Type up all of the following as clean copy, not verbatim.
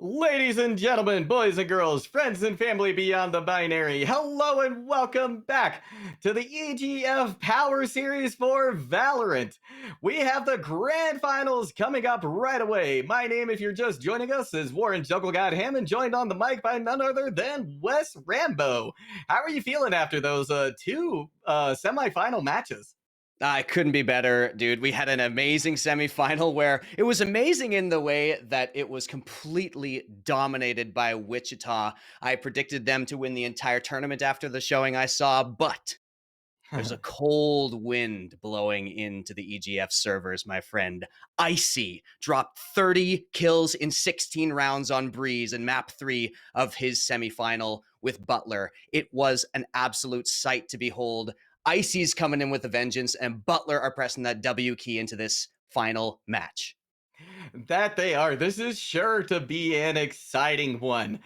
Ladies and gentlemen, boys and girls, friends and family beyond the binary, hello and welcome back to the EGF Power Series for Valorant. We have the grand finals coming up right away. My name, if you're just joining us, is Warren Juggle God Hammond, joined on the mic by none other than Wes Rambo. How are you feeling after those two semifinal matches? I couldn't be better, dude. We had an amazing semifinal where it was amazing in the way that it was completely dominated by Wichita. I predicted them to win the entire tournament after the showing I saw, but there's a cold wind blowing into the EGF servers, my friend. Icy dropped 30 kills in 16 rounds on Breeze in map 3 of his semifinal with Butler. It was an absolute sight to behold. Icy's coming in with a vengeance, and Butler are pressing that W key into this final match. That they are. This is sure to be an exciting one.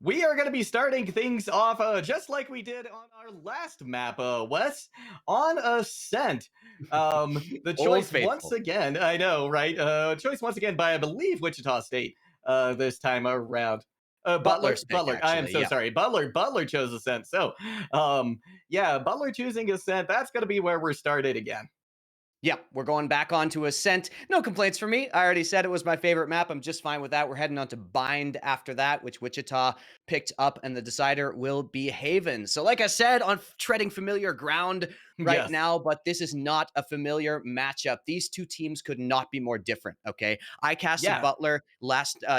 We are going to be starting things off just like we did on our last map, Wes, on Ascent. The Old choice once faithful. again, I know, right? Choice once again by, I believe, Wichita State this time around. Butler's pick, Butler. I am actually. so Yeah. sorry. Butler chose Ascent. So, yeah, Butler choosing Ascent. That's going to be where we're started again. Yeah, we're going back onto Ascent. No complaints for me. I already said it was my favorite map. I'm just fine with that. We're heading on to Bind after that, which Wichita picked up, and the decider will be Haven. So, like I said, on treading familiar ground right Yes. now, but this is not a familiar matchup. These two teams could not be more different. Okay, I casted Yeah. Butler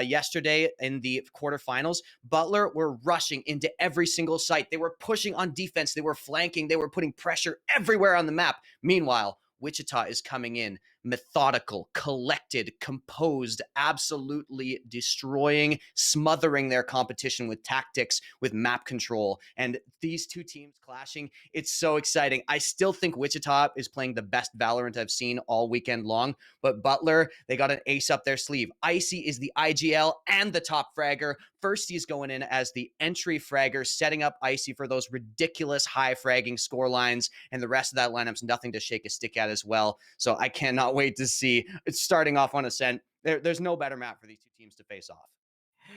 yesterday in the quarterfinals. Butler were rushing into every single site. They were pushing on defense. They were flanking. They were putting pressure everywhere on the map. Meanwhile, Wichita is coming in methodical, collected, composed, absolutely destroying, smothering their competition with tactics, with map control. And these two teams clashing, it's so exciting. I still think Wichita is playing the best Valorant I've seen all weekend long, but Butler, they got an ace up their sleeve. Icy is the IGL and the top fragger. First, he's going in as the entry fragger, setting up Icy for those ridiculous high fragging score lines, and the rest of that lineup's nothing to shake a stick at as well. So I cannot wait to see it starting off on Ascent. There's no better map for these two teams to face off.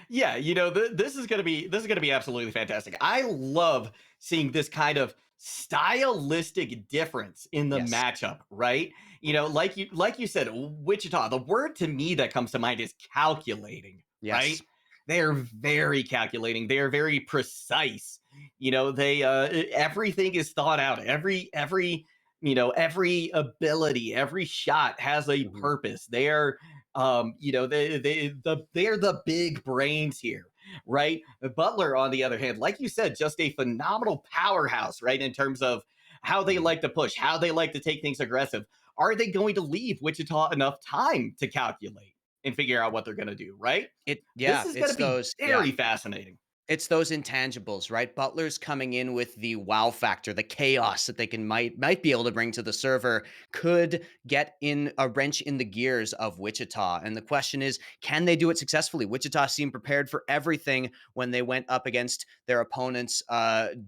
Yeah, this is gonna be absolutely fantastic. I love seeing this kind of stylistic difference in the Yes. matchup, right? Like you said, Wichita. The word to me that comes to mind is calculating, right? Yes. They are very calculating. They are very precise. They everything is thought out. Every ability, every shot has a Mhm. purpose. They're the big brains here, right? Butler, on the other hand, like you said, just a phenomenal powerhouse, right? In terms of how they Mhm. like to push, how they like to take things aggressive. Are they going to leave Wichita enough time to calculate and figure out what they're going to do, right? This is going to It's be those, yeah. very fascinating. It's those intangibles, right? Butler's coming in with the wow factor, the chaos that they can might be able to bring to the server could get in a wrench in the gears of Wichita. And the question is, can they do it successfully? Wichita seemed prepared for everything when they went up against their opponents,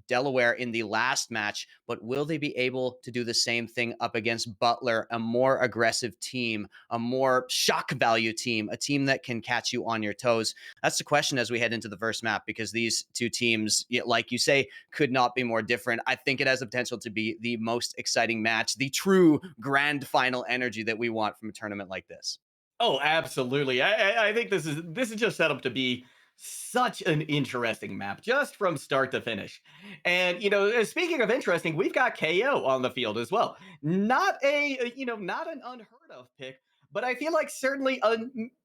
Delaware, in the last match. But will they be able to do the same thing up against Butler, a more aggressive team, a more shock value team, a team that can catch you on your toes? That's the question as we head into the first map, because these two teams, like you say, could not be more different. I think it has the potential to be the most exciting match, the true grand final energy that we want from a tournament like this. Oh, absolutely. I think this is just set up to be such an interesting map, just from start to finish. And speaking of interesting, we've got KO on the field as well. Not an unheard of pick, but I feel like certainly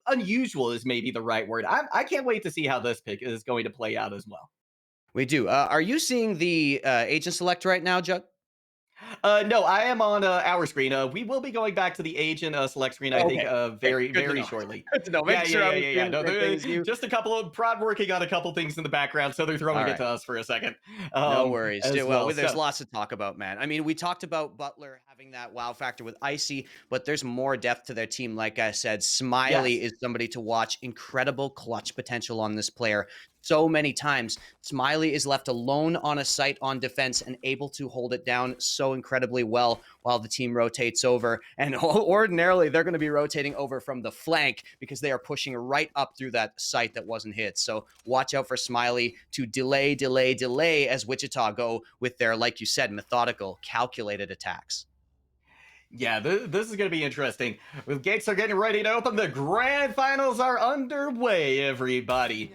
unusual is maybe the right word. I can't wait to see how this pick is going to play out as well. We do. Are you seeing the agent select right now, Jug? No, I am on our screen. We will be going back to the agent select screen, I think, Okay. Okay. very, Good to very know. shortly. Good to know. Yeah, Make yeah, sure I yeah, was yeah, yeah. doing No, the same thing as you. just a couple of prod working on a couple things in the background, so they're throwing All it right. to us for a second, No worries. as Well, well. there's So, lots to talk about, man. I mean, we talked about Butler having that wow factor with Icy, but there's more depth to their team. Like I said, Smiley yes, is somebody to watch. Incredible clutch potential on this player. so many times. Smiley is left alone on a site on defense and able to hold it down so incredibly well while the team rotates over. And ordinarily, they're going to be rotating over from the flank because they are pushing right up through that site that wasn't hit. So watch out for Smiley to delay as Wichita go with their, like you said, methodical, calculated attacks. Yeah, this is going to be interesting. The gates are getting ready to open. The grand finals are underway, everybody.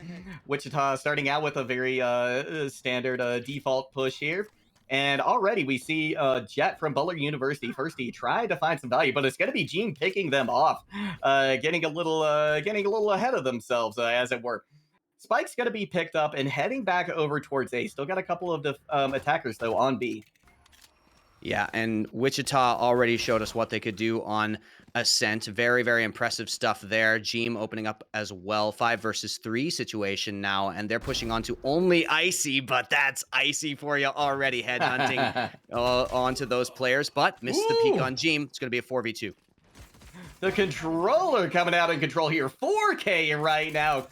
Wichita starting out with a very standard default push here. And already we see Jet from Butler University first. He tried to find some value, but it's going to be Gene picking them off, getting a little ahead of themselves, as it were. Spike's going to be picked up and heading back over towards A. Still got a couple of attackers though on B. Yeah, and Wichita already showed us what they could do on Ascent. Very, very impressive stuff there. Jeem opening up as well. 5 versus 3 situation now, and they're pushing on to only Icy, but that's Icy for you already. Headhunting onto those players, but missed the peak on Jeem. It's going to be a 4v2. The controller coming out in control here. 4K right now.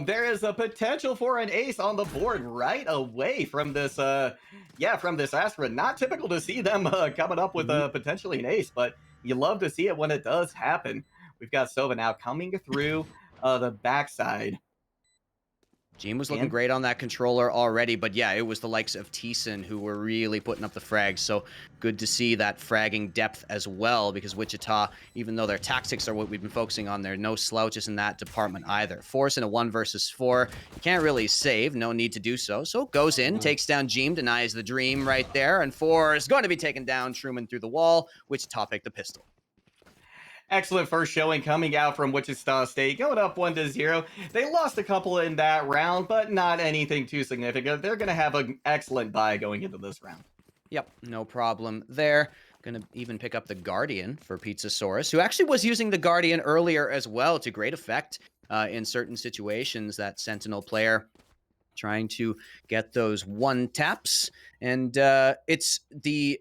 There is a potential for an ace on the board right away from this from this Astra. Not typical to see them coming up with potentially an ace, but you love to see it when it does happen. We've got Sova now coming through the backside. Jeem was looking great on that controller already, but yeah, it was the likes of Thiessen who were really putting up the frags. So good to see that fragging depth as well, because Wichita, even though their tactics are what we've been focusing on, there are no slouches in that department either. Force in a 1 versus 4. You can't really save, no need to do so. So goes in, takes down Jeem, denies the dream right there, and 4 is going to be taken down. Truman through the wall. Wichita picked the pistol. Excellent first showing coming out from Wichita State, going up 1-0. They lost a couple in that round, but not anything too significant. They're going to have an excellent bye going into this round. Yep, no problem there. Going to even pick up the Guardian for Pizzasaurus, who actually was using the Guardian earlier as well to great effect in certain situations. That Sentinel player trying to get those 1 taps. And it's the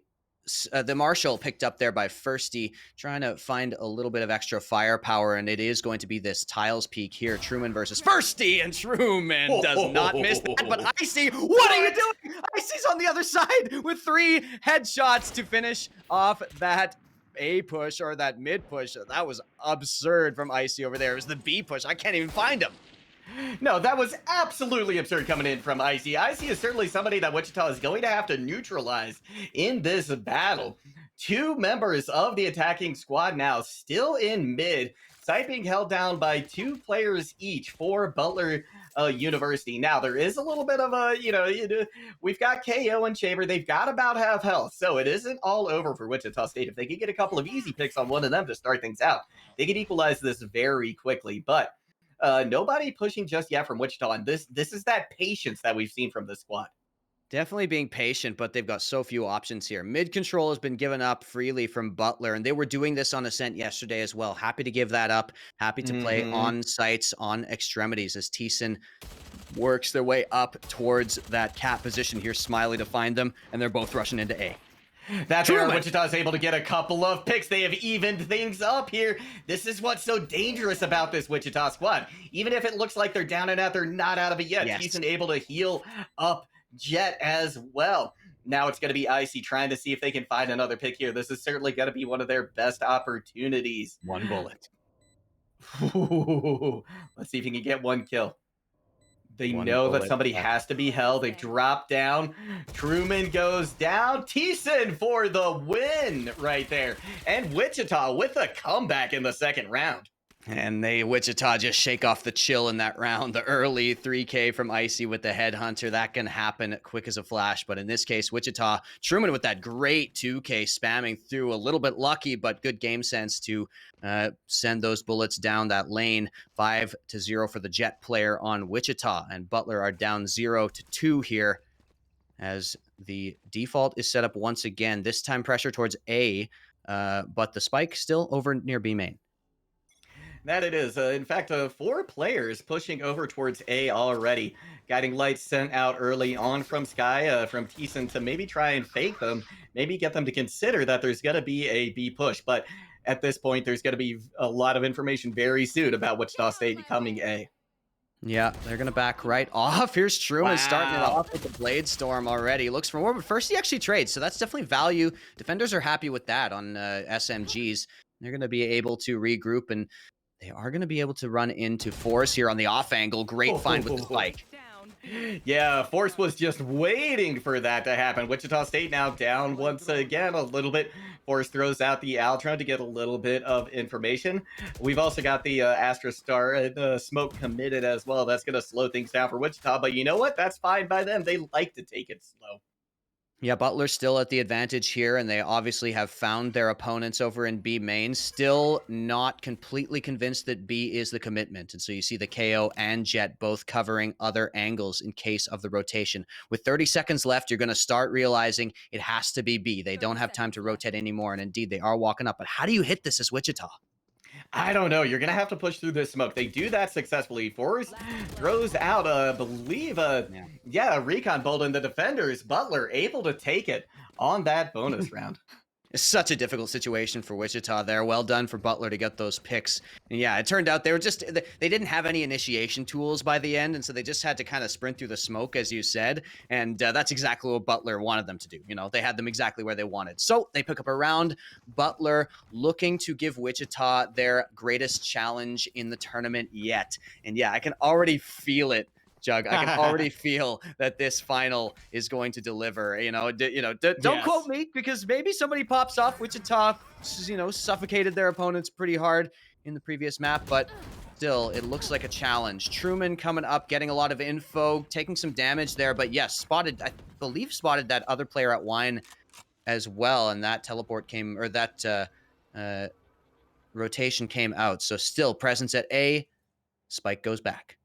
Marshall picked up there by Firsty, trying to find a little bit of extra firepower, and it is going to be this tiles peak here. Truman versus Firsty, and Truman does not miss that, but Icy, what are you doing? Icy's on the other side with 3 headshots to finish off that A push or that mid push. That was absurd from Icy over there. It was the B push. I can't even find him. No, that was absolutely absurd coming in from Icy. Icy is certainly somebody that Wichita is going to have to neutralize in this battle. 2 members of the attacking squad now still in mid. Site being held down by 2 players each for Butler University. Now, there is a little bit of a, we've got KO and Chamber. They've got about half health, so it isn't all over for Wichita State. If they could get a couple of easy picks on one of them to start things out, they could equalize this very quickly. But nobody pushing just yet from Wichita, and this is that patience that we've seen from this squad. Definitely being patient, but they've got so few options here. Mid control has been given up freely from Butler, and they were doing this on Ascent yesterday as well. Happy to give that up. Happy to play on sites, on extremities, as Thiessen works their way up towards that cat position here. Smiley to find them, and they're both rushing into A. That's where Wichita is able to get a couple of picks. They have evened things up here. This is what's so dangerous about this Wichita squad. Even if it looks like they're down and out, they're not out of it yet. Yes. Thiessen able to heal up Jet as well. Now it's going to be Icy trying to see if they can find another pick here. This is certainly going to be one of their best opportunities. 1 bullet. Ooh, let's see if he can get 1 kill. They know that somebody has to be held. They drop down. Truman goes down. Thiessen for the win right there. And Wichita with a comeback in the second round. And Wichita just shake off the chill in that round. The early 3K from Icy with the headhunter, that can happen quick as a flash. But in this case, Wichita, Truman with that great 2K spamming through, a little bit lucky, but good game sense to send those bullets down that lane. 5-0 for the Jet player on Wichita. And Butler are down 0-2 here as the default is set up once again. This time pressure towards A, but the spike still over near B main. That it is. In fact, 4 players pushing over towards A already. Guiding lights sent out early on from Sky, from Thiessen to maybe try and fake them, maybe get them to consider that there's going to be a B push. But at this point, there's going to be a lot of information very soon about Wichita State becoming A. Yeah, they're gonna back right off. Here's Truman starting it Wow. off with the Blade Storm already. Looks for more, but first he actually trades, so that's definitely value. Defenders are happy with that on SMGs. They're gonna be able to regroup, and they are gonna be able to run into Force here on the off angle. Great find with the spike. Yeah, Force was just waiting for that to happen. Wichita State now down once again a little bit. Force throws out the Altron to get a little bit of information. We've also got the Astra Star smoke committed as well. That's going to slow things down for Wichita, but you know what? That's fine by them. They like to take it slow. Yeah, Butler's still at the advantage here, and they obviously have found their opponents over in B main. Still not completely convinced that B is the commitment. And so you see the KO and Jet both covering other angles in case of the rotation. With 30 seconds left, you're going to start realizing it has to be B. They don't have time to rotate anymore, and indeed, they are walking up. But how do you hit this as Wichita? I don't know. You're gonna have to push through this smoke. They do that successfully. Force throws out, believe, Yeah. yeah, a recon bolt, and the defenders, Butler, able to take it on that bonus round. It's such a difficult situation for Wichita there. Well done for Butler to get those picks. And yeah, it turned out they didn't have any initiation tools by the end, and so they just had to kind of sprint through the smoke, as you said. And that's exactly what Butler wanted them to do. You know, they had them exactly where they wanted. So they pick up a round. Butler looking to give Wichita their greatest challenge in the tournament yet. And yeah, I can already feel it. Jug, I can already feel that this final is going to deliver. Don't quote Yes. me because maybe somebody pops off. Wichita, suffocated their opponents pretty hard in the previous map, but still, it looks like a challenge. Truman coming up, getting a lot of info, taking some damage there, but yes, I believe spotted that other player at Wine as well, and that teleport came, or that rotation came out. So still presence at A, Spike goes back.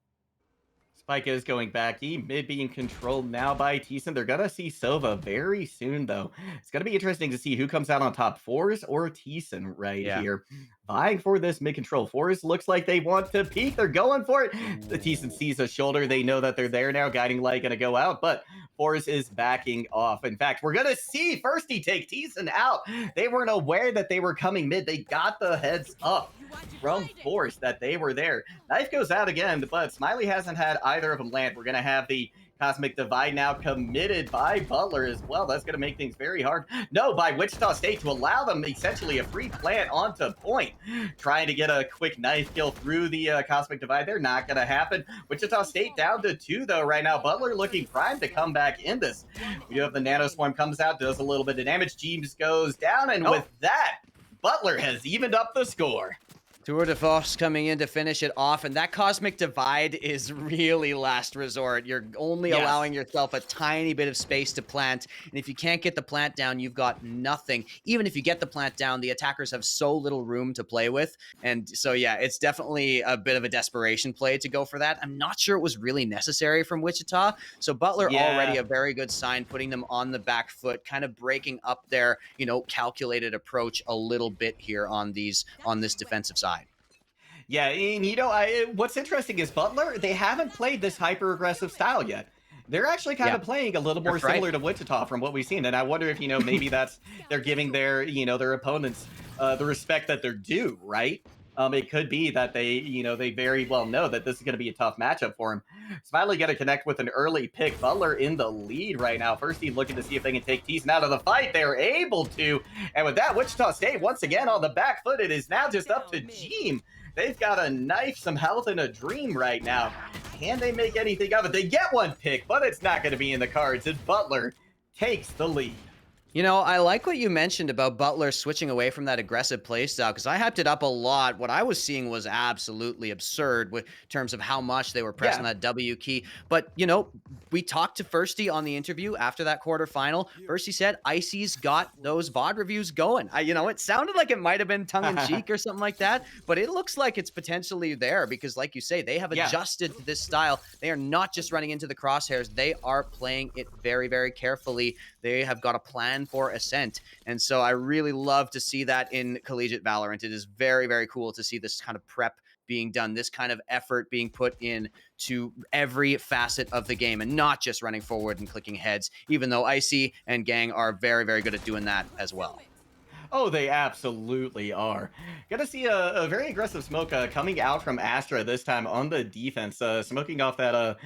Spike is going back. E mid being controlled now by Thiessen. They're gonna see Sova very soon, though. It's gonna be interesting to see who comes out on top, Force or Thiessen right Yeah. here. Vying for this mid control. Force looks like they want to peek. They're going for it. The Thiessen sees a shoulder. They know that they're there now. Guiding Light gonna go out, but Force is backing off. In fact, we're gonna see Firsty take Thiessen out. They weren't aware that they were coming mid. They got the heads up from Force that they were there. Knife goes out again, but Smiley hasn't had either of them land. We're going to have the Cosmic Divide now committed by Butler as well. That's going to make things very hard. No, by Wichita State to allow them essentially a free plant onto point. Trying to get a quick knife kill through the Cosmic Divide. They're not going to happen. Wichita State down to 2, though, right now. Butler looking primed to come back in this. We do have the Nano Swarm comes out, does a little bit of damage. James goes down, and with that, Butler has evened up the score. Tour de Force coming in to finish it off, and that Cosmic Divide is really last resort. You're only allowing yourself a tiny bit of space to plant, and if you can't get the plant down, you've got nothing. Even if you get the plant down, the attackers have so little room to play with, and so yeah, it's definitely a bit of a desperation play to go for that. I'm not sure it was really necessary from Wichita, so Butler already a very good sign, putting them on the back foot, kind of breaking up their, calculated approach a little bit here on this defensive side. Yeah, and what's interesting is Butler, they haven't played this hyper-aggressive style yet. They're actually kind of playing a little more similar to Wichita from what we've seen. And I wonder if, maybe they're giving their opponents the respect that they're due, right? It could be that they very well know that this is going to be a tough matchup for him. Smiley got to connect with an early pick. Butler in the lead right now. First, he's looking to see if they can take Thiessen out of the fight. They're able to. And with that, Wichita State, once again, on the back foot, it is now just up to Jeem. They've got a knife, some health, and a dream right now. Can they make anything of it? They get one pick, but it's not going to be in the cards, and Butler takes the lead. I like what you mentioned about Butler switching away from that aggressive playstyle, because I hyped it up a lot. What I was seeing was absolutely absurd in terms of how much they were pressing that W key. But, we talked to Firsty on the interview after that quarterfinal. Firsty said Icy's got those VOD reviews going. It sounded like it might have been tongue-in-cheek or something like that, but it looks like it's potentially there because, like you say, they have adjusted to this style. They are not just running into the crosshairs. They are playing it very, very carefully. They have got a plan for Ascent. And so I really love to see that in collegiate Valorant. It is very, very cool to see this kind of prep being done, this kind of effort being put in to every facet of the game and not just running forward and clicking heads, even though Icy and Gang are very, very good at doing that as well. Oh, they absolutely are. Gonna see a very aggressive smoke coming out from Astra this time on the defense, smoking off that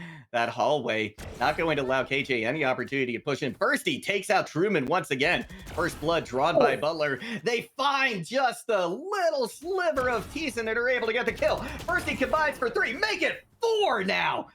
hallway. Not going to allow KJ any opportunity to push in. First, he takes out Truman once again. First blood drawn by Butler. They find just a little sliver of Teason and are able to get the kill. First, he combines for 3. Make it 4 now.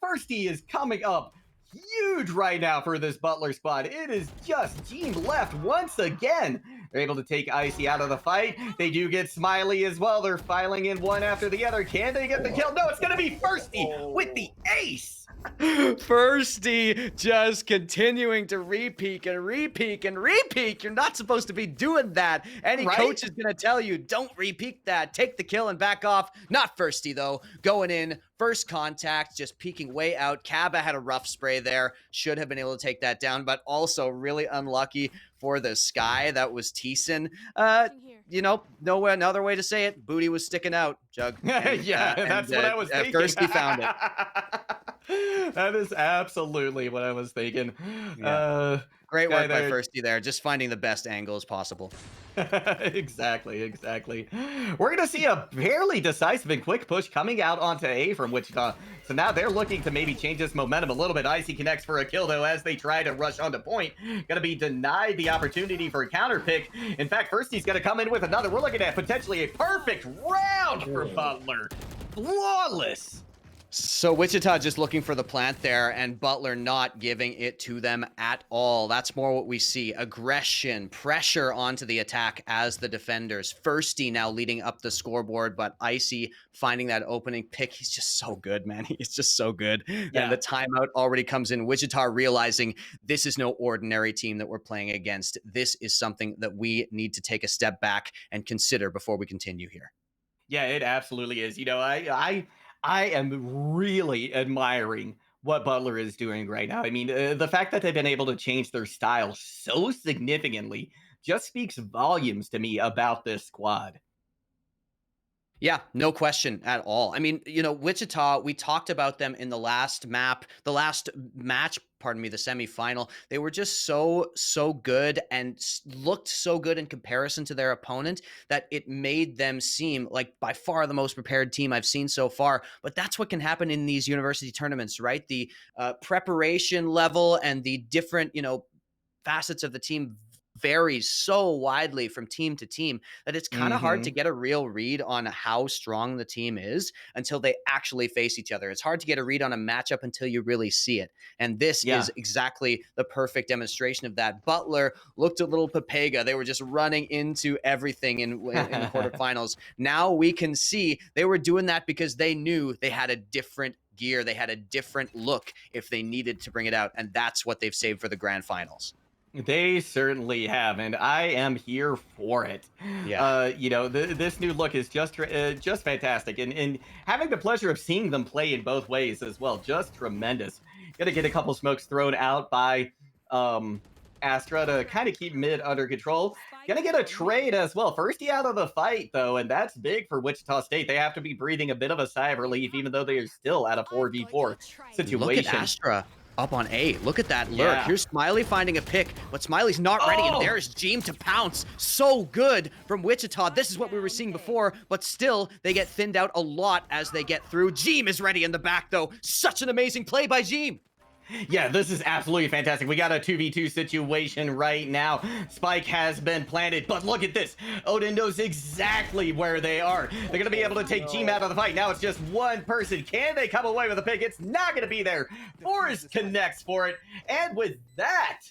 First, he is coming up huge right now for this Butler squad. It is just Gene left once again. They're able to take Icy out of the fight. They do get Smiley as well. They're filing in one after the other. Can they get the kill? No, it's going to be Firsty with the ace. Firsty just continuing to repeat and repeat and repeat. You're not supposed to be doing that. Any coach is going to tell you, don't repeat that. Take the kill and back off. Not Firsty, though. Going in, first contact, just peeking way out. Kaba had a rough spray there. Should have been able to take that down, but also really unlucky for the Sky. That was Teason. You know, no other way to say it. Booty was sticking out, Jug. And, that's what I was thinking. Firsty found it. That is absolutely what I was thinking. Yeah. Great work by Firsty there, just finding the best angles possible. Exactly. We're going to see a fairly decisive and quick push coming out onto A from Wichita. So now they're looking to maybe change this momentum a little bit. Icy connects for a kill, though, as they try to rush onto point. Going to be denied the opportunity for a counter pick. In fact, Firsty's going to come in with another. We're looking at potentially a perfect round for Butler. Flawless. So Wichita just looking for the plant there, and Butler not giving it to them at all. That's more what we see. Aggression, pressure onto the attack as the defenders. Firsty now leading up the scoreboard, but Icy finding that opening pick. He's just so good, man. He's just so good. Yeah. And the timeout already comes in. Wichita realizing this is no ordinary team that we're playing against. This is something that we need to take a step back and consider before we continue here. Yeah, it absolutely is. You know, I am really admiring what Butler is doing right now. I mean, the fact that they've been able to change their style so significantly just speaks volumes to me about this squad. Yeah, no question at all. I mean, you know, Wichita, we talked about them in the last match, the semifinal. They were just so good and looked so good in comparison to their opponent that it made them seem like by far the most prepared team I've seen so far. But that's what can happen in these university tournaments, right? The preparation level and the different, you know, facets of the team varies so widely from team to team that it's kind of hard to get a real read on how strong the team is until they actually face each other. It's hard to get a read on a matchup until you really see it. And this is exactly the perfect demonstration of that. Butler looked a little Papega. They were just running into everything in the quarterfinals. Now we can see they were doing that because they knew they had a different gear. They had a different look if they needed to bring it out. And that's what they've saved for the grand finals. They certainly have, and I am here for it. Yeah. You know, this new look is just fantastic, and having the pleasure of seeing them play in both ways as well, just tremendous. Gonna get a couple smokes thrown out by Astra to kind of keep mid under control. Gonna get a trade as well. Firsty out of the fight, though, and that's big for Wichita State. They have to be breathing a bit of a sigh of relief, even though they are still at a 4v4 situation. Look at Astra up on A. Look at that lurk. Here's Smiley finding a pick, but Smiley's not ready, and there's Jeem to pounce. So good from Wichita. This is what we were seeing before, but still, they get thinned out a lot as they get through. Jeem is ready in the back, though. Such an amazing play by Jeem. Yeah, this is absolutely fantastic. We got a 2v2 situation right now. Spike has been planted, but look at this. Odin knows exactly where they are. They're going to be able to take Jeem out of the fight. Now it's just one person. Can they come away with a pick? It's not going to be there. Forrest connects for it. And with that,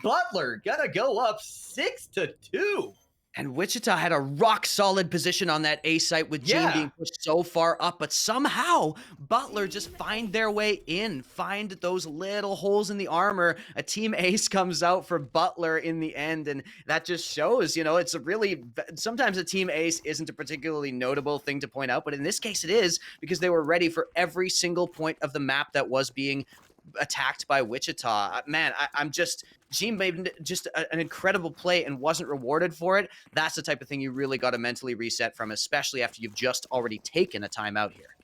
Butler going to go up 6-2. And Wichita had a rock-solid position on that A site with Jeem being pushed so far up, but somehow Butler just find their way in, find those little holes in the armor. A team ace comes out for Butler in the end, and that just shows, you know, it's a really, sometimes a team ace isn't a particularly notable thing to point out, but in this case it is, because they were ready for every single point of the map that was being attacked by Wichita. Man, I'm just, Jeem made just an incredible play and wasn't rewarded for it. That's the type of thing you really got to mentally reset from, especially after you've just already taken a timeout here.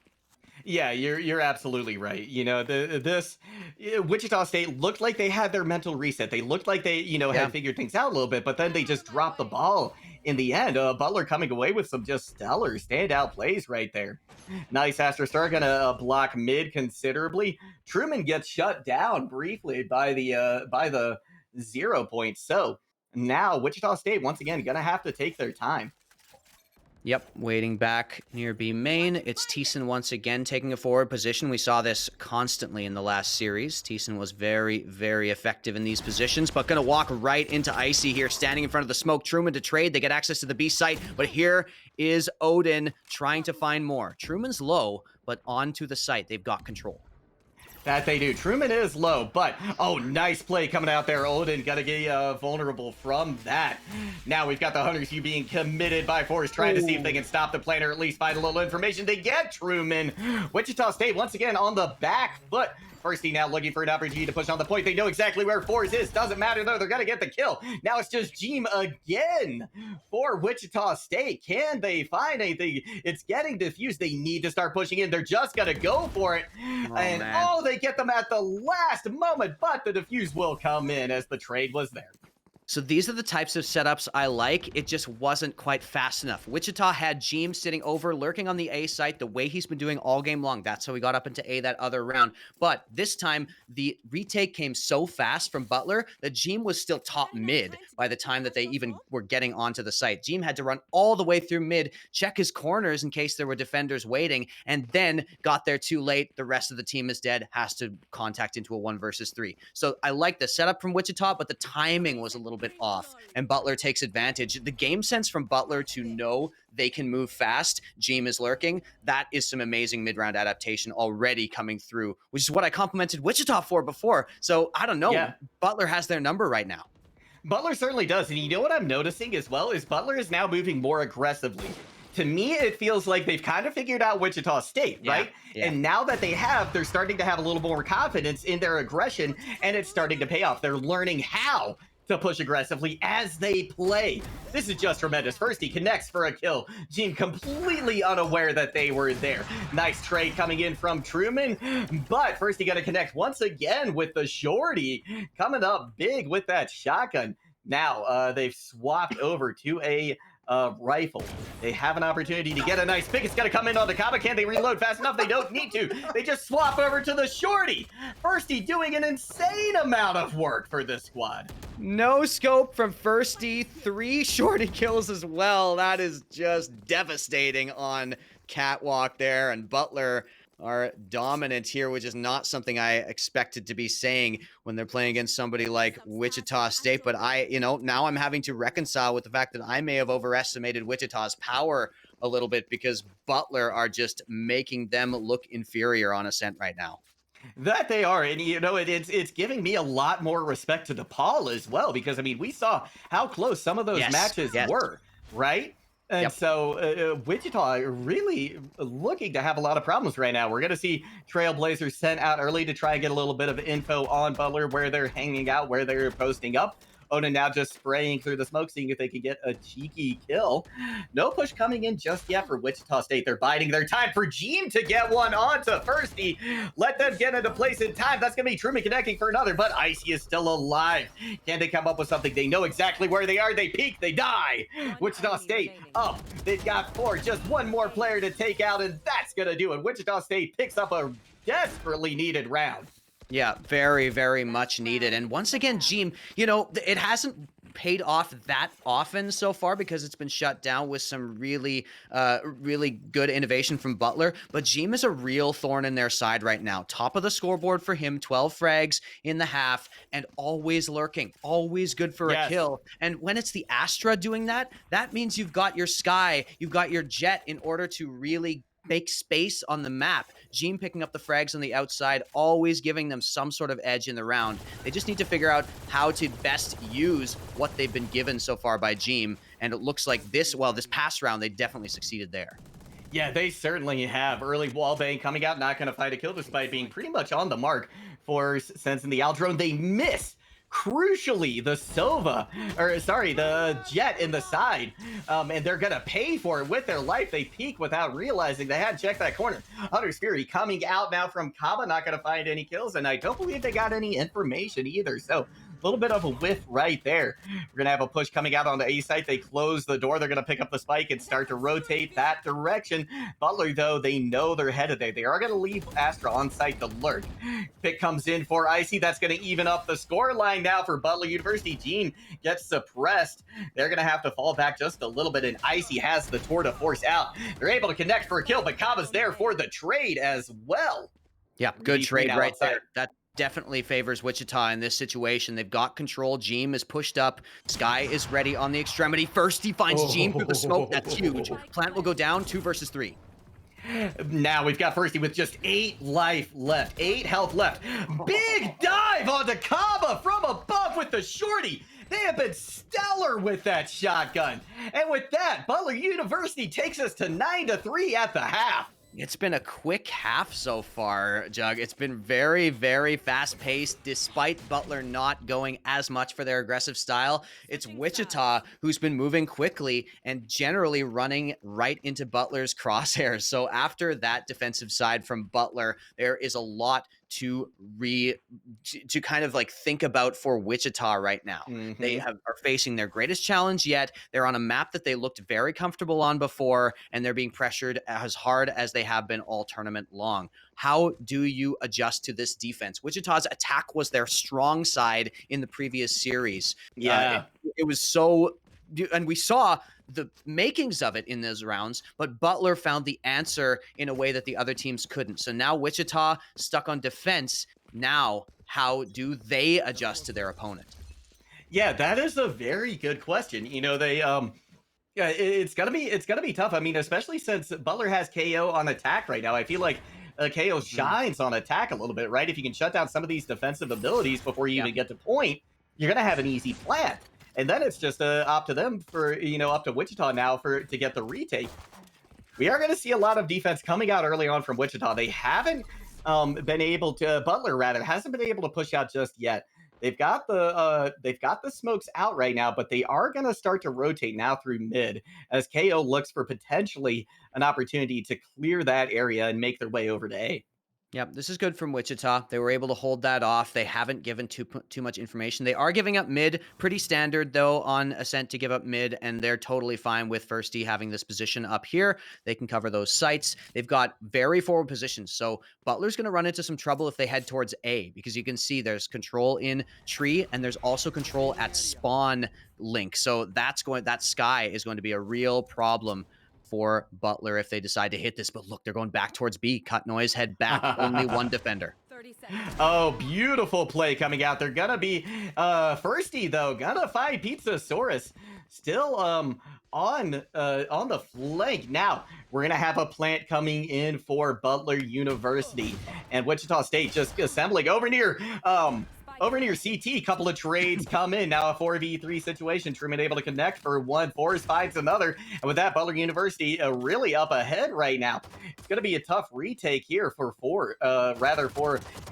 Yeah, you're absolutely right. You know, this Wichita State looked like they had their mental reset. They looked like they, Yeah. had figured things out a little bit, but then they just dropped the ball in the end. Butler coming away with some just stellar standout plays right there. Nice Astro Star gonna block mid considerably. Truman gets shut down briefly by the 0 point. So now Wichita State once again gonna have to take their time. Yep, waiting back near B main. It's Thiessen once again taking a forward position. We saw this constantly in the last series. Thiessen was very, very effective in these positions, but going to walk right into Icy here, standing in front of the smoke. Truman to trade. They get access to the B site, but here is Odin trying to find more. Truman's low, but onto the site. They've got control. That they do. Truman is low, but oh, nice play coming out there. Odin got to get vulnerable from that. Now we've got the Hunters U being committed by force, trying to see if they can stop the plan or at least find a little information to get Truman. Wichita State once again on the back foot. Firsty now looking for an opportunity to push on the point. They know exactly where Force is. Doesn't matter though. They're going to get the kill. Now it's just Jeem again for Wichita State. Can they find anything? It's getting diffused. They need to start pushing in. They're just going to go for it. They get them at the last moment, but the diffuse will come in as the trade was there. So these are the types of setups I like. It just wasn't quite fast enough. Wichita had Jeem sitting over, lurking on the A site the way he's been doing all game long. That's how we got up into A that other round. But this time, the retake came so fast from Butler that Jeem was still top mid by the time that they even were getting onto the site. Jeem had to run all the way through mid, check his corners in case there were defenders waiting, and then got there too late. The rest of the team is dead, has to contact into a 1 versus 3. So I like the setup from Wichita, but the timing was a little bit off, and Butler takes advantage. The game sense from Butler to know they can move fast, Jeem is lurking, that is some amazing mid-round adaptation already coming through, which is what I complimented Wichita for before. So I don't know. Yeah. Butler has their number right now. Butler certainly does. And you know what I'm noticing as well is Butler is now moving more aggressively. To me, it feels like they've kind of figured out Wichita State, right? Yeah. And now that they have, they're starting to have a little more confidence in their aggression, and it's starting to pay off. They're learning how to push aggressively as they play. This is just tremendous. First, he connects for a kill. Jeem completely unaware that they were there. Nice trade coming in from Truman, but first he got to connect once again with the shorty, coming up big with that shotgun. Now they've swapped over to a rifle. They have an opportunity to get a nice pick. It's going to come in on the combo. Can they reload fast enough? They don't need to. They just swap over to the shorty. Firsty doing an insane amount of work for this squad. No scope from Firsty. 3 shorty kills as well. That is just devastating on Catwalk there. And Butler are dominant here, which is not something I expected to be saying when they're playing against somebody like Wichita State. But now I'm having to reconcile with the fact that I may have overestimated Wichita's power a little bit because Butler are just making them look inferior on Ascent right now. That they are, and it's giving me a lot more respect to DePaul as well, because I mean we saw how close some of those matches were, right? And so Wichita really looking to have a lot of problems right now. We're going to see Trailblazers sent out early to try and get a little bit of info on Butler, where they're hanging out, where they're posting up. Oden now just spraying through the smoke, seeing if they can get a cheeky kill. No push coming in just yet for Wichita State. They're biding their time for Jeem to get one onto Firsty. Let them get into place in time. That's going to be Truman connecting for another, but Icy is still alive. Can they come up with something? They know exactly where they are. They peek, they die. Wichita State up. They've got 4. Just one more player to take out, and that's going to do it. Wichita State picks up a desperately needed round. Yeah, very, very much needed. And once again, Jeem, it hasn't paid off that often so far because it's been shut down with some really good innovation from Butler. But Jeem is a real thorn in their side right now. Top of the scoreboard for him, 12 frags in the half, and always lurking, always good for a kill. And when it's the Astra doing that, that means you've got your Sky, you've got your Jet in order to really make space on the map. Jeem picking up the frags on the outside, always giving them some sort of edge in the round. They just need to figure out how to best use what they've been given so far by Jeem. And it looks like this past round, they definitely succeeded there. Yeah, they certainly have. Early wallbang coming out, not going to find a kill despite being pretty much on the mark for Sense in the Aldrone. They miss crucially the Sova, or sorry, the Jet in the side, and they're gonna pay for it with their life. They peek without realizing they had checked that corner. Hunter's Fury coming out now from Kaba, not gonna find any kills, and I don't believe they got any information either. So a little bit of a whiff right there. We're gonna have a push coming out on the A site. They close the door. They're gonna pick up the spike and start to rotate that direction. Butler, though, they know they're headed there. They are gonna leave Astra on site to lurk. Pick comes in for Icy. That's gonna even up the score line now for Butler University. Gene gets suppressed. They're gonna have to fall back just a little bit, and Icy has the tour to force out. They're able to connect for a kill, but Kaba's there for the trade as well. Yeah, good trade right outside. there. That definitely favors Wichita in this situation. They've got control. Jeem is pushed up. Sky is ready on the extremity. First, he finds Jeem through the smoke. That's huge. Plant will go down 2 versus 3. Now we've got Firsty with just 8 life left, 8 health left. Big dive onto Kaba from above with the shorty. They have been stellar with that shotgun. And with that, Butler University takes us to 9-3 at the half. It's been a quick half so far, Jug. It's been very, very fast-paced, despite Butler not going as much for their aggressive style. It's Wichita who's been moving quickly and generally running right into Butler's crosshairs. So after that defensive side from Butler, there is a lot to kind of like think about for Wichita right now. They are facing their greatest challenge yet. They're on a map that they looked very comfortable on before, and they're being pressured as hard as they have been all tournament long. How do you adjust to this defense? Wichita's attack was their strong side in the previous series. Yeah. It was so, and we saw the makings of it in those rounds, but Butler found the answer in a way that the other teams couldn't. So now Wichita stuck on defense. Now, how do they adjust to their opponent? Yeah, that is a very good question. You know, they yeah, it's gonna be tough. I mean, especially since Butler has KO on attack right now. I feel like KO shines on attack a little bit, right? If you can shut down some of these defensive abilities before you even get to point, you're gonna have an easy plant. And then it's just up to them for, you know, up to Wichita now to get the retake. We are going to see a lot of defense coming out early on from Wichita. They haven't been able to, Butler rather, hasn't been able to push out just yet. They've got the smokes out right now, but they are going to start to rotate now through mid as KO looks for potentially an opportunity to clear that area and make their way over to A. Yep, this is good from Wichita. They were able to hold that off. They haven't given too much information. They are giving up mid. Pretty standard, though, on Ascent to give up mid, and they're totally fine with Firsty having this position up here. They can cover those sites. They've got very forward positions, so Butler's going to run into some trouble if they head towards A, because you can see there's control in tree, and there's also control at spawn link. So that Sky is going to be a real problem for Butler if they decide to hit this. But look, they're going back towards B. Cut noise, head back. Only one defender. Oh, beautiful play coming out. They're gonna be Firsty though, gonna find Pizzasaurus still on the flank. Now we're gonna have a plant coming in for Butler University, and Wichita State just assembling over near CT. Couple of trades come in. Now a 4v3 situation. Truman able to connect for one. Forrest finds another. And with that, Butler University really up ahead right now. It's going to be a tough retake here for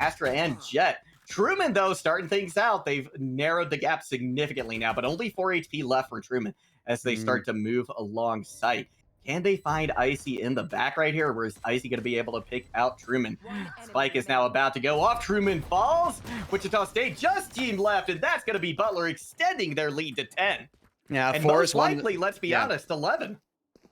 Astra and Jet. Truman, though, starting things out. They've narrowed the gap significantly now, but only 4 HP left for Truman as they start to move alongside. Can they find Icy in the back right here, or is Icy going to be able to pick out Truman? Spike is now about to go off. Truman falls. Wichita State just team left, and that's going to be Butler extending their lead to 10. Yeah, and most likely, let's be honest, 11.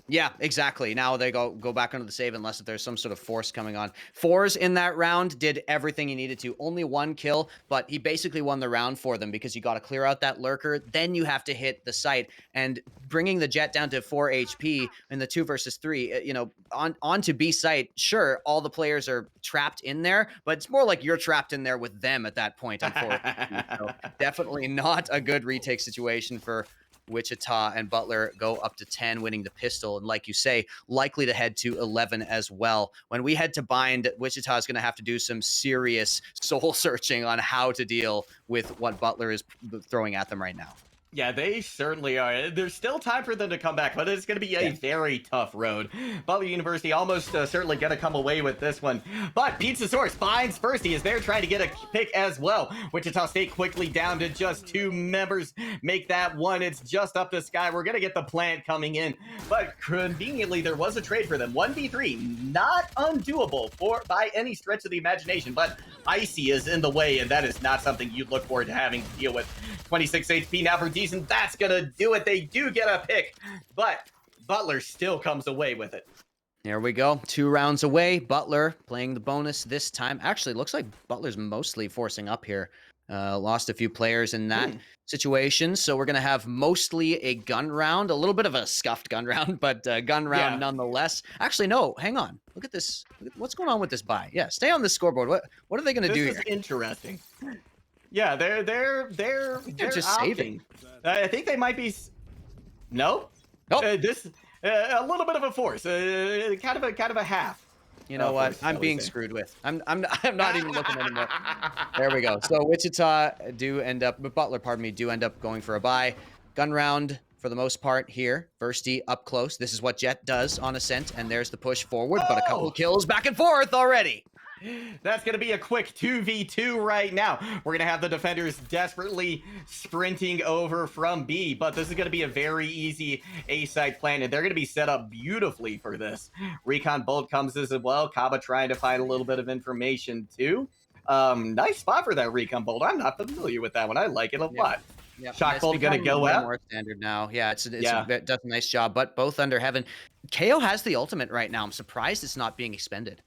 Yeah, exactly. Now they go back under the save unless if there's some sort of force coming on. Fours in that round did everything he needed to. Only one kill, but he basically won the round for them because you got to clear out that lurker. Then you have to hit the site. And bringing the Jet down to 4 HP in the 2 versus 3, you know, onto B site, sure, all the players are trapped in there, but it's more like you're trapped in there with them at that point on 4 HP. So definitely not a good retake situation for Wichita, and Butler go up to 10, winning the pistol. And like you say, likely to head to 11 as well. When we head to bind, Wichita is going to have to do some serious soul searching on how to deal with what Butler is throwing at them right now. Yeah, they certainly are. There's still time for them to come back, but it's going to be a Yeah. very tough road. Butler University almost certainly going to come away with this one. But Pizza Source finds Firsty as they're trying to get a pick as well. Wichita State quickly down to just 2 members. Make that one. It's just up the sky. We're going to get the plant coming in. But conveniently, there was a trade for them. 1v3, not undoable by any stretch of the imagination. But Icy is in the way, and that is not something you'd look forward to having to deal with. 26 HP now for Decent. That's gonna do it. They do get a pick, but Butler still comes away with it. There we go. 2 rounds away. Butler playing the bonus this time. Actually, looks like Butler's mostly forcing up here. Lost a few players in that situation. So we're going to have mostly a gun round. A little bit of a scuffed gun round, but gun round nonetheless. Actually, no. Hang on. Look at this. What's going on with this buy? Yeah, stay on the scoreboard. What are they going to do here? This is interesting. Yeah, they're just opting. saving. I think they might be. No. Oh. This a little bit of a force. Kind of a half. You know what? I'm being screwed with. I'm not even looking anymore. There we go. So Wichita Butler, pardon me, do end up going for a buy. Gun round for the most part here. Firsty up close. This is what Jet does on Ascent, and there's the push forward, but a couple kills back and forth already. That's going to be a quick 2v2 right now. We're going to have the defenders desperately sprinting over from B, but this is going to be a very easy A-side plan, and they're going to be set up beautifully for this. Recon Bolt comes as well. Kaba trying to find a little bit of information too. Nice spot for that Recon Bolt. I'm not familiar with that one. I like it a lot. Yep. Shock Bolt going to go out. More standard now. Yeah, it does a nice job, but both under heaven. KO has the ultimate right now. I'm surprised it's not being expended.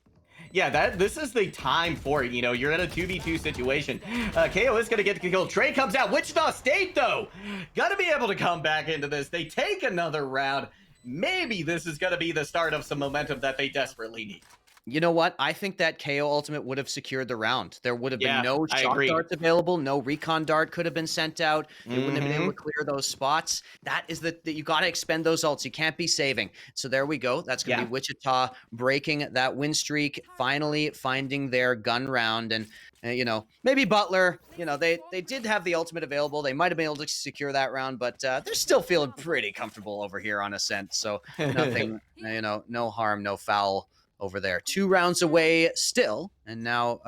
Yeah, this is the time for it. You know, you're in a 2v2 situation. KO is going to get the kill. Trey comes out. Wichita State, though, got to be able to come back into this. They take another round. Maybe this is going to be the start of some momentum that they desperately need. You know what? I think that KO ultimate would have secured the round. There would have been no shock darts available. No recon dart could have been sent out. They wouldn't have been able to clear those spots. That is that you got to expend those ults. You can't be saving. So there we go. That's going to be Wichita breaking that win streak, finally finding their gun round. And, you know, maybe Butler, you know, they did have the ultimate available. They might have been able to secure that round, but they're still feeling pretty comfortable over here on Ascent. So nothing, you know, no harm, no foul over there. 2 rounds away still, and now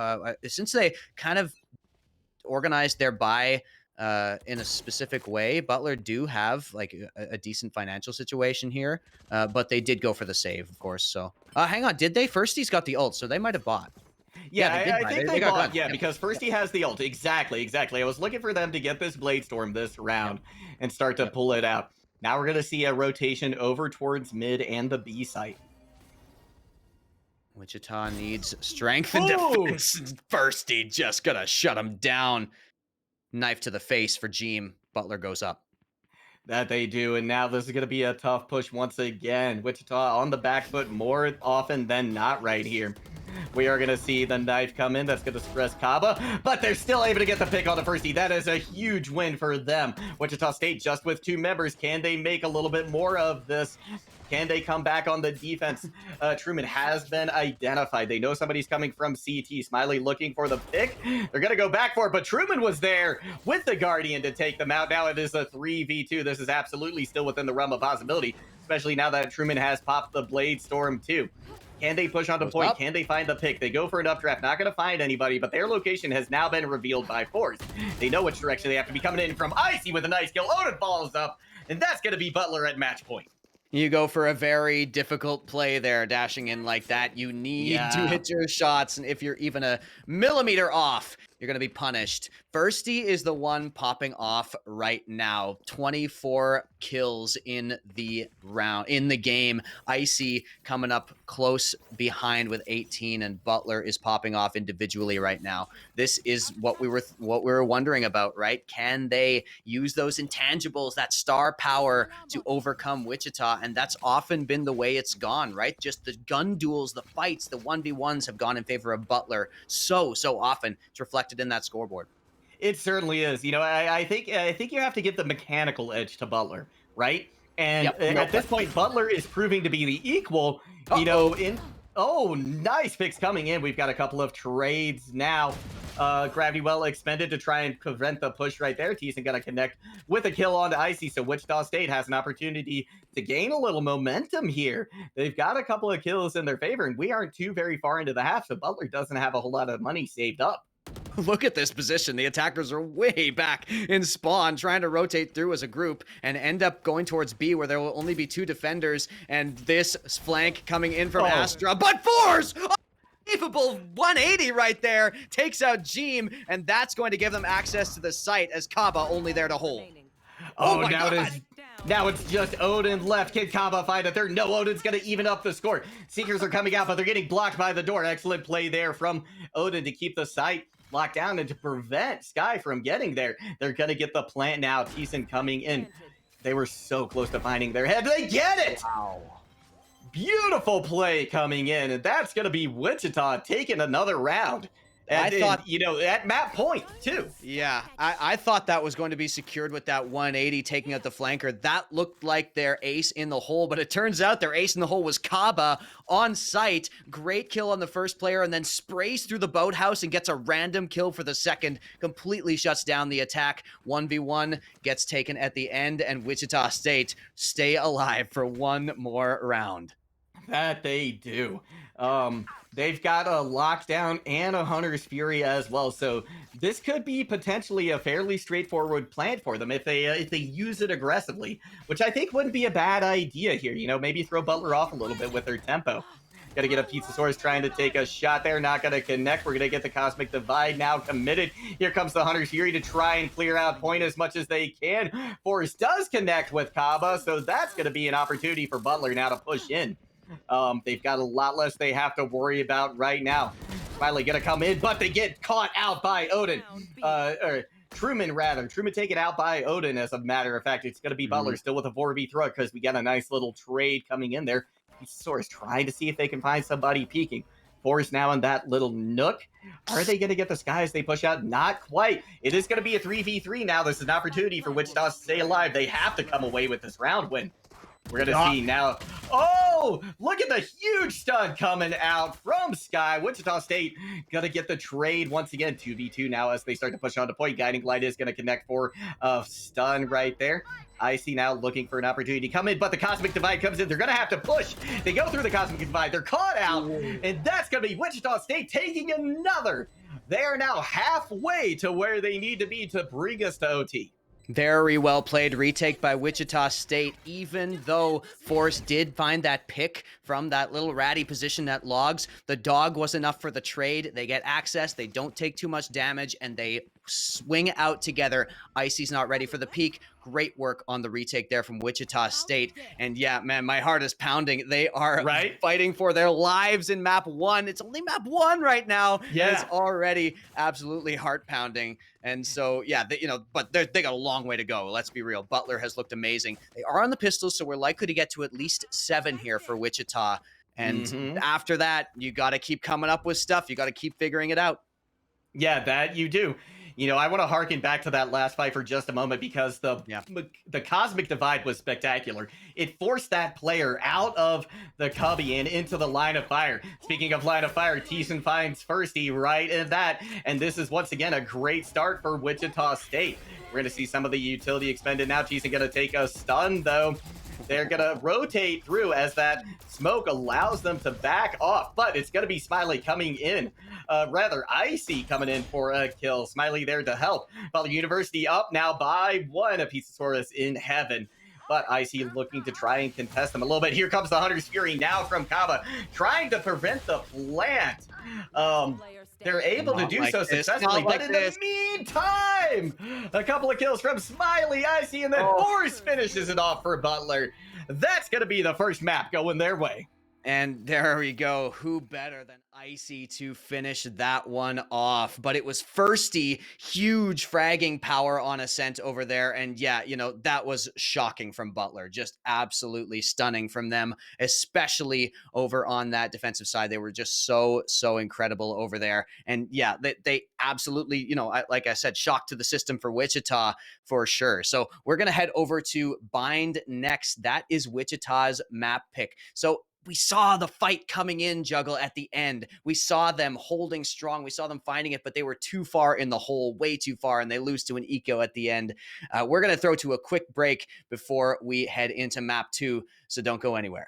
since they kind of organized their buy in a specific way, Butler do have like a decent financial situation here, but they did go for the save, of course. So hang on, did they? Firsties got the ult, so they might have bought. Yeah, I think they bought. Yeah, because Firsty has the ult. Exactly. I was looking for them to get this Blade Storm this round and start to pull it out. Now we're gonna see a rotation over towards mid and the B site. Wichita needs strength and defense. Firsty just gonna shut him down. Knife to the face for Jeem. Butler goes up. That they do, and now this is going to be a tough push once again. Wichita on the back foot more often than not right here. We are going to see the knife come in. That's going to stress Kaba, but they're still able to get the pick on the Firsty. That is a huge win for them. Wichita State just with 2 members. Can they make a little bit more of this? Can they come back on the defense? Truman has been identified. They know somebody's coming from CT. Smiley looking for the pick. They're going to go back for it, but Truman was there with the Guardian to take them out. Now it is a 3v2. This is absolutely still within the realm of possibility, especially now that Truman has popped the Blade Storm too. Can they push on the point? Can they find the pick? They go for an updraft. Not going to find anybody, but their location has now been revealed by Force. They know which direction they have to be coming in from. Icy with a nice kill. Odin falls up, and that's going to be Butler at match point. You go for a very difficult play there, dashing in like that. You need to hit your shots, and if you're even a millimeter off, you're going to be punished. Firsty is the one popping off right now. 24 kills in the round, in the game. Icy coming up close behind with 18, and Butler is popping off individually right now. This is what we were wondering about, right? Can they use those intangibles, that star power, to overcome Wichita? And that's often been the way it's gone, right? Just the gun duels, the fights, the 1v1s have gone in favor of Butler so often. It's reflected in that scoreboard. It certainly is. You know, I think you have to give the mechanical edge to Butler, right? And at this point, Butler is proving to be the equal. You know, nice picks coming in. We've got a couple of trades now. Gravity well expended to try and prevent the push right there. Teason gonna connect with a kill onto Icy, so Wichita State has an opportunity to gain a little momentum here. They've got a couple of kills in their favor, and we aren't too very far into the half, so Butler doesn't have a whole lot of money saved up. Look at this position. The attackers are way back in spawn, trying to rotate through as a group and end up going towards B, where there will only be 2 defenders. And this flank coming in from Astra, but Force! Unbelievable 180 right there, takes out Jeem, and that's going to give them access to the site as Kaba only there to hold. Oh, now it's just Odin left. Can Kaba find a third? No, Odin's going to even up the score. Seekers are coming out, but they're getting blocked by the door. Excellent play there from Odin to keep the site locked down and to prevent Sky from getting there. They're going to get the plant now. Teason coming in. They were so close to finding their head. They get it! Wow. Beautiful play coming in, and that's going to be Wichita taking another round. And, I thought, at map point, too. Yeah, I thought that was going to be secured with that 180 taking out the flanker. That looked like their ace in the hole, but it turns out their ace in the hole was Kaba on site. Great kill on the first player, and then sprays through the boathouse and gets a random kill for the second. Completely shuts down the attack. 1v1 gets taken at the end, and Wichita State stay alive for one more round. That they do. They've got a lockdown and a Hunter's Fury as well, so this could be potentially a fairly straightforward plan for them if they use it aggressively, which I think wouldn't be a bad idea here. Maybe throw Butler off a little bit with their tempo. Got to get a Pizzasaurus trying to take a shot there, not going to connect. We're going to get the Cosmic Divide now committed. Here comes the Hunter's Fury to try and clear out point as much as they can. Force does connect with Kaba, so that's going to be an opportunity for Butler now to push in. They've got a lot less they have to worry about right now. Finally gonna come in, but they get caught out by Odin. Or Truman, rather. Truman taken out by Odin, as a matter of fact. It's gonna be Butler still with a 4v throw because we got a nice little trade coming in there. Source trying to see if they can find somebody peeking. Force now in that little nook. Are they going to get the Sky as they push out? Not quite. It is going to be a 3v3 now. This is an opportunity for Wichita to stay alive. They have to come away with this round win. We're going to see now. Oh, look at the huge stun coming out from Sky. Wichita State going to get the trade once again. 2v2 now as they start to push on to point. Guiding Light is going to connect for a stun right there. Icy now looking for an opportunity to come in, but the Cosmic Divide comes in. They're going to have to push. They go through the Cosmic Divide. They're caught out, and that's going to be Wichita State taking another. They are now halfway to where they need to be to bring us to OT. Very well played retake by Wichita State, even though Force did find that pick from that little ratty position that logs. The dog was enough for the trade. They get access, they don't take too much damage, and they swing out together. Icy's not ready for the peak. Great work on the retake there from Wichita State. And yeah, man, my heart is pounding. They are fighting for their lives in map 1. It's only map 1 right now. Yeah. It's already absolutely heart pounding. And so, yeah, but they got a long way to go. Let's be real. Butler has looked amazing. They are on the pistols, so we're likely to get to at least 7 here for Wichita. And after that, you got to keep coming up with stuff. You got to keep figuring it out. Yeah, that you do. I want to harken back to that last fight for just a moment because the Cosmic Divide was spectacular. It forced that player out of the cubby and into the line of fire. Speaking of line of fire, Teason finds Firsty right in that, and this is once again a great start for Wichita State. We're going to see some of the utility expended now. Teason going to take a stun, though. They're going to rotate through as that smoke allows them to back off, but it's going to be Smiley coming in. Rather, Icy coming in for a kill. Smiley there to help. Butler University up now by 1. A Pizzasaurus in heaven. But Icy looking to try and contest them a little bit. Here comes the Hunter's Fury now from Kaba, trying to prevent the plant. They're able to do so successfully, but in the meantime, a couple of kills from Smiley, Icy, and then Force finishes it off for Butler. That's going to be the first map going their way. And there we go. Who better than Icy to finish that one off? But it was Firsty, huge fragging power on Ascent over there. And yeah, that was shocking from Butler. Just absolutely stunning from them, especially over on that defensive side. They were just so incredible over there. And yeah, they absolutely, like I said, shock to the system for Wichita for sure. So we're going to head over to Bind next. That is Wichita's map pick. So we saw the fight coming in, Juggle, at the end. We saw them holding strong. We saw them finding it, but they were too far in the hole, way too far, and they lose to an eco at the end. We're going to throw to a quick break before we head into map 2, so don't go anywhere.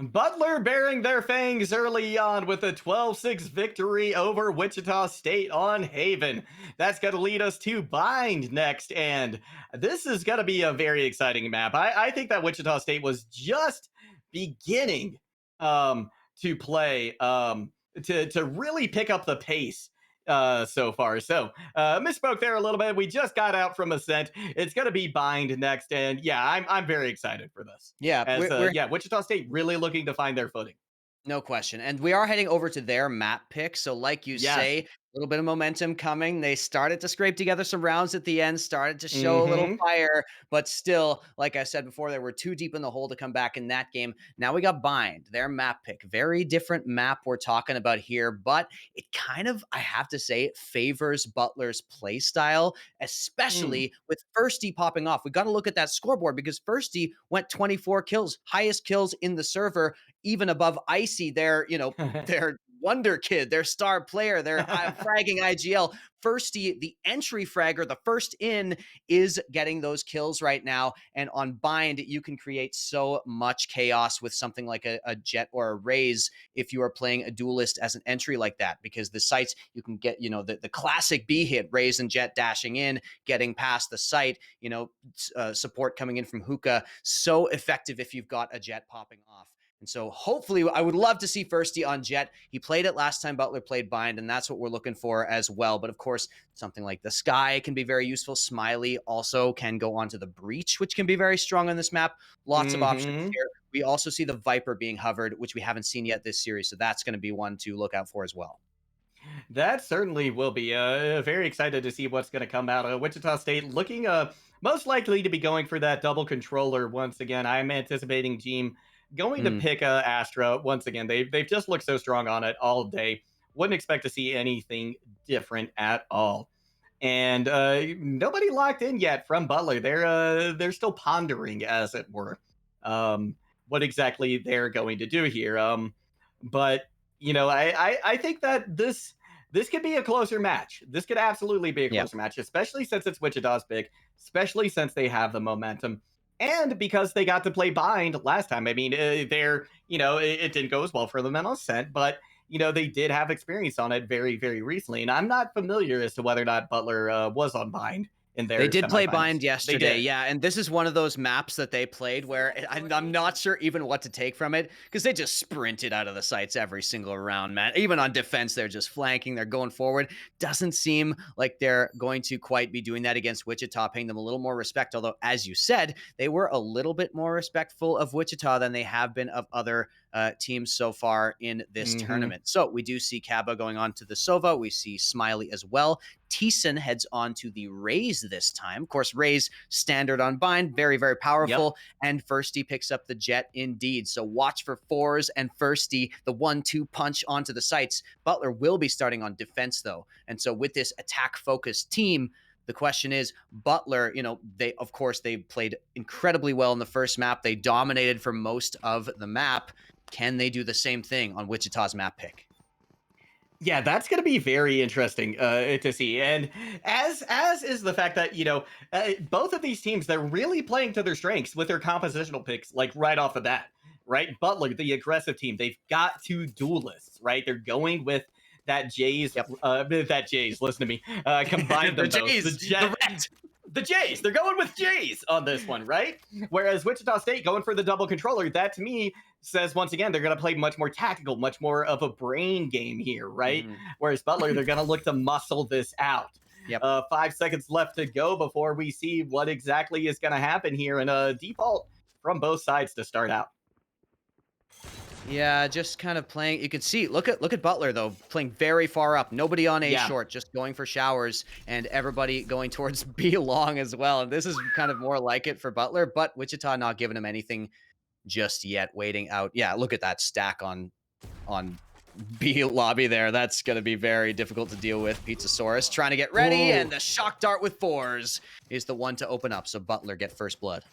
Butler bearing their fangs early on with a 12-6 victory over Wichita State on Haven. That's going to lead us to Bind next, and this is going to be a very exciting map. I think that Wichita State was just beginning um, to play, to really pick up the pace so far. So misspoke there a little bit. We just got out from Ascent. It's going to be Bind next, and yeah, I'm very excited for this. Yeah, As we're yeah, Wichita State really looking to find their footing. no question. And we are heading over to their map pick. So, like you Yes. say, a little bit of momentum coming. They started to scrape together some rounds at the end, started to show a little Mm-hmm. fire, but still, like I said before, they were too deep in the hole to come back in that game. Now we got Bind, their map pick. Very different map we're talking about here, but it kind of, I have to say, favors Butler's play style, Mm. especially with Firsty popping off. We got to look at that scoreboard because Firsty went 24 kills, highest kills in the server, even above Icy, their wonder kid, their star player, their fragging IGL. Firsty, the entry fragger, the first in, is getting those kills right now. And on Bind, you can create so much chaos with something like a Jet or a Raze if you are playing a duelist as an entry like that, because the sites you can get, the classic B hit, Raze and Jet dashing in, getting past the site, support coming in from Hookah. So effective if you've got a Jet popping off. And so hopefully I would love to see Firsty on Jet. He played it last time Butler played Bind, and that's what we're looking for as well. But of course, something like the Sky can be very useful. Smiley also can go onto the Breach, which can be very strong on this map. Lots of options Mm-hmm. here. We also see the Viper being hovered, which we haven't seen yet this series. So that's going to be one to look out for as well. That certainly will be. Very excited to see what's going to come out of Wichita State. Looking most likely to be going for that double controller once again. I'm anticipating Team going to Mm. pick Astra once again. They've just looked so strong on it all day. Wouldn't expect to see anything different at all. And nobody locked in yet from Butler. They're still pondering, as it were, um, what exactly they're going to do here. But I think that this could be a closer match. This could absolutely be a Yeah. closer match, especially since it's Wichita's pick, especially since they have the momentum. And because they got to play Bind last time. I mean, it didn't go as well for them in Ascent, but they did have experience on it very, very recently. And I'm not familiar as to whether or not Butler was on Bind in They their did play semifinals. Bind They yesterday, did. yeah, and this is one of those maps that they played where I'm not sure even what to take from it because they just sprinted out of the sights every single round, man. Even on defense, they're just flanking, they're going forward. Doesn't seem like they're going to quite be doing that against Wichita, paying them a little more respect. Although, as you said, they were a little bit more respectful of Wichita than they have been of other teams so far in this Mm-hmm. tournament. So we do see Kaba going on to the Sova. We see Smiley as well. Thiessen heads on to the Raze this time. Of course, Raze standard on Bind, very, very Yep. powerful. And Firsty picks up the Jet indeed. So watch for fours and Firsty, the 1-2 punch onto the sites. Butler will be starting on defense though. And so with this attack focused team, the question is Butler, they played incredibly well in the first map. They dominated for most of the map. Can they do the same thing on Wichita's map pick? Yeah, that's going to be very interesting to see. And as is the fact that both of these teams, they're really playing to their strengths with their compositional picks, like right off the bat. Right, Butler, the aggressive team, they've got two duelists. Right, they're going with that Jays. Yep. That Jays. Listen to me. Combine The them both. The Jays, Jet. the Red. The Jays. They're going with Jays on this one, right? Whereas Wichita State going for the double controller, that to me says once again they're going to play much more tactical, much more of a brain game here, right? Mhm. Whereas Butler, they're going to look to muscle this out. Yep. 5 seconds left to go before we see what exactly is going to happen here, and a default from both sides to start out. Yeah, just kind of playing. You can see, look at Butler though, playing very far up. Nobody on A Yeah. short, just going for showers, and everybody going towards B long as well. And this is kind of more like it for Butler, but Wichita not giving him anything just yet, waiting out. Yeah, look at that stack on B lobby there. That's going to be very difficult to deal with. Pizzasaurus trying to get ready, Ooh. and the shock dart with fours is the one to open up. So Butler get first blood.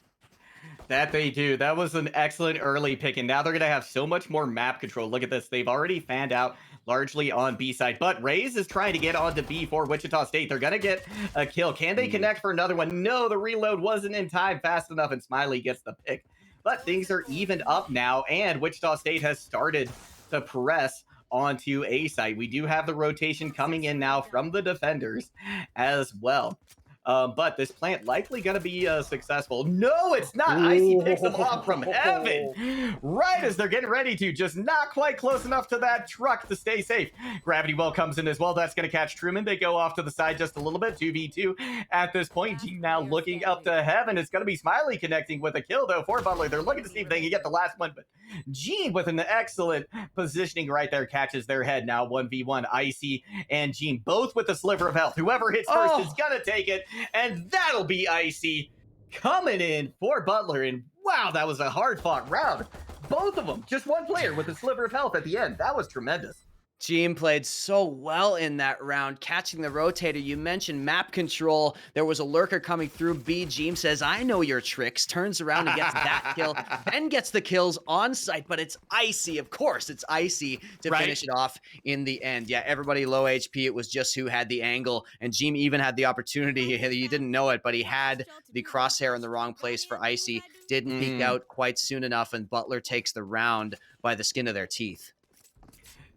That they do. That was an excellent early pick, and now they're going to have so much more map control. Look at this. They've already fanned out largely on B side, but Raze is trying to get onto B for Wichita State. They're going to get a kill. Can they connect for another one? No, the reload wasn't in time fast enough, and Smiley gets the pick but things are evened up now, and Wichita State has started to press onto A site. We do have the rotation coming in now from the defenders as well. But this plant likely going to be successful. No, it's not. Icy picks them off from heaven right as they're getting ready to. Just not quite close enough to that truck to stay safe. Gravity Well comes in as well. That's going to catch Truman. They go off to the side just a little bit. 2v2 at this point. Team now looking up to heaven. It's going to be Smiley connecting with a kill, though, for Butler. They're looking to see if they can get the last one, but Gene with an excellent positioning right there catches their head. Now 1v1. Icy and Gene both with a sliver of health. Whoever hits first is going to take it. And that'll be Icy coming in for Butler. And wow, that was a hard-fought round. Both of them, just one player with a sliver of health at the end. That was tremendous. Gene played so well in that round, catching the rotator. You mentioned map control. There was a lurker coming through B. Gene says, I know your tricks. Turns around and gets that kill. Then gets the kills on site, but it's Icy. Of course, it's Icy to finish it off in the end. Yeah, everybody low HP. It was just who had the angle. And Gene even had the opportunity. He didn't know it, but he had the crosshair in the wrong place for Icy. Didn't peek out quite soon enough, and Butler takes the round by the skin of their teeth.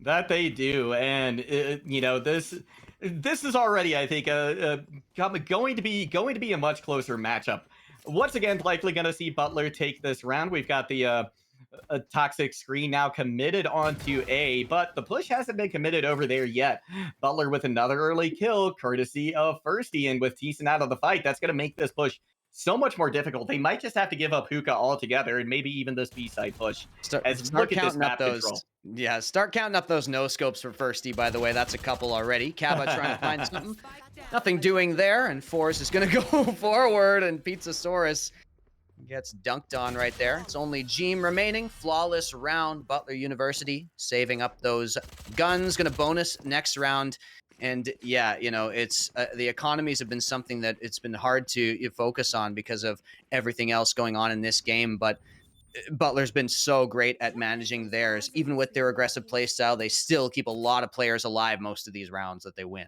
That they do, and you know, this is already, I think, going to be a much closer matchup. Once again, likely going to see Butler take this round. We've got the a toxic screen now committed onto A, but the push hasn't been committed over there yet. Butler with another early kill, courtesy of Firsty, and with Thiessen out of the fight, that's going to make this push so much more difficult. They might just have to give up hookah altogether, and maybe even this B-side push. Start counting up those. Control. Yeah, start counting up those no scopes for Firsty, by the way. That's a couple already. Kaba trying to find something. Nothing doing there, and Forrest is going to go forward, and Pizzasaurus gets dunked on right there. It's only Gene remaining. Flawless round. Butler University saving up those guns. Going to bonus next round. And yeah, you know, it's the economies have been something that it's been hard to focus on because of everything else going on in this game. But Butler's been so great at managing theirs. Even with their aggressive play style, they still keep a lot of players alive most of these rounds that they win.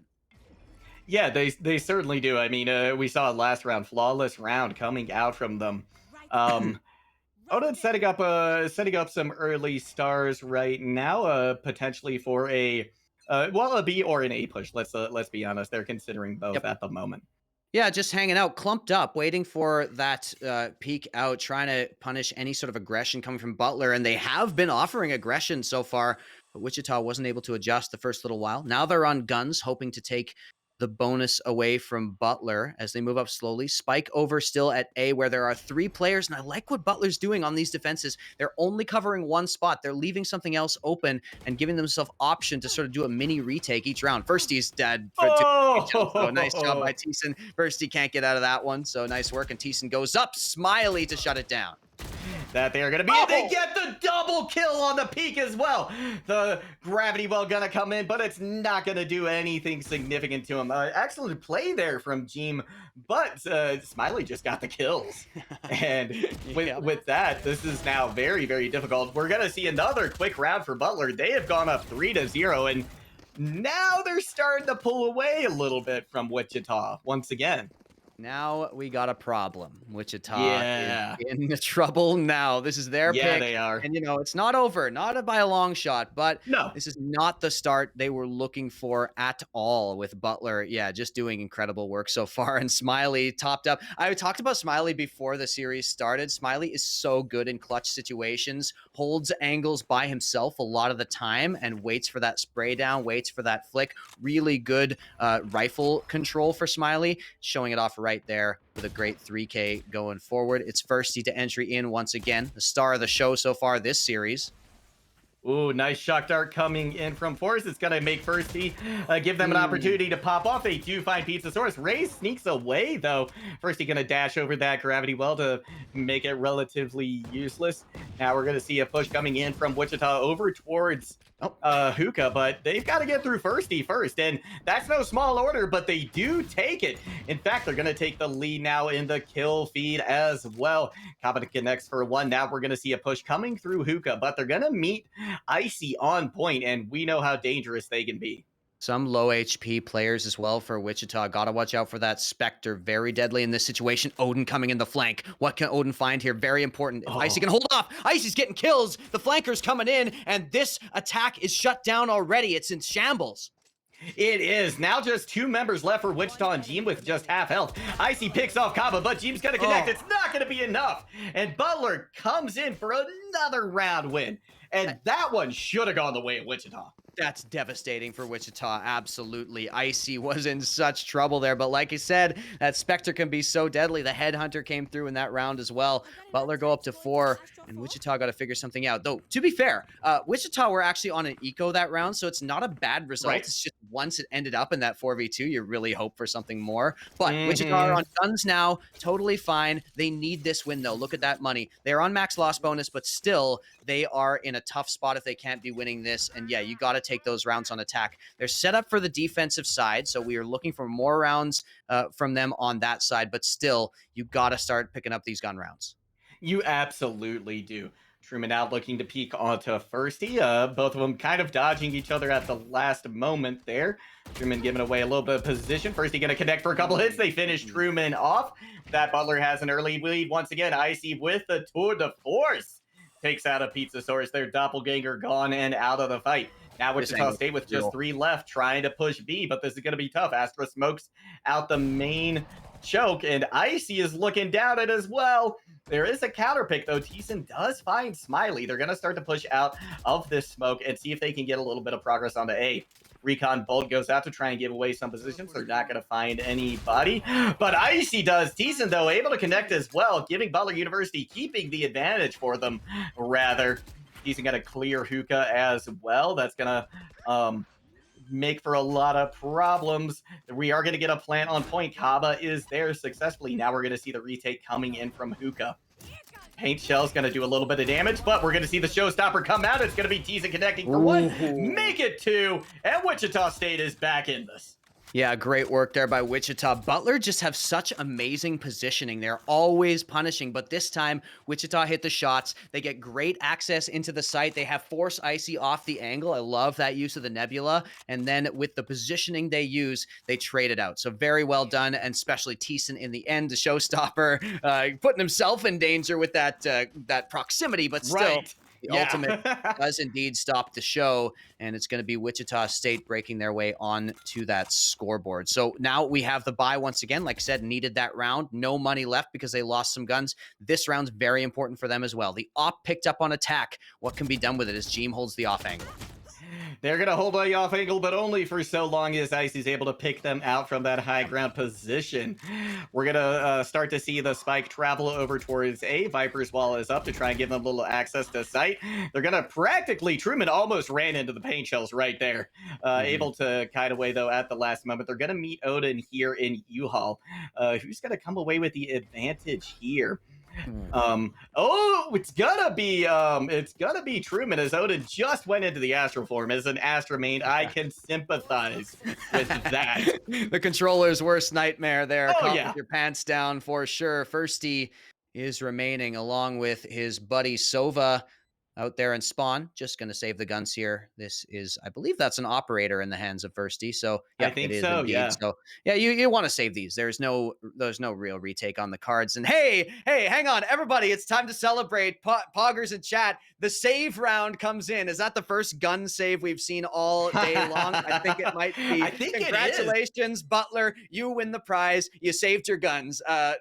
Yeah, they certainly do. I mean, we saw it last round, flawless round coming out from them. Odin setting up some early stars right now, potentially for a B or an A push. Let's be honest, they're considering both at the moment. Yeah, just hanging out, clumped up, waiting for that peek out, trying to punish any sort of aggression coming from Butler. And they have been offering aggression so far, but Wichita wasn't able to adjust the first little while. Now they're on guns, hoping to take the bonus away from Butler as they move up slowly. Spike over still at A, where there are 3 players, and I like what Butler's doing on these defenses. They're only covering one spot. They're leaving something else open and giving themselves option to sort of do a mini retake each round. Firsty's dead. So nice job by Thiessen. Firsty can't get out of that one, so nice work, and Thiessen goes up. Smiley to shut it down. That they are going to be. They get the double kill on the peak as well. The Gravity Well going to come in, but it's not going to do anything significant to him. Excellent play there from Gene, but Smiley just got the kills. And with that, this is now very, very difficult. We're going to see another quick round for Butler. They have gone up 3-0, and now they're starting to pull away a little bit from Wichita once again. Now we got a problem. Wichita is in the trouble now. This is their pick. Yeah, they are. And, you know, it's not over. Not by a long shot, but no, this is not the start they were looking for at all with Butler. Yeah, just doing incredible work so far. And Smiley topped up. I talked about Smiley before the series started. Smiley is so good in clutch situations, holds angles by himself a lot of the time and waits for that spray down, waits for that flick. Really good rifle control for Smiley, showing it off right there with a great 3K going forward. It's Firsty to entry in once again, the star of the show so far this series. Ooh, nice shock dart coming in from Force. It's going to make Firsty give them an opportunity to pop off. They do find Pizzasaurus. Ray sneaks away, though. Firsty going to dash over that Gravity Well to make it relatively useless. Now we're going to see a push coming in from Wichita over towards Hookah, but they've got to get through Firsty first, and that's no small order, but they do take it. In fact, they're going to take the lead now in the kill feed as well. Kaba connects for 1. Now we're going to see a push coming through Hookah, but they're going to meet Icy on point, and we know how dangerous they can be. Some low HP players as well for Wichita. Gotta watch out for that Spectre. Very deadly in this situation. Odin coming in the flank. What can Odin find here? Very important. If Icy Oh, can hold off, Icy's getting kills. The flanker's coming in, and this attack is shut down already. It's in shambles. it is. Now just 2 members left for Wichita and Jeem with just half health. Icy picks off Kaba, but Jeem's going to connect. Oh. It's not going to be enough. And Butler comes in for another round win. And that one should have gone the way of Wichita. That's devastating for Wichita. Absolutely. Icy was in such trouble there. But like I said, that Spectre can be so deadly. The Headhunter came through in that round as well. Butler go up to 4, and Wichita got to figure something out. Though, to be fair, Wichita were actually on an eco that round, so it's not a bad result. Right. It's just once it ended up in that 4v2, you really hope for something more. But Wichita are on guns now. Totally fine. They need this win, though. Look at that money. They're on max loss bonus, but still, they are in a tough spot if they can't be winning this. And yeah, you got to take those rounds on attack. They're set up for the defensive side, so we are looking for more rounds from them on that side. But still, you got to start picking up these gun rounds. You absolutely do. Truman out looking to peek onto Firsty. Both of them kind of dodging each other at the last moment there. Truman giving away a little bit of position. Firsty going to connect for a couple hits. They finish Truman off. That Butler has an early lead once again. Icy with the tour de force. Takes out a Pizzasaurus. Their doppelganger gone and out of the fight. Now Wichita State with just 3 left, trying to push B, but this is going to be tough. Astra smokes out the main choke, and Icy is looking down it as well. There is a counter pick, though. Thiessen does find Smiley. They're going to start to push out of this smoke and see if they can get a little bit of progress onto A. Recon Bolt goes out to try and give away some positions. They're not going to find anybody, but Icy does. Thiessen, though, able to connect as well, giving Butler University keeping the advantage for them, rather. Thiessen got to clear Hookah as well. That's going to make for a lot of problems. We are going to get a plant on point. Kaba is there successfully. Now we're going to see the retake coming in from Hookah. Paint Shell's going to do a little bit of damage, but we're going to see the showstopper come out. It's going to be Thiessen connecting for 1, make it 2, and Wichita State is back in this. Yeah, great work there by Wichita. Butler just have such amazing positioning. They're always punishing, but this time Wichita hit the shots. They get great access into the site. They have force Icy off the angle. I love that use of the Nebula. And then with the positioning they use, they trade it out. So very well done, and especially Thiessen in the end, the showstopper, putting himself in danger with that proximity, but still. Right. The ultimate does indeed stop the show, and it's going to be Wichita State breaking their way on to that scoreboard. So now we have the bye once again. Like I said, needed that round. No money left because they lost some guns. This round's very important for them as well. The op picked up on attack. What can be done with it as Jeem holds the off angle? They're going to hold the off angle, but only for so long as Icy's able to pick them out from that high ground position. We're going to start to see the spike travel over towards A. Viper's wall is up to try and give them a little access to sight. They're going to practically, Truman almost ran into the paint shells right there. Able to kite away, though, at the last moment. They're going to meet Odin here in U-Haul. Who's going to come away with the advantage here? It's gonna be Truman, as Odin just went into the astral form. As an Astra main, I can sympathize with that. The controller's worst nightmare there. Oh, Caught yeah. with your pants down for sure. Firsty is remaining along with his buddy Sova out there in spawn. Just going to save the guns here. This is, I believe that's an operator in the hands of Firsty. So yeah, I think it is so, indeed. yeah. So yeah, you want to save these. There's no real retake on the cards. And hey, hang on, everybody. It's time to celebrate. Poggers in chat. The save round comes in. Is that the first gun save we've seen all day long? I think it might be. I think it is. Congratulations, Butler. You win the prize. You saved your guns. I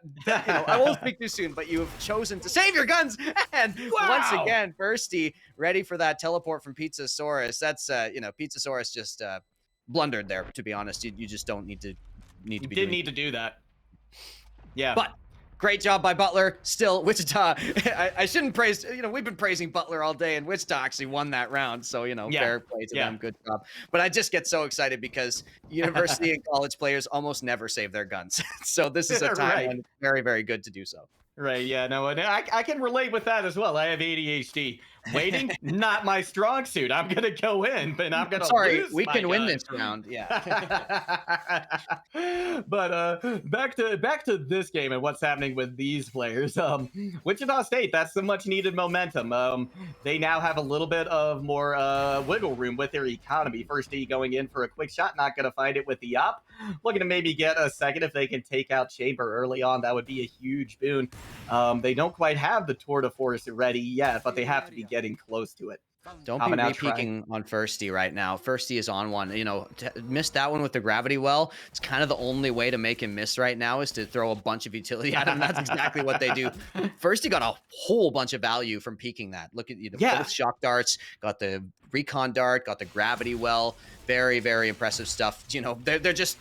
won't speak too soon, but you have chosen to save your guns. And once again, Firsty ready for that teleport from Pizzasaurus. That's Pizzasaurus just blundered there, to be honest. You just don't need to be Didn't need to do that. Yeah. But great job by Butler. Still, Wichita, I shouldn't praise, we've been praising Butler all day, and Wichita actually won that round. So, fair play to them. Good job. But I just get so excited because university and college players almost never save their guns. So this is a time when it's very, very good to do so. Right, yeah, no, and I can relate with that as well. I have ADHD. Waiting, not my strong suit. I'm gonna go in, but I'm gonna Sorry, lose we my can win gun. this round. Yeah. But back to this game and what's happening with these players. Wichita State, that's some much needed momentum. They now have a little bit of more wiggle room with their economy. First E going in for a quick shot, not going to find it with the op. Looking to maybe get a second if they can take out Chamber early on. That would be a huge boon. They don't quite have the tour de force ready yet, but they have to be getting close to it. Don't be Common out trying. re-peeking on Firsty right now. Firsty is on one. You know, missed that one with the gravity well. It's kind of the only way to make him miss right now is to throw a bunch of utility at him. That's exactly what they do. Firsty got a whole bunch of value from peeking that. Look at Yeah. both shock darts, got the recon dart, got the gravity well. Very, very impressive stuff. You know, they're just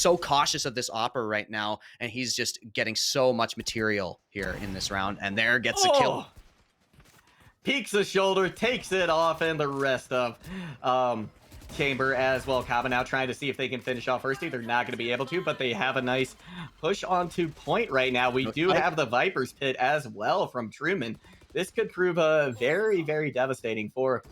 so cautious of this Opera right now, and he's just getting so much material here in this round. And there gets a kill. Peeks the shoulder, takes it off, and the rest of Chamber as well. Kaba now trying to see if they can finish off Firsty. They're not going to be able to, but they have a nice push onto point right now. We do have the Viper's Pit as well from Truman. This could prove very, very devastating for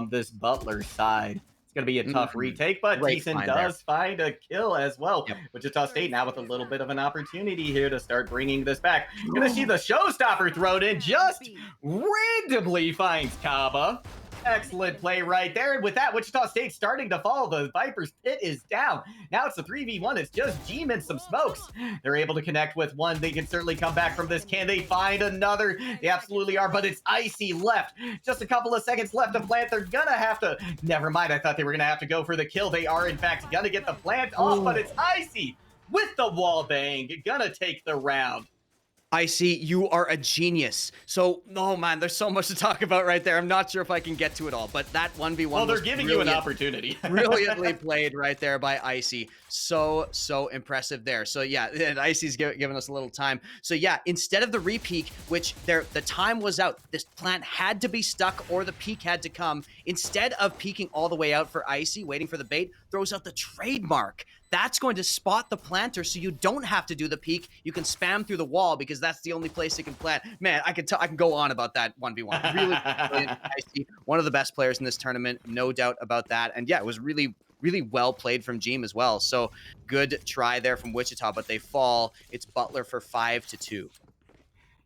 this Butler side. It's going to be a tough retake, but Thiessen does find a kill as well. Yep. Wichita State now with a little bit of an opportunity here to start bringing this back. Going to see the showstopper thrown in, just randomly finds Kaba. Excellent play right there. And with that, Wichita State starting to fall. The Viper's Pit is down. Now it's a 3v1. It's just Gem and some smokes. They're able to connect with one. They can certainly come back from this. Can they find another? They absolutely are, but it's Icy left. Just a couple of seconds left to plant. They're gonna have to... Never mind, I thought they were gonna have to go for the kill. They are, in fact, gonna get the plant off, but it's Icy with the wall bang. Gonna take the round. Icy, you are a genius. So, oh man, there's so much to talk about right there. I'm not sure if I can get to it all, but that 1v1 well, they're giving you an opportunity. Brilliantly played right there by Icy. So impressive there. So yeah, and Icy's giving us a little time. So yeah, instead of the re-peak, which the time was out, this plant had to be stuck or the peak had to come. Instead of peeking all the way out for Icy, waiting for the bait, throws out the trademark. That's going to spot the planter so you don't have to do the peek. You can spam through the wall because that's the only place it can plant. Man, I can go on about that 1v1. Really brilliant. Icy, one of the best players in this tournament, no doubt about that. And yeah, it was really well played from Gem as well. So good try there from Wichita, but they fall. It's Butler for 5-2.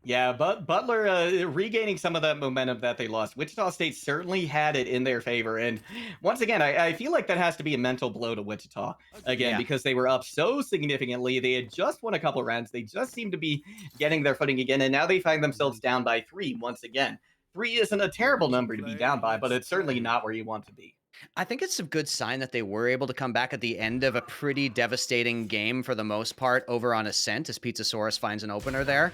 Yeah, but Butler regaining some of that momentum that they lost. Wichita State certainly had it in their favor. And once again, I feel like that has to be a mental blow to Wichita, again, because they were up so significantly. They had just won a couple rounds. They just seem to be getting their footing again. And now they find themselves down by 3 once again. 3 isn't a terrible number to be down by, but it's certainly not where you want to be. I think it's a good sign that they were able to come back at the end of a pretty devastating game for the most part over on Ascent as Pizzasaurus finds an opener there.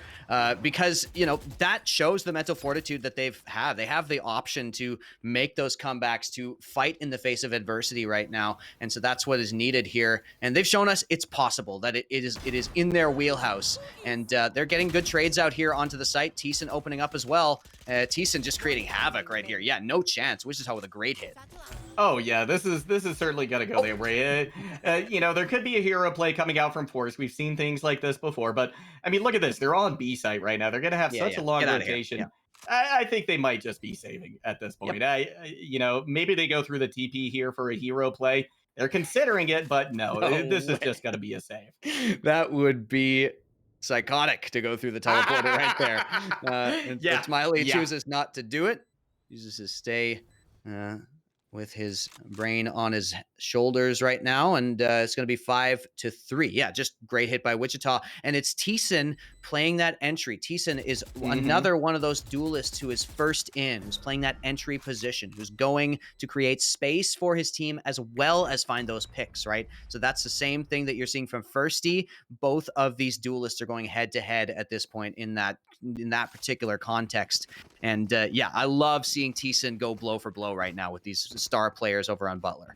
Because, you know, that shows the mental fortitude that they have. They have the option to make those comebacks, to fight in the face of adversity right now. And so that's what is needed here. And they've shown us it's possible, that it is in their wheelhouse. And they're getting good trades out here onto the site. Thiessen opening up as well. Thiessen just creating havoc right here. Yeah, no chance. Wichita with a great hit. Oh yeah, this is certainly gonna go their way. You know, there could be a hero play coming out from Force. We've seen things like this before, but I mean, look at this. They're on B site right now. They're gonna have such a long rotation. Yeah. I think they might just be saving at this point. You know, maybe they go through the TP here for a hero play. They're considering it, but no this is just gonna be a save. That would be psychotic to go through the teleporter right there. Yeah. Smiley chooses not to do it. Uses to stay with his brain on his shoulders right now, and it's going to be 5-3. Yeah, just great hit by Wichita, and it's Thiessen playing that entry. Thiessen is another one of those duelists who is first in, who's playing that entry position, who's going to create space for his team as well as find those picks, right? So that's the same thing that you're seeing from Firsty. Both of these duelists are going head to head at this point in that particular context. And yeah, I love seeing Thiessen go blow for blow right now with these star players over on Butler.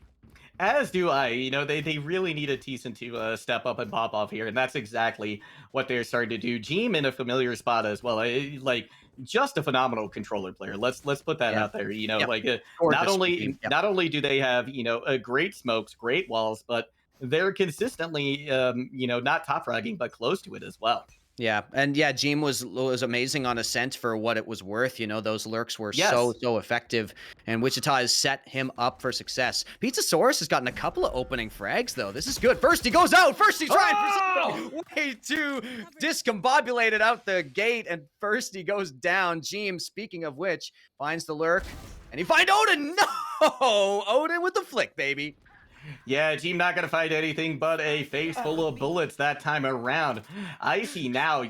As do I. You know, they really needed Thiessen to step up and pop off here, and that's exactly what they're starting to do. Gem in a familiar spot as well. Like, just a phenomenal controller player. Let's put that out there. You know, like not only do they have, you know, great smokes, great walls, but they're consistently you know, not top fragging, but close to it as well. Yeah, and yeah, Jeem was amazing on Ascent for what it was worth. You know, those lurks were so Yes. so effective, and Wichita has set him up for success. Pizzasaurus has gotten a couple of opening frags though. This is good. First he goes out. First he's trying for Oh! something way too discombobulated out the gate, and first he goes down. Jeem, speaking of which, finds the lurk, and he finds Odin. No, Odin with the flick, baby. Yeah, team not gonna find anything but a face full of bullets that time around. Icy now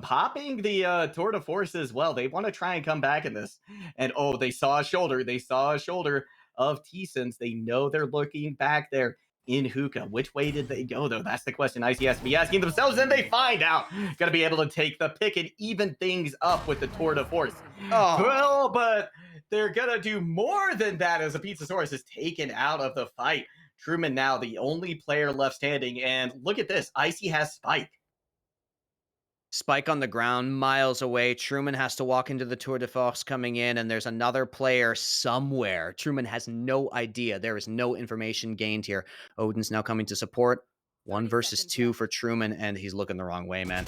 popping the tour de force as well. They want to try and come back in this. And oh, they saw a shoulder. They saw a shoulder of T-Sons. They know they're looking back there in hookah. Which way did they go though? That's the question Icy has to be asking themselves, and they find out. Gonna be able to take the pick and even things up with the tour de force. Oh, Well, but they're gonna do more than that as a Pizzasaurus is taken out of the fight. Truman now the only player left standing, and look at this. Icy has Spike. Spike on the ground, miles away. Truman has to walk into the Tour de Force coming in, and there's another player somewhere. Truman has no idea. There is no information gained here. Odin's now coming to support. 1 versus 2 for Truman, and he's looking the wrong way, man.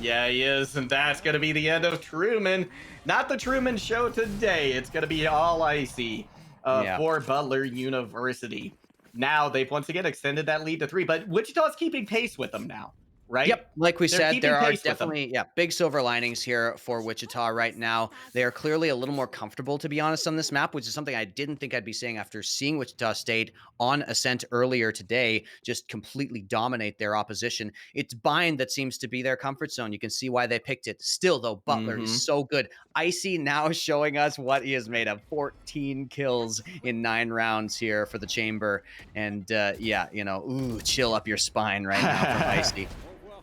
Yeah, he is, and that's going to be the end of Truman. Not the Truman show today. It's going to be all Icy Yeah. for Butler University. Now they've once again extended that lead to 3, but Wichita's keeping pace with them now, right? Yep, like we They're said, keeping there are pace with them. definitely big silver linings here for Wichita right now. They are clearly a little more comfortable, to be honest, on this map, which is something I didn't think I'd be saying after seeing Wichita State on Ascent earlier today, just completely dominate their opposition. It's Bind that seems to be their comfort zone. You can see why they picked it. Still, though, Butler is so good. Icy now showing us what he has made of. 14 kills in 9 rounds here for the Chamber. And yeah, you know, ooh, chill up your spine right now from Icy.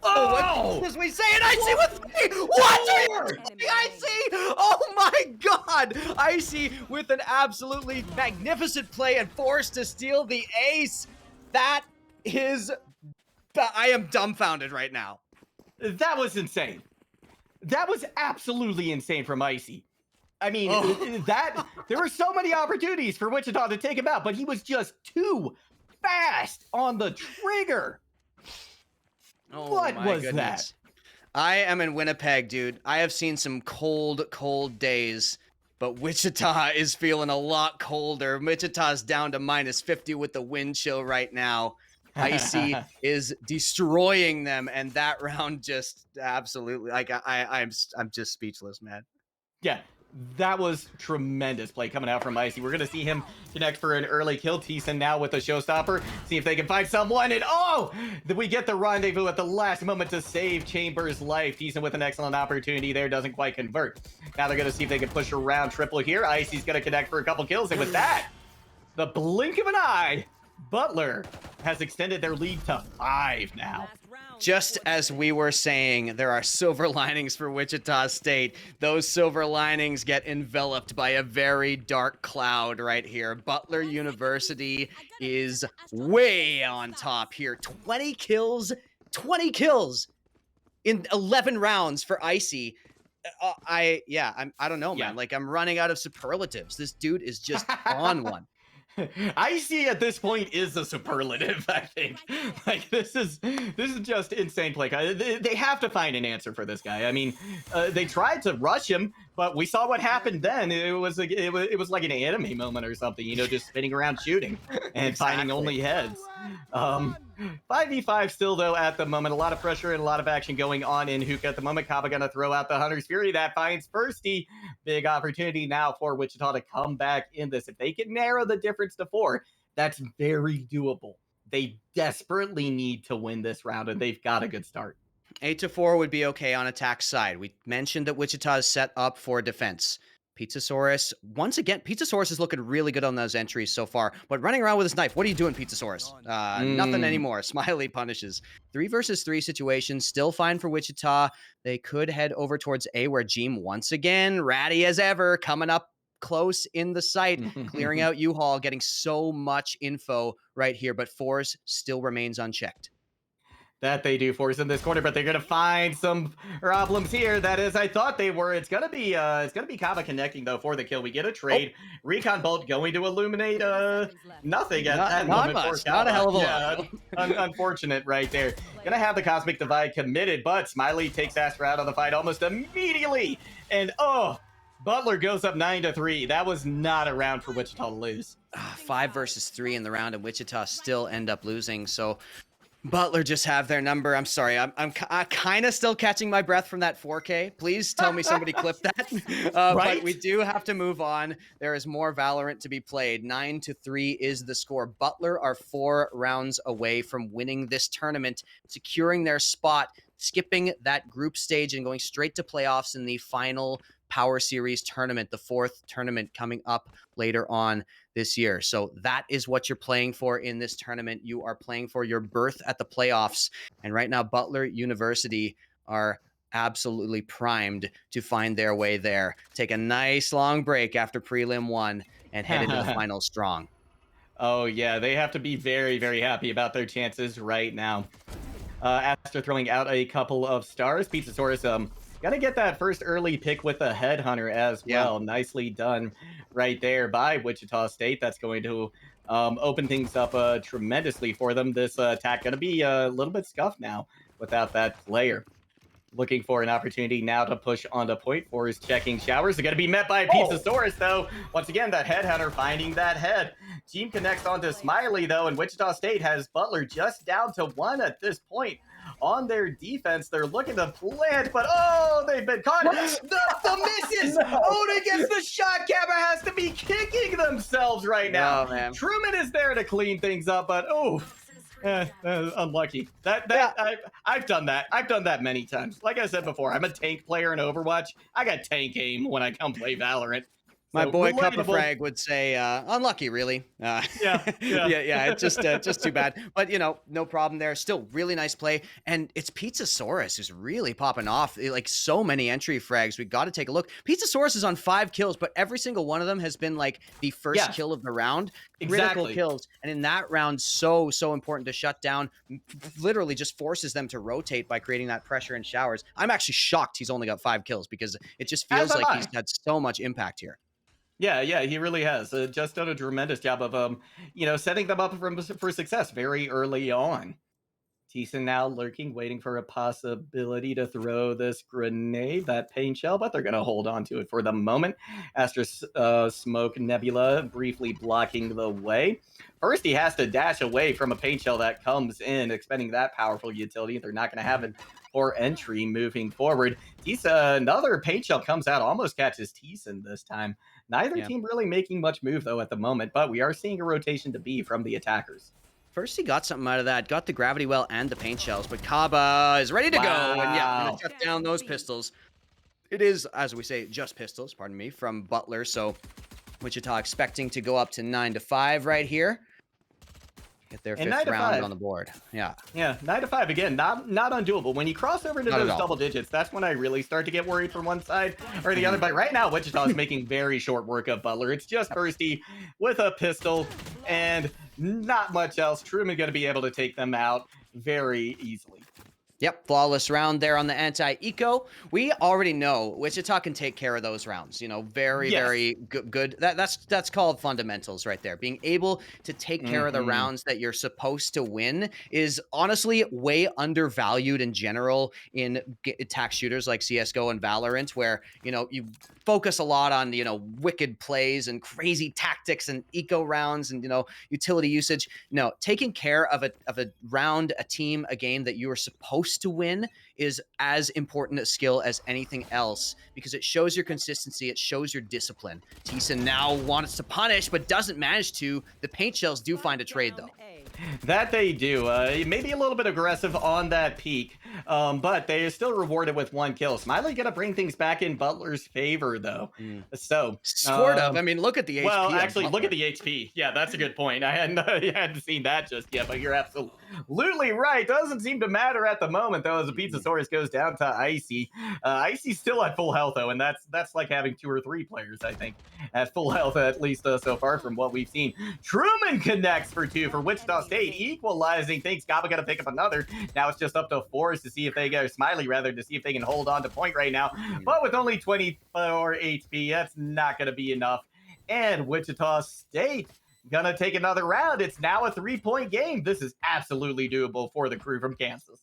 Oh! What was we saying? Icy with 3! What are you doing, Icy? Oh my god! Icy with an absolutely magnificent play and forced to steal the ace. That is... I am dumbfounded right now. That was insane. That was absolutely insane from Icy. I mean, that there were so many opportunities for Wichita to take him out, but he was just too fast on the trigger. Oh, What my was goodness. I am in Winnipeg, dude. I have seen some cold, cold days, but Wichita is feeling a lot colder. Wichita's down to minus 50 with the wind chill right now. Icy is destroying them, and that round just absolutely like I'm just speechless, man. Yeah, that was tremendous play coming out from Icy. We're going to see him connect for an early kill. T-Son now with a showstopper. See if they can find someone. And oh, we get the rendezvous at the last moment to save Chambers' life. T-Son with an excellent opportunity there. Doesn't quite convert. Now they're going to see if they can push around triple here. Icy's going to connect for a couple kills. And with that, the blink of an eye, Butler has extended their lead to 5 now. Just as we were saying, there are silver linings for Wichita State. Those silver linings get enveloped by a very dark cloud right here. Butler University is way on top here. 20 kills in 11 rounds for Icy. I don't know, man. Yeah. Like, I'm running out of superlatives. This dude is just on one. Icy at this point is a superlative, I think. Like this is just insane play. They have to find an answer for this guy. I mean, they tried to rush him, but we saw what happened then. It was like an anime moment or something, you know, just spinning around shooting and finding only heads. 5v5 still though at the moment. A lot of pressure and a lot of action going on in hookah at the moment. Kaba gonna throw out the Hunter's Fury. That finds Firsty. Big opportunity now for Wichita to come back in this. If they can narrow the difference to 4, that's very doable. They desperately need to win this round, and they've got a good start. 8-4 would be okay on attack side. We mentioned that Wichita is set up for defense. Pizzasaurus, once again, Pizzasaurus is looking really good on those entries so far, but running around with his knife, what are you doing, Pizzasaurus? Nothing anymore. Smiley punishes. 3 versus 3 situation, still fine for Wichita. They could head over towards A, where Jeem, once again, ratty as ever, coming up close in the site, clearing out U-Haul, getting so much info right here, but Fours still remains unchecked. That they do force in this corner, but they're gonna find some problems here. That is, I thought they were. It's gonna be Kaba connecting though for the kill. We get a Oh, trade. Recon Bolt going to illuminate nothing at that not moment for much. Not a Kaba. hell of a lot, Yeah, though. unfortunate right there. Gonna have the Cosmic Divide committed, but Smiley takes Astra out of the fight almost immediately. And oh, Butler goes up 9-3. That was not a round for Wichita to lose. 5 versus 3 in the round, and Wichita still end up losing. So Butler just have their number. I'm sorry. I'm kind of still catching my breath from that 4K. Please tell me somebody clip that. Right? But we do have to move on. There is more Valorant to be played. 9-3 is the score. Butler are 4 rounds away from winning this tournament, securing their spot, skipping that group stage and going straight to playoffs in the final Power Series tournament, the 4th tournament coming up later on this year. So that is what you're playing for in this tournament. You are playing for your berth at the playoffs. And right now, Butler University are absolutely primed to find their way there. Take a nice long break after prelim 1 and head into the finals strong. Oh yeah, they have to be very, very happy about their chances right now. After throwing out a couple of stars, Pizzasaurus gonna get that first early pick with a headhunter as well. Nicely done right there by Wichita State. That's going to open things up tremendously for them. This attack gonna be a little bit scuffed now without that player. Looking for an opportunity now to push onto point for his checking showers. They're going to be met by Pizzasaurus, though. Once again, that headhunter finding that head. Team connects onto Smiley, though, and Wichita State has Butler just down to 1 at this point. On their defense, they're looking to plant, but oh, they've been caught. The misses. No. Oda gets the shot. Kaba has to be kicking themselves right now. Oh, man. Truman is there to clean things up, but oh. Unlucky. I've done that. I've done that many times. Like I said before, I'm a tank player in Overwatch. I got tank aim when I come play Valorant. My So, boy Cup of relatable. Frag would say, unlucky, really. Yeah. It's just too bad. But, no problem there. Still really nice play. And it's Pizzasaurus who's really popping off. Like, so many entry frags. We got to take a look. Pizzasaurus is on 5 kills, but every single one of them has been, like, the first kill of the round. Critical kills. And in that round, so important to shut down. Literally just forces them to rotate by creating that pressure in showers. I'm actually shocked he's only got 5 kills because it just feels like he's had so much impact here. Yeah, he really has. Just done a tremendous job of, setting them up for success very early on. Thiessen now lurking, waiting for a possibility to throw this grenade, that paint shell, but they're going to hold on to it for the moment. Astra Smoke Nebula briefly blocking the way. First, he has to dash away from a paint shell that comes in, expending that powerful utility. They're not going to have it for entry moving forward. Another paint shell comes out, almost catches Thiessen this time. Neither team really making much move, though, at the moment, but we are seeing a rotation to be from the attackers. First, he got something out of that. Got the gravity well and the paint shells, but Kaba is ready to go. And we're going to shut down those pistols. It is, as we say, just pistols, pardon me, from Butler. So Wichita expecting to go up to 9-5 right here. Get their 5th round on the board. Yeah, 9-5 again, not undoable. When you cross over into those double digits, that's when I really start to get worried from one side or the other. But right now, Wichita is making very short work of Butler. It's just Bursty with a pistol and not much else. Truman going to be able to take them out very easily. Yep, flawless round there on the anti-eco. We already know Wichita can take care of those rounds. Very good. That's called fundamentals right there. Being able to take care of the rounds that you're supposed to win is honestly way undervalued in general in attack shooters like CS:GO and Valorant, where you focus a lot on wicked plays and crazy tactics and eco rounds and utility usage. No, taking care of a round, a team, a game that you are supposed to win is as important a skill as anything else because it shows your consistency, it shows your discipline. Thiessen now wants to punish but doesn't manage to. The paint shells do find a trade though. That they do. Maybe a little bit aggressive on that peak. But they are still rewarded with 1 kill. Smiley gonna bring things back in Butler's favor, though. Mm. So, Sort of. I mean, look at the well, HP on actually, look at Butler. the HP. Yeah, that's a good point. I hadn't seen that just yet, but you're absolutely right. Doesn't seem to matter at the moment, though, as the Mm-mm. Pizzasaurus goes down to Icy. Icy's still at full health, though, and that's like having 2 or 3 players, I think, at full health, at least so far from what we've seen. Truman connects for 2 for Wichita State, equalizing things. Gaba got to pick up another. Now it's just up to Forrest to see if they get Smiley, rather, to see if they can hold on to point right now. But with only 24 HP, that's not going to be enough. And Wichita State gonna take another round. It's now a 3-point game. This is absolutely doable for the crew from Kansas.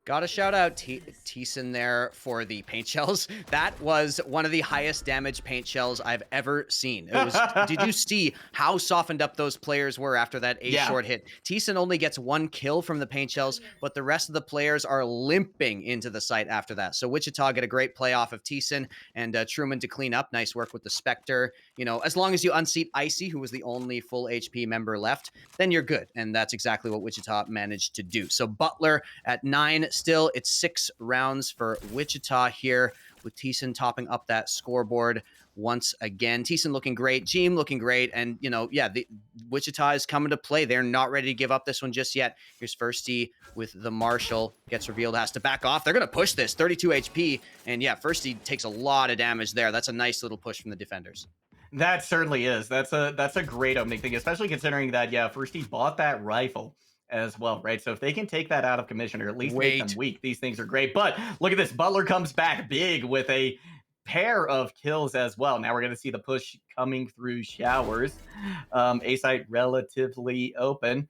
Gotta shout out Thiessen there for the paint shells. That was one of the highest damage paint shells I've ever seen. It was. Did you see how softened up those players were after that short hit? Thiessen only gets 1 kill from the paint shells, but the rest of the players are limping into the site after that. So Wichita get a great play off of Thiessen and Truman to clean up. Nice work with the Spectre. You know, as long as you unseat Icy, who was the only full HP member left, then you're good. And that's exactly what Wichita managed to do. So Butler at 9. Still, it's 6 rounds for Wichita here, with Thiessen topping up that scoreboard once again. Thiessen looking great, Jeem looking great, and, you know, yeah, the Wichita is coming to play. They're not ready to give up this one just yet. Here's Firsty with the Marshall. Gets revealed, has to back off. They're going to push this, 32 HP, and yeah, Firsty takes a lot of damage there. That's a nice little push from the defenders. That certainly is. That's a great opening thing, especially considering that, yeah, first he bought that rifle as well, right? So if they can take that out of commission or at least make them weak, these things are great. But look at this. Butler comes back big with a pair of kills as well. Now we're going to see the push coming through showers. A site relatively open.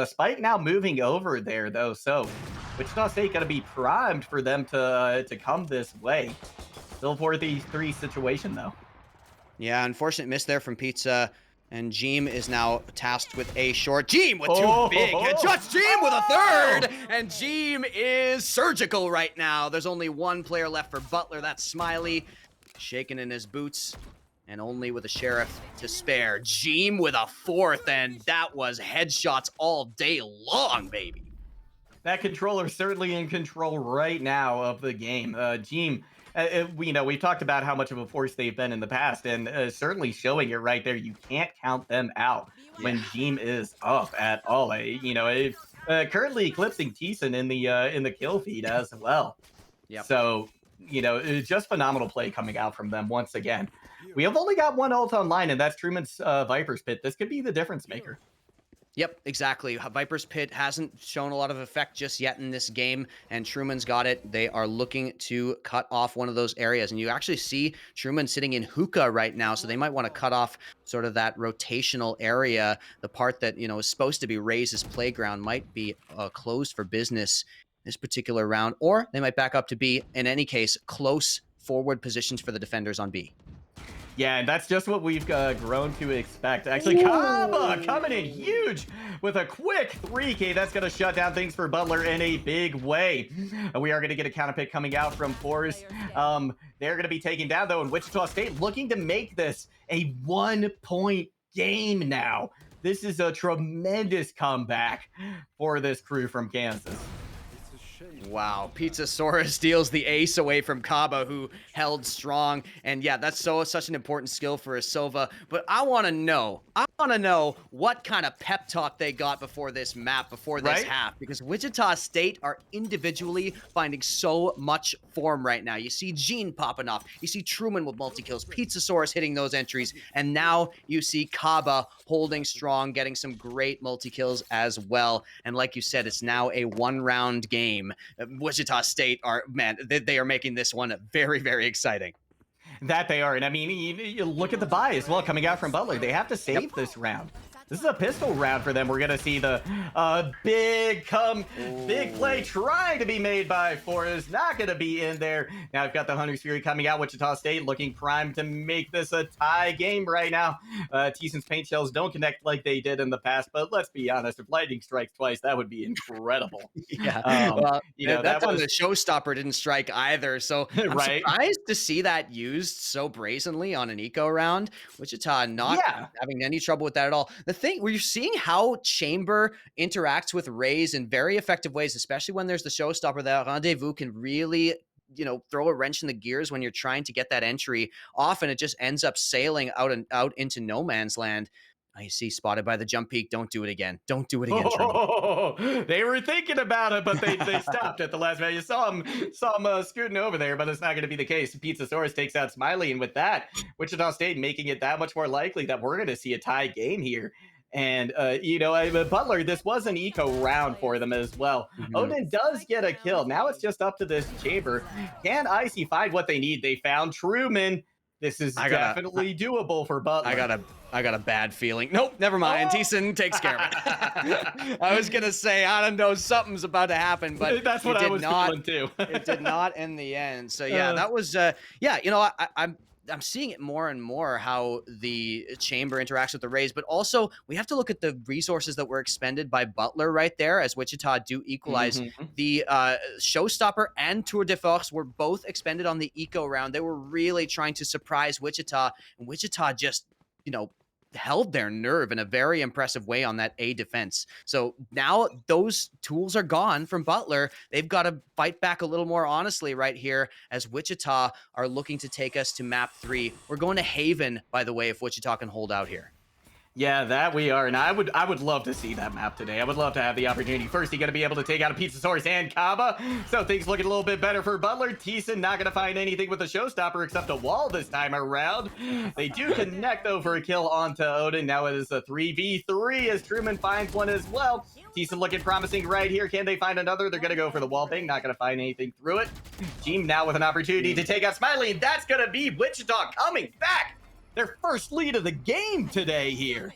Spike now moving over there, though. So Wichita State going to be primed for them to come this way. Still 4-3 situation, though. Yeah, unfortunate miss there from Pizza. And Jeem is now tasked with a short. Jeem with 2 big headshots. Jeem with a 3rd. And Jeem is surgical right now. There's only 1 player left for Butler. That's Smiley, shaking in his boots. And only with a sheriff to spare. Jeem with a 4th. And that was headshots all day long, baby. That controller certainly in control right now of the game. Jeem, we've talked about how much of a force they've been in the past, and certainly showing it right there. You can't count them out when Jeem is up at all. Currently eclipsing Thiessen in the kill feed as well. Yep. So, it's just phenomenal play coming out from them once again. We have only got 1 ult online, and that's Truman's Viper's Pit. This could be the difference maker. Yep, exactly. Viper's Pit hasn't shown a lot of effect just yet in this game, and Truman's got it. They are looking to cut off one of those areas, and you actually see Truman sitting in hookah right now, so they might want to cut off sort of that rotational area. The part that, is supposed to be Raze's playground might be closed for business this particular round, or they might back up to B. In any case, close forward positions for the defenders on B. Yeah, and that's just what we've grown to expect. Actually, Kaba coming in huge with a quick 3K. That's going to shut down things for Butler in a big way. We are going to get a counter pick coming out from Forrest. They're going to be taken down, though, and Wichita State looking to make this a 1-point game now. This is a tremendous comeback for this crew from Kansas. Wow, Pizzasaurus steals the ace away from Kaba, who held strong. And yeah, that's such an important skill for a Sova. But I want to know what kind of pep talk they got before this map, before this half. Because Wichita State are individually finding so much form right now. You see Gene popping off. You see Truman with multi-kills. Pizzasaurus hitting those entries. And now you see Kaba holding strong, getting some great multi-kills as well. And like you said, it's now a 1-round game. Wichita State they are making this one very, very exciting. That they are. And I mean, you look at the buy as well coming out from Butler. They have to save this round. This is a pistol round for them. We're going to see the big play trying to be made by Forrest. Not going to be in there. Now I've got the Hunter's Fury coming out. Wichita State looking primed to make this a tie game right now. Thiessen's paint shells don't connect like they did in the past, but let's be honest. If lightning strikes twice, that would be incredible. Yeah. That time the showstopper didn't strike either. So I'm surprised to see that used so brazenly on an eco round. Wichita not Yeah. having any trouble with that at all. The thing where you're seeing how Chamber interacts with Raze in very effective ways, especially when there's the showstopper, that Rendezvous can really, throw a wrench in the gears when you're trying to get that entry. Often it just ends up sailing out into no man's land. I see, spotted by the jump peak. Don't do it again. Don't do it again, Trey. Oh, they were thinking about it, but they stopped at the last minute. You saw him scooting over there, but it's not going to be the case. Pizzasaurus takes out Smiley, and with that, Wichita State making it that much more likely that we're going to see a tie game here. And Butler, this was an eco round for them as well. Mhm. Odin does get a kill. Now it's just up to this Chamber. Can Icy find what they need? They found Truman. This is definitely doable for Butler. I got a bad feeling. Nope, never mind. Oh. Thiessen takes care of it. I was gonna say, I don't know, something's about to happen, but That's what I was feeling too. It did not in the end. So yeah, that was I'm seeing it more and more how the Chamber interacts with the Rays, but also we have to look at the resources that were expended by Butler right there as Wichita do equalize. Mhm. The Showstopper and Tour de Force were both expended on the eco round. They were really trying to surprise Wichita, and Wichita just, held their nerve in a very impressive way on that A defense. So now those tools are gone from Butler. They've got to fight back a little more honestly right here as Wichita are looking to take us to map 3. We're going to Haven, by the way, if Wichita can hold out here. Yeah, that we are, and I would love to see that map today. I would love to have the opportunity. First, you got to be able to take out a Pizzasaurus and Kaba, so things looking a little bit better for Butler. Thiessen not going to find anything with the showstopper except a wall this time around. They do connect over a kill onto Odin. Now it is a 3v3 as Truman finds one as well. Thiessen looking promising right here. Can they find another? They're going to go for the wall bang. Not going to find anything through it. Team now with an opportunity to take out Smiley, and that's going to be Wichita coming back. Their first lead of the game today here.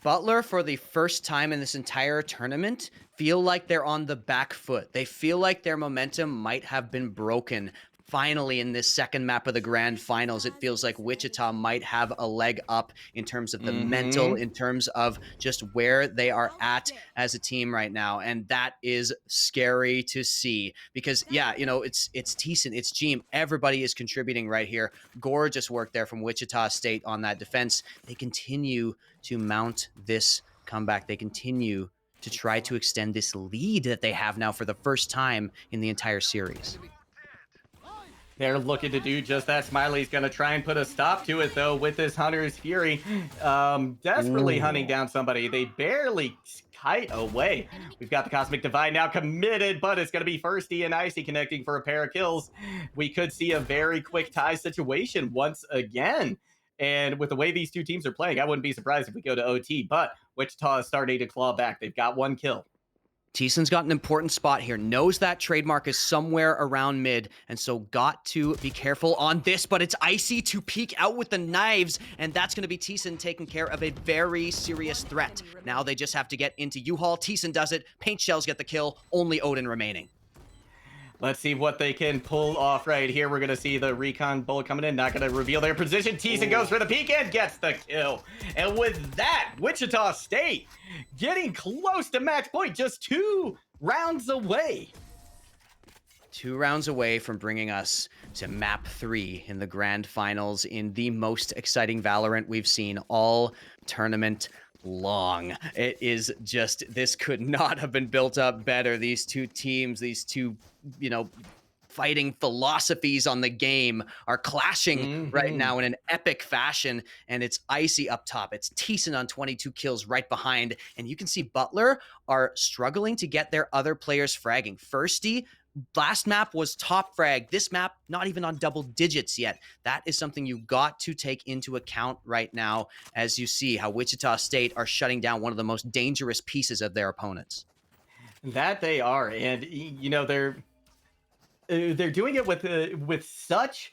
Butler, for the first time in this entire tournament, feel like they're on the back foot. They feel like their momentum might have been broken. Finally, in this second map of the grand finals, it feels like Wichita might have a leg up in terms of the mental, in terms of just where they are at as a team right now. And that is scary to see because, it's Thiessen, it's Jeem. Everybody is contributing right here. Gorgeous work there from Wichita State on that defense. They continue to mount this comeback. They continue to try to extend this lead that they have now for the first time in the entire series. They're looking to do just that. Smiley's going to try and put a stop to it, though, with this Hunter's Fury. Desperately hunting down somebody. They barely kite away. We've got the Cosmic Divide now committed, but it's going to be Firsty and Icy connecting for a pair of kills. We could see a very quick tie situation once again. And with the way these two teams are playing, I wouldn't be surprised if we go to OT, but Wichita is starting to claw back. They've got one kill. Thiessen's got an important spot here, knows that trademark is somewhere around mid, and so got to be careful on this, but it's Icy to peek out with the knives, and that's going to be Thiessen taking care of a very serious threat. Now they just have to get into U-Haul. Thiessen does it. Paint Shells get the kill. Only Odin remaining. Let's see what they can pull off right here. We're going to see the recon bullet coming in. Not going to reveal their position. Thiessen goes for the peek and gets the kill. And with that, Wichita State getting close to match point, just 2 rounds away. 2 rounds away from bringing us to map 3 in the grand finals in the most exciting Valorant we've seen all tournament long. It is just, this could not have been built up better. These two teams, these two, fighting philosophies on the game are clashing right now in an epic fashion, and it's Icy up top. It's Thiessen on 22 kills right behind, and you can see Butler are struggling to get their other players fragging. Firsty, last map was top frag. This map, not even on double digits yet. That is something you got to take into account right now as you see how Wichita State are shutting down one of the most dangerous pieces of their opponents. That they are, and they're doing it with such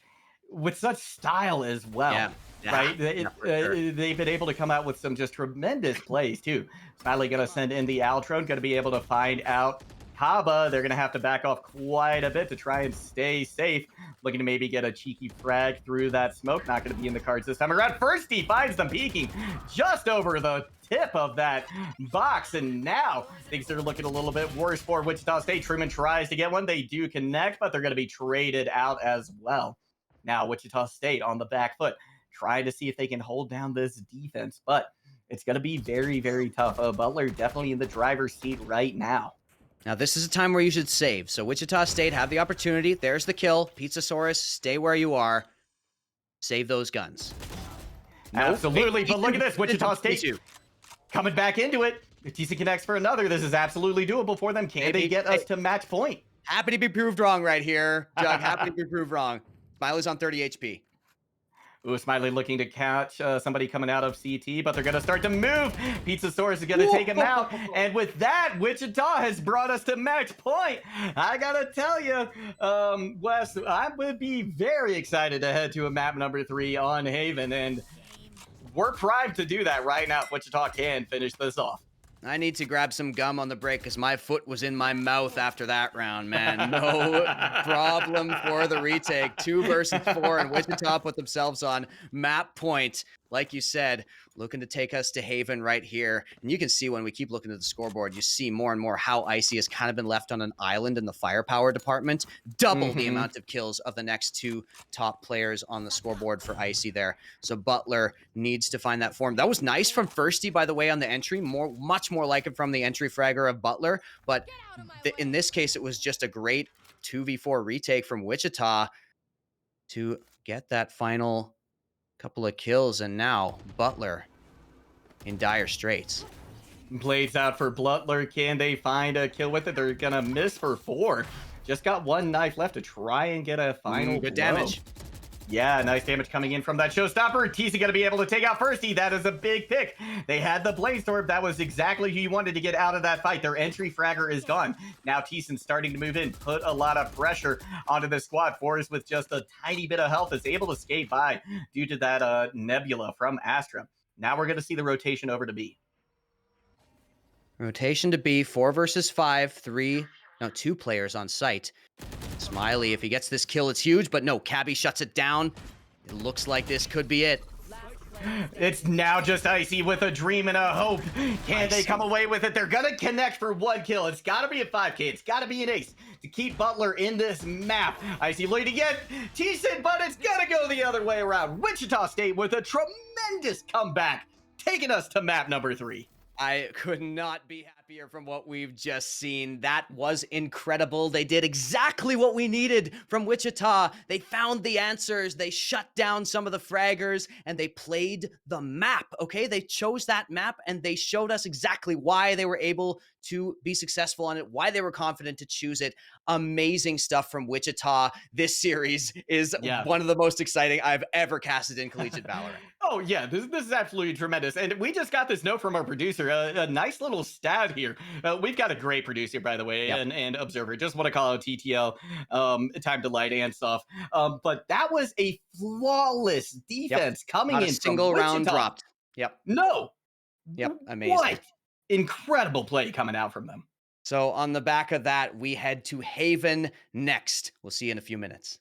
style as well. Yeah, right? sure. They've been able to come out with some just tremendous plays too. Finally going to send in the Altron, going to be able to find out Kaba. They're going to have to back off quite a bit to try and stay safe. Looking to maybe get a cheeky frag through that smoke. Not going to be in the cards this time around. First, he finds them peeking just over the tip of that box. And now things are looking a little bit worse for Wichita State. Truman tries to get one. They do connect, but they're going to be traded out as well. Now, Wichita State on the back foot, trying to see if they can hold down this defense, but it's going to be very, very tough. Butler definitely in the driver's seat right now. Now, this is a time where you should save. So Wichita State have the opportunity. There's the kill. Pizzasaurus, stay where you are. Save those guns. Absolutely, but look at this. Wichita State coming back into it. If TC connects for another, this is absolutely doable for them. Can they get us to match point? Happy to be proved wrong right here, Jug. Happy to be proved wrong. Smiley's on 30 HP. Ooh, Smiley looking to catch somebody coming out of CT, but they're going to start to move. Pizzasaurus is going to take him out. And with that, Wichita has brought us to match point. I got to tell you, Wes, I would be very excited to head to a map number 3 on Haven. And we're primed to do that right now if Wichita can finish this off. I need to grab some gum on the break because my foot was in my mouth after that round, man. No problem for the retake. 2 versus 4, and Wichita put themselves on map point. Like you said, looking to take us to Haven right here. And you can see when we keep looking at the scoreboard, you see more and more how Icy has kind of been left on an island in the firepower department. Double the amount of kills of the next 2 top players on the scoreboard for Icy there. So Butler needs to find that form. That was nice from Firsty, by the way, on the entry. Much more like it from the entry fragger of Butler. But in this case, it was just a great 2v4 retake from Wichita to get that final couple of kills, and now Butler in dire straits. Blades out for Butler. Can they find a kill with it? They're gonna miss for 4. Just got 1 knife left to try and get a final good blow. damage. Yeah, nice damage coming in from that showstopper. TC gonna be able to take out Firsty. That is a big pick. They had the Blazestorm. That was exactly who you wanted to get out of that fight. Their entry fragger is gone. Now Teeson's starting to move in, put a lot of pressure onto the squad. Forrest with just a tiny bit of health is able to skate by due to that Nebula from Astra. Now we're gonna see the rotation over to B. Rotation to B, 4 versus 5, 2 players on site. Smiley, if he gets this kill, it's huge, but no, Cabby shuts it down. It looks like this could be it. It's now just Icy with a dream and a hope. Can they come away with it? They're gonna connect for 1 kill. It's gotta be a 5K. It's gotta be an ace to keep Butler in this map. Icy looking to get Teeson, but it's gonna go the other way around. Wichita State with a tremendous comeback, taking us to map number 3. I could not be happier from what we've just seen. That was incredible. They did exactly what we needed from Wichita. They found the answers. They shut down some of the fraggers, and they played the map, okay? They chose that map, and they showed us exactly why they were able to be successful on it, why they were confident to choose it. Amazing stuff from Wichita. This series is one of the most exciting I've ever casted in collegiate Valorant. Oh, yeah, this is absolutely tremendous. And we just got this note from our producer, a nice little stat here. We've got a great producer, by the way, and observer. Just want to call out TTL, Time to Light and stuff. But that was a flawless defense coming Not in a single from round Wichita. dropped. No. Amazing. What? Incredible play coming out from them. So on the back of that, we head to Haven next. We'll see you in a few minutes.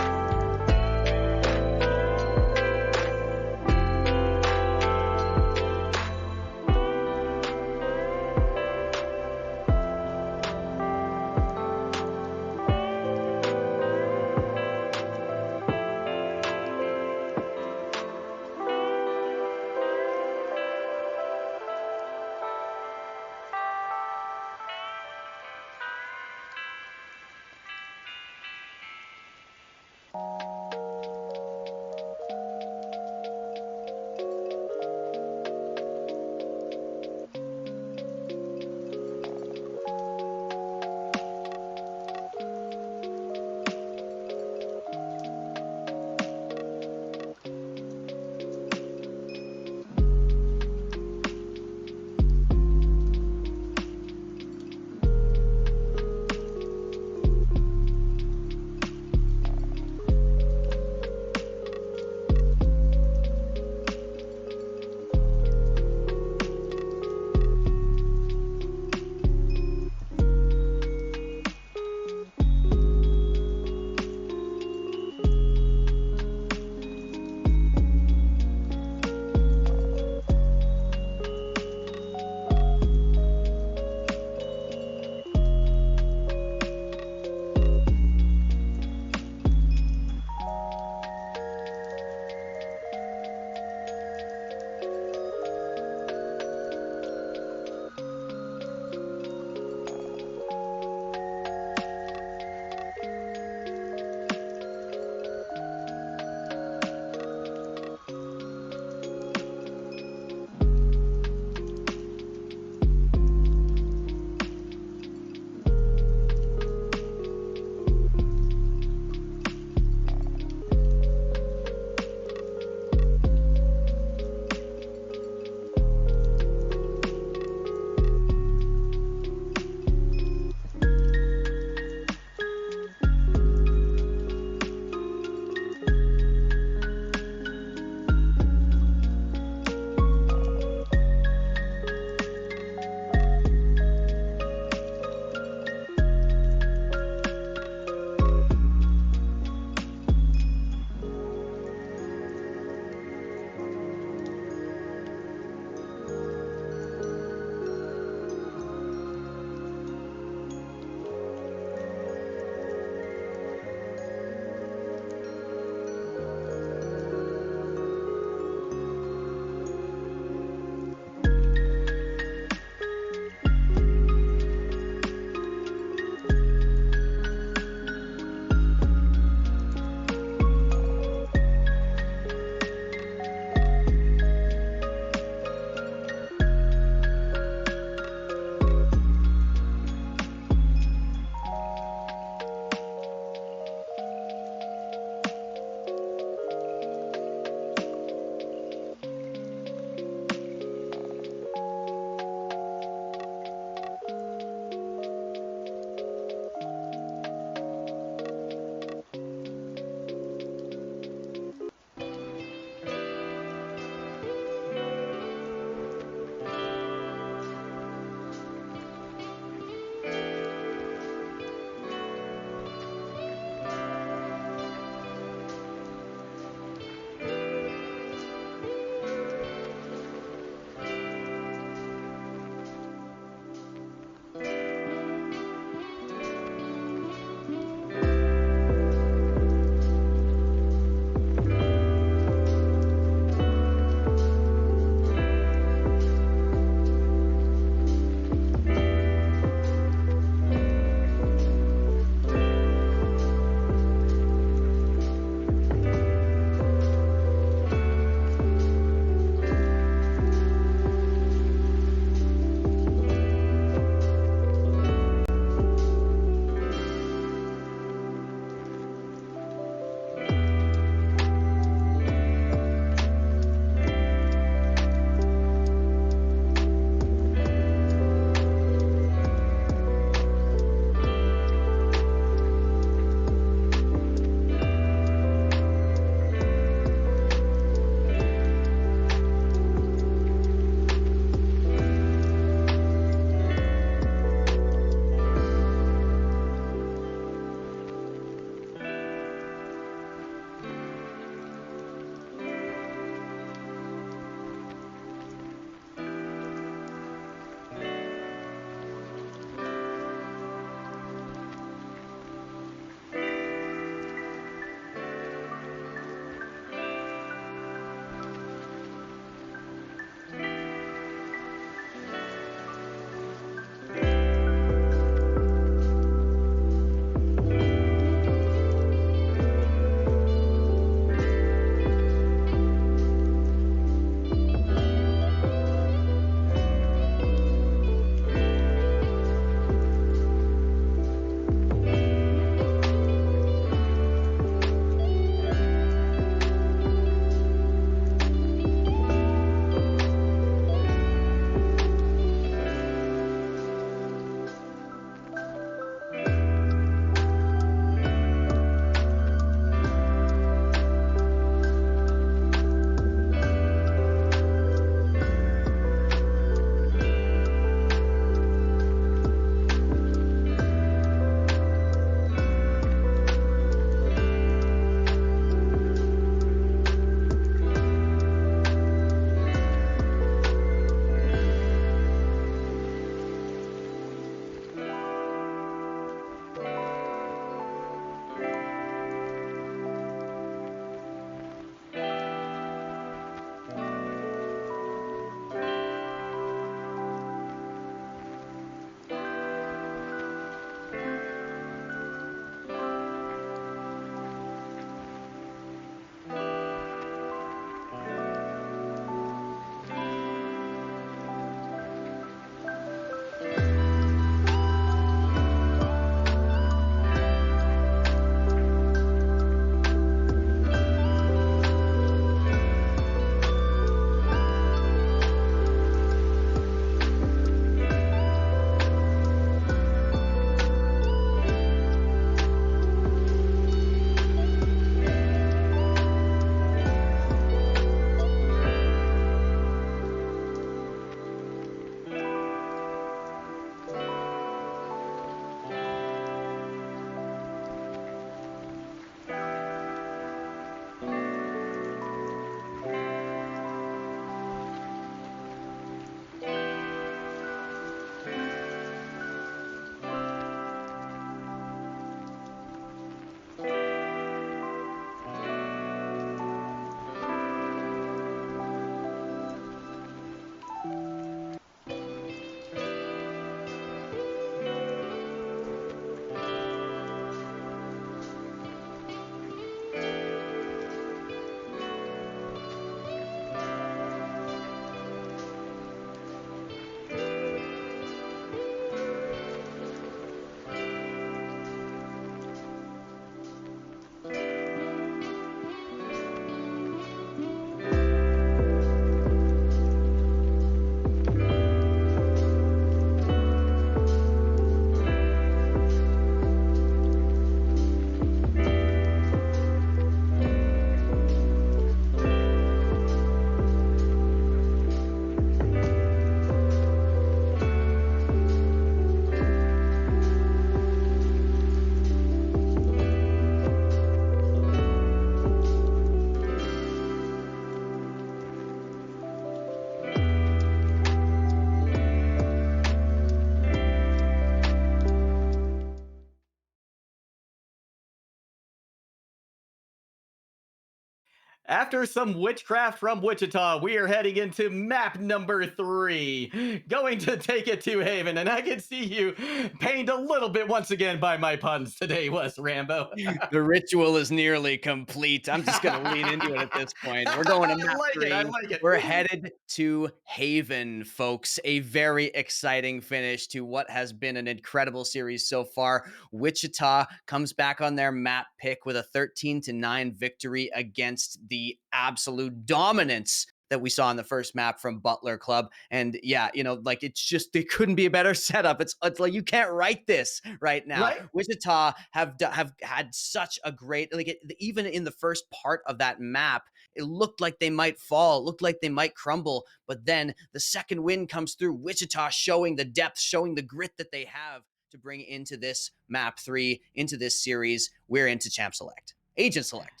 After some witchcraft from Wichita, we are heading into map number 3, going to take it to Haven. And I can see you pained a little bit once again by my puns today, Wes Rambo. The ritual is nearly complete. I'm just gonna lean into it at this point. We're going to I map like it. I 3. like it. We're headed to Haven, folks. A very exciting finish to what has been an incredible series so far. Wichita comes back on their map pick with a 13-9 victory against the absolute dominance that we saw in the first map from Butler Club. And yeah, like it's just it couldn't be a better setup. It's like you can't write this right now. Right? Wichita have had such a great even in the first part of that map, it looked like they might fall, it looked like they might crumble, but then the second win comes through. Wichita showing the depth, showing the grit that they have to bring into this map 3, into this series. We're into champ select, agent select.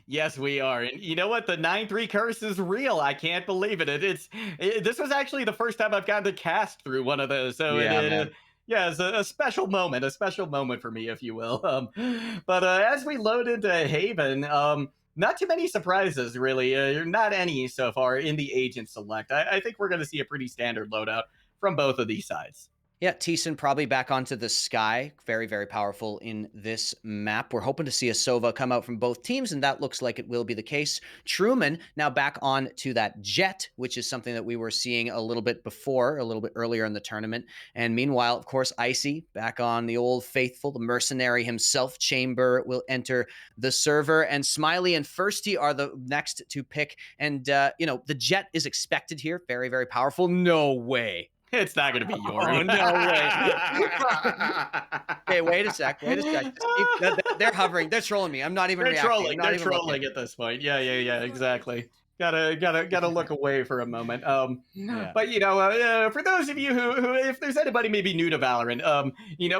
Yes, we are. And you know what? The 9-3 curse is real. I can't believe it. This was actually the first time I've gotten to cast through one of those. So Yeah, man. yeah, it's a special moment for me, if you will. But as we load into Haven, not too many surprises, really. Not any so far in the agent select. I think we're going to see a pretty standard loadout from both of these sides. Yeah, Thiessen probably back onto the sky. Very, very powerful in this map. We're hoping to see a Sova come out from both teams, and that looks like it will be the case. Truman now back on to that jet, which is something that we were seeing a little bit before, a little bit earlier in the tournament. And meanwhile, of course, Icy back on the old faithful, the mercenary himself. Chamber will enter the server, and Smiley and Firsty are the next to pick. And, the jet is expected here. Very, very powerful. No way. It's not going to be Oh, Yori. no way. Okay, wait a sec. Wait a sec. Just they're hovering. They're trolling me. I'm not even They're reacting. trolling. I'm not They're even trolling looking. at this point. Yeah. Exactly. Gotta look away for a moment. Yeah. But for those of you who, if there's anybody maybe new to Valorant,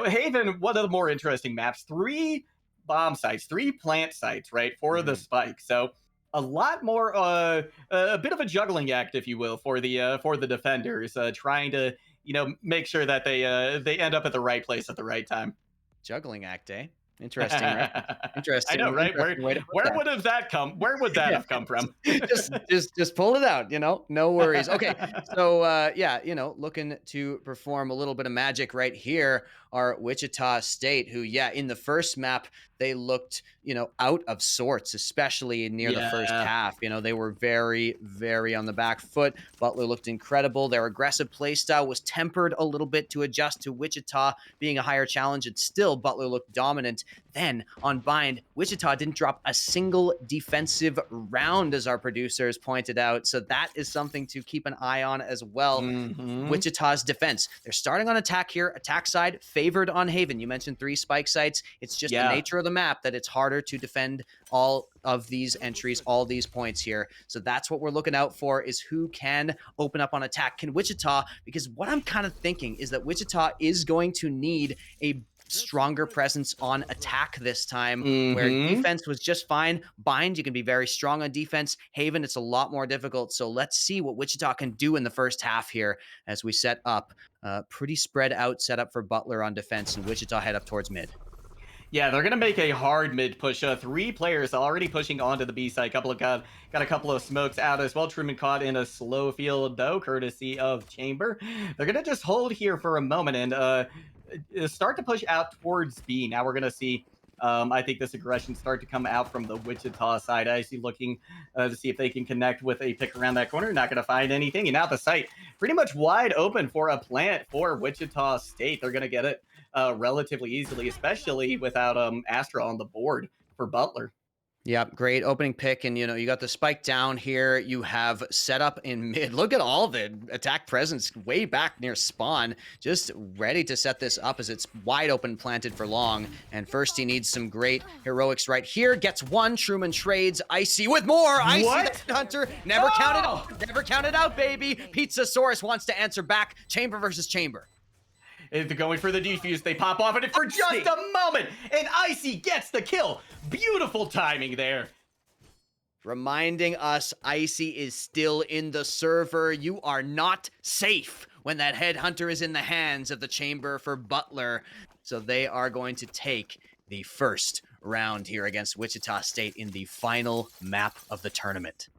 Haven, one of the more interesting maps. 3 bomb sites, 3 plant sites, right, for the spike. So a lot more, a bit of a juggling act, if you will, for the defenders, trying to make sure that they end up at the right place at the right time. Juggling act, eh? Interesting reference. I know, right? Where Interesting way to put where that. would have that come? Where would that Yeah. have come from? Just pull it out, no worries. Okay, so looking to perform a little bit of magic right here are Wichita State, who in the first map they looked out of sorts, especially near the first half. They were very, very on the back foot. Butler looked incredible. Their aggressive play style was tempered a little bit to adjust to Wichita being a higher challenge, and still Butler looked dominant. Then on Bind, Wichita didn't drop a single defensive round, as our producers pointed out. So that is something to keep an eye on as well. Wichita's defense. They're starting on attack here. Attack side favored on Haven. You mentioned 3 spike sites. It's just the nature of the map that it's harder to defend all of these entries, all these points here. So that's what we're looking out for, is who can open up on attack. Can Wichita? Because what I'm kind of thinking is that Wichita is going to need a stronger presence on attack this time, where defense was just fine. Bind, you can be very strong on defense. Haven, it's a lot more difficult. So let's see what Wichita can do in the first half here as we set up pretty spread out setup for Butler on defense, and Wichita head up towards mid. Yeah, they're gonna make a hard mid push. 3 players already pushing onto the B side. Got a couple of smokes out as well. Truman caught in a slow field though, courtesy of Chamber. They're gonna just hold here for a moment and start to push out towards B. Now we're gonna see. I think this aggression start to come out from the Wichita side. I see looking to see if they can connect with a pick around that corner. Not going to find anything. And now the site pretty much wide open for a plant for Wichita State. They're going to get it relatively easily, especially without Astra on the board for Butler. Yeah, great opening pick. And, you got the spike down here. You have set up in mid. Look at all the attack presence way back near spawn, just ready to set this up as it's wide open, planted for long. And first he needs some great heroics right here. Gets 1. Truman trades. Icy with more. Icy the Hunter. Never counted out, baby. Pizzasaurus wants to answer back. Chamber versus Chamber. They're going for the defuse. They pop off on it for just a moment. And Icy gets the kill. Beautiful timing there. Reminding us Icy is still in the server. You are not safe when that headhunter is in the hands of the Chamber for Butler. So they are going to take the first round here against Wichita State in the final map of the tournament.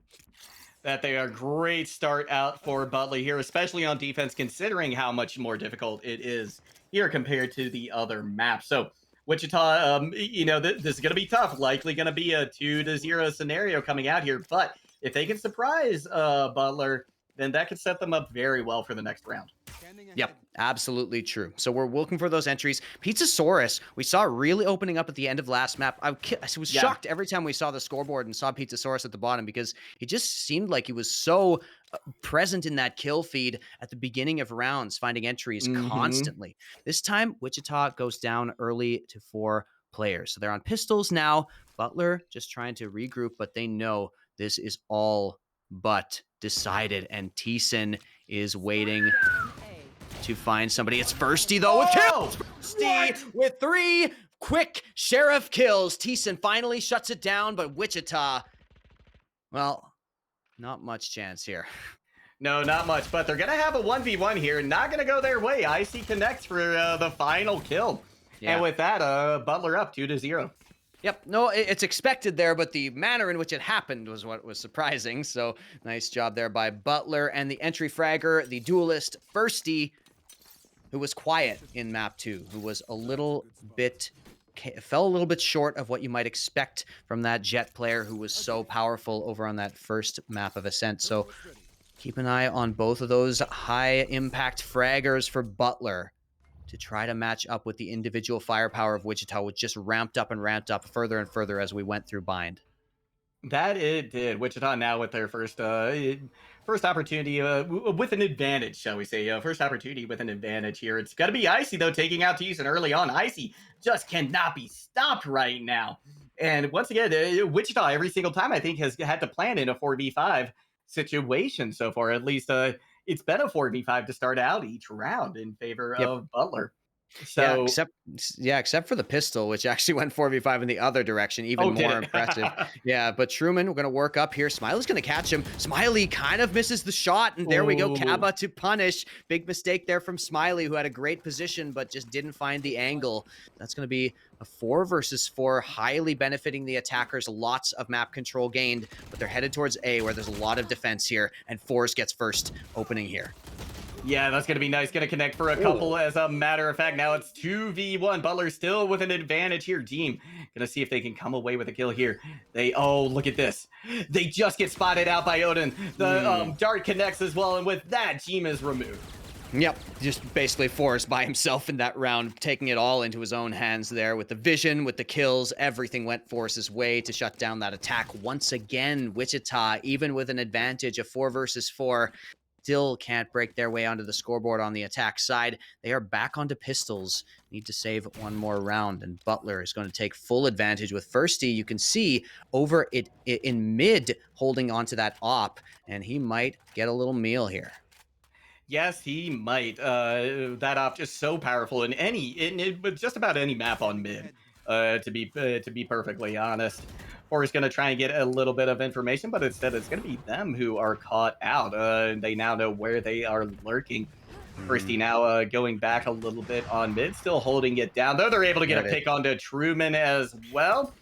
That they are a great start out for Butler here, especially on defense, considering how much more difficult it is here compared to the other maps. So Wichita, this is going to be tough. Likely going to be a 2-0 scenario coming out here. But if they can surprise Butler, then that could set them up very well for the next round. Yep, absolutely true. So we're looking for those entries. Pizzasaurus, we saw really opening up at the end of last map. I was shocked every time we saw the scoreboard and saw Pizzasaurus at the bottom because he just seemed like he was so present in that kill feed at the beginning of rounds, finding entries constantly. This time, Wichita goes down early to 4 players. So they're on pistols now. Butler just trying to regroup, but they know this is all but decided. And Thiessen is waiting to find somebody. It's Firsty though with kills. Firsty with 3 quick sheriff kills. Thiessen finally shuts it down, but Wichita, well, not much chance here. No, not much, but they're going to have a 1v1 here. Not going to go their way. Icy connects for the final kill. Yeah. And with that, Butler up 2-0. Yep, no, it's expected there, but the manner in which it happened was what was surprising. So nice job there by Butler. And the entry fragger, the duelist, Firsty, who was quiet in map 2, who was a little bit, fell a little bit short of what you might expect from that Jet player who was so powerful over on that first map of Ascent. So keep an eye on both of those high impact fraggers for Butler to try to match up with the individual firepower of Wichita, which just ramped up and ramped up further and further as we went through Bind. That it did. Wichita now with their first opportunity with an advantage, shall we say. First opportunity with an advantage here. It's got to be Icy, though, taking out Thiessen early on. Icy just cannot be stopped right now. And once again, Wichita, every single time, I think, has had to plan in a 4v5 situation so far. At least it's been a 4v5 to start out each round in favor of Butler. So except for the pistol, which actually went 4v5 in the other direction, even more impressive. Yeah, but Truman, we're going to work up here. Smiley's going to catch him. Smiley kind of misses the shot, and there we go. Kaba to punish. Big mistake there from Smiley, who had a great position, but just didn't find the angle. That's going to be a 4 versus 4, highly benefiting the attackers. Lots of map control gained, but they're headed towards A, where there's a lot of defense here, and Force gets first opening here. Yeah, that's going to be nice. Going to connect for a couple, as a matter of fact. Now it's 2v1. Butler still with an advantage here. Team going to see if they can come away with a kill here. Look at this. They just get spotted out by Odin. The dart connects as well, and with that, Team is removed. Yep, just basically Forrest by himself in that round, taking it all into his own hands there with the vision, with the kills. Everything went Forrest's way to shut down that attack. Once again, Wichita, even with an advantage of 4 versus 4, still can't break their way onto the scoreboard on the attack side. They are back onto pistols. Need to save one more round, and Butler is going to take full advantage with Firsty. You can see over it in mid holding onto that op, and he might get a little meal here. Yes, he might. That op just so powerful in just about any map on mid. To be perfectly honest, or is going to try and get a little bit of information, but instead it's going to be them who are caught out. They now know where they are lurking. Firsty now going back a little bit on mid, still holding it down. Though they're able to get a pick onto Truman as well.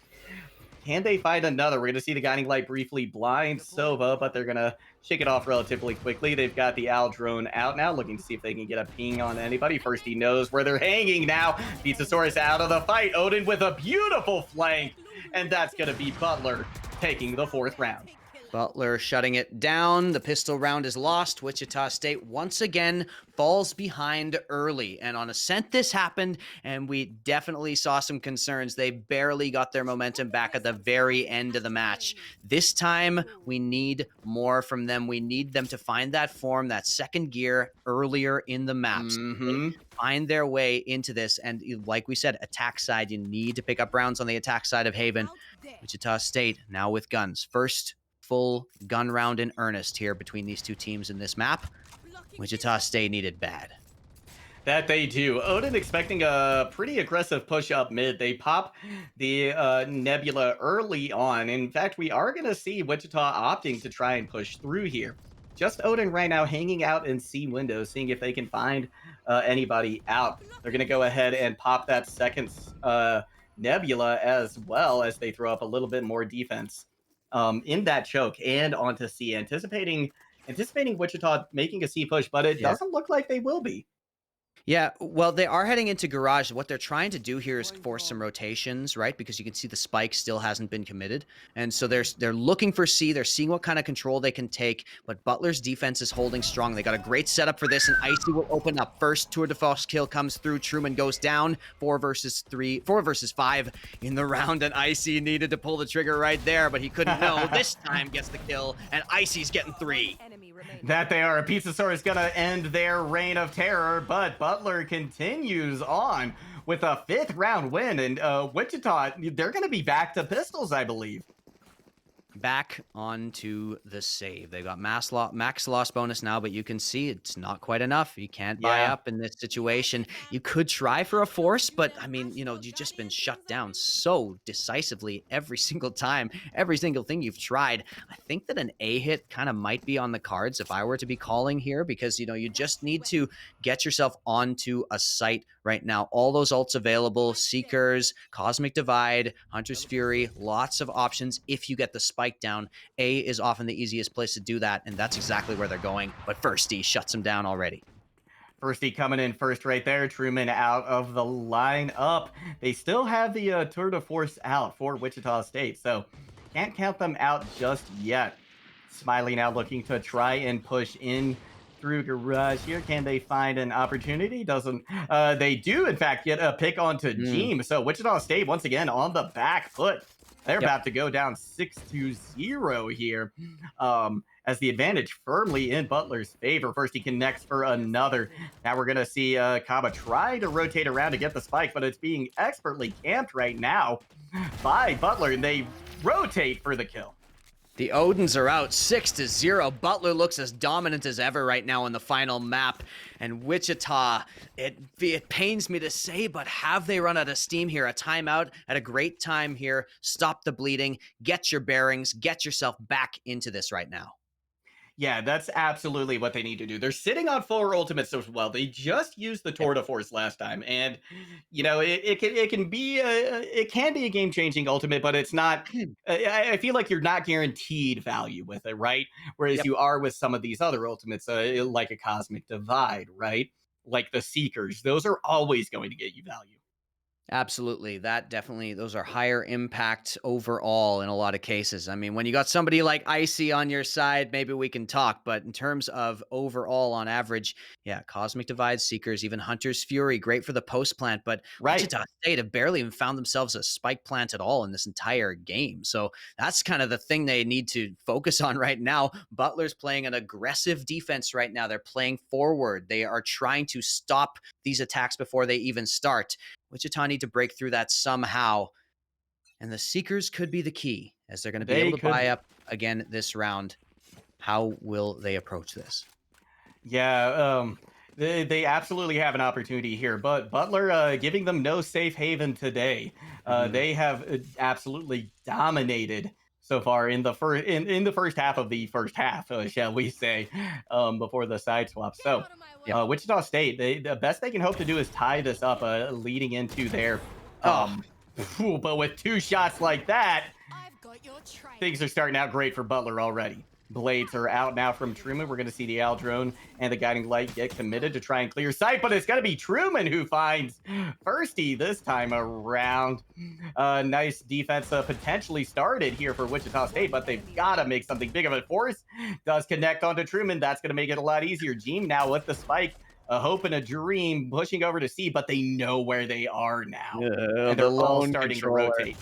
Can they find another? We're going to see the guiding light briefly blind Sova, but they're going to shake it off relatively quickly. They've got the Owl drone out now, looking to see if they can get a ping on anybody. First, he knows where they're hanging now. Pizzasaurus out of the fight. Odin with a beautiful flank, and that's going to be Butler taking the 4th round. Butler shutting it down. The pistol round is lost. Wichita State once again falls behind early. And on Ascent, this happened, and we definitely saw some concerns. They barely got their momentum back at the very end of the match. This time, we need more from them. We need them to find that form, that second gear earlier in the maps. Find their way into this. And like we said, attack side, you need to pick up rounds on the attack side of Haven. Wichita State now with guns. First full gun round in earnest here between these two teams in this map. Wichita State needed bad. That they do. Odin expecting a pretty aggressive push up mid. They pop the Nebula early on. In fact, we are going to see Wichita opting to try and push through here. Just Odin right now hanging out in C windows, seeing if they can find anybody out. They're going to go ahead and pop that second Nebula as well as they throw up a little bit more defense in that choke and onto C, anticipating Wichita making a C push, but it Yeah. doesn't look like they will be. Yeah, well, they are heading into garage. What they're trying to do here is force some rotations, right? Because you can see the spike still hasn't been committed, and so they're looking for C. They're seeing what kind of control they can take. But Butler's defense is holding strong. They got a great setup for this, and Icy will open up first. Tour de force kill comes through. Truman goes down. 4 versus 5 in the round, and Icy needed to pull the trigger right there, but he couldn't know. This time gets the kill, and Icy's getting 3. That they are. A Pizzasaur is going to end their reign of terror, but Butler continues on with a 5th round win. And Wichita, they're going to be back to pistols, I believe. Back onto the save. They've got max loss bonus now, but you can see it's not quite enough. You can't buy Yeah. up in this situation. You could try for a force, but I mean, you've just been shut down so decisively every single time, every single thing you've tried. I think that an A hit kind of might be on the cards if I were to be calling here, because you just need to get yourself onto a site right now. All those ults available: Seekers, Cosmic Divide, Hunter's Fury, lots of options if you get the spike down. A is often the easiest place to do that, and that's exactly where they're going. But Firsty shuts him down already. Firsty coming in first right there. Truman out of the lineup. They still have the tour de force out for Wichita State, so can't count them out just yet. Smiley now looking to try and push in through garage here. Can they find an opportunity? Doesn't they do in fact get a pick onto Jeem? So Wichita State once again on the back foot. They're about to go down 6-0 here. As the advantage firmly in Butler's favor. First, he connects for another. Now we're going to see Kaba try to rotate around to get the spike, but it's being expertly camped right now by Butler, and they rotate for the kill. The Odins are out 6-0. Butler looks as dominant as ever right now on the final map. And Wichita, it pains me to say, but have they run out of steam here? A timeout at a great time here. Stop the bleeding. Get your bearings. Get yourself back into this right now. Yeah, that's absolutely what they need to do. They're sitting on 4 ultimates as well. They just used the Tour de Force last time, and it can be a game changing ultimate, but it's not. I feel like you're not guaranteed value with it, right? Whereas you are with some of these other ultimates, like a Cosmic Divide, right? Like the Seekers, those are always going to get you value. Absolutely. Those are higher impact overall in a lot of cases. I mean, when you got somebody like Icy on your side, maybe we can talk. But in terms of overall on average, yeah, Cosmic Divide, Seekers, even Hunter's Fury, great for the post plant. But Right. Wichita State have barely even found themselves a spike plant at all in this entire game. So that's kind of the thing they need to focus on right now. Butler's playing an aggressive defense right now. They're playing forward. They are trying to stop these attacks before they even start. Wichita need to break through that somehow. And the Seekers could be the key, as they're going to be They able to could buy be. up again this round. How will they approach this? Yeah, they absolutely have an opportunity here, but Butler giving them no safe haven today. They have absolutely dominated so far in the first half of the first half, shall we say, before the side swap. So, Wichita State, the best they can hope to do is tie this up, leading into their. Oh, But with 2 shots like that, things are starting out great for Butler already. Blades are out now from Truman. We're going to see the Al drone and the guiding light get committed to try and clear sight, but it's going to be Truman who finds Firsty this time around. Nice defense potentially started here for Wichita State, but they've got to make something big of a force. Does connect onto Truman. That's going to make it a lot easier. Jeem now with the spike. A hope and a dream pushing over to C, but they know where they are now. And they're all starting to rotate.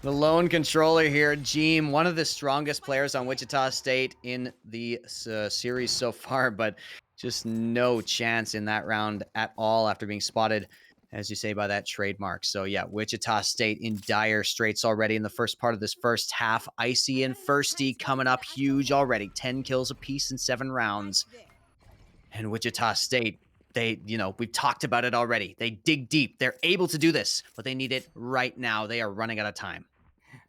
The lone controller here, Jeem, one of the strongest players on Wichita State in the series so far, but just no chance in that round at all after being spotted, as you say, by that trademark. So yeah, Wichita State in dire straits already in the first part of this first half. Icy and Firsty coming up huge already. 10 kills apiece in 7 rounds. And Wichita State, we've talked about it already. They dig deep. They're able to do this, but they need it right now. They are running out of time.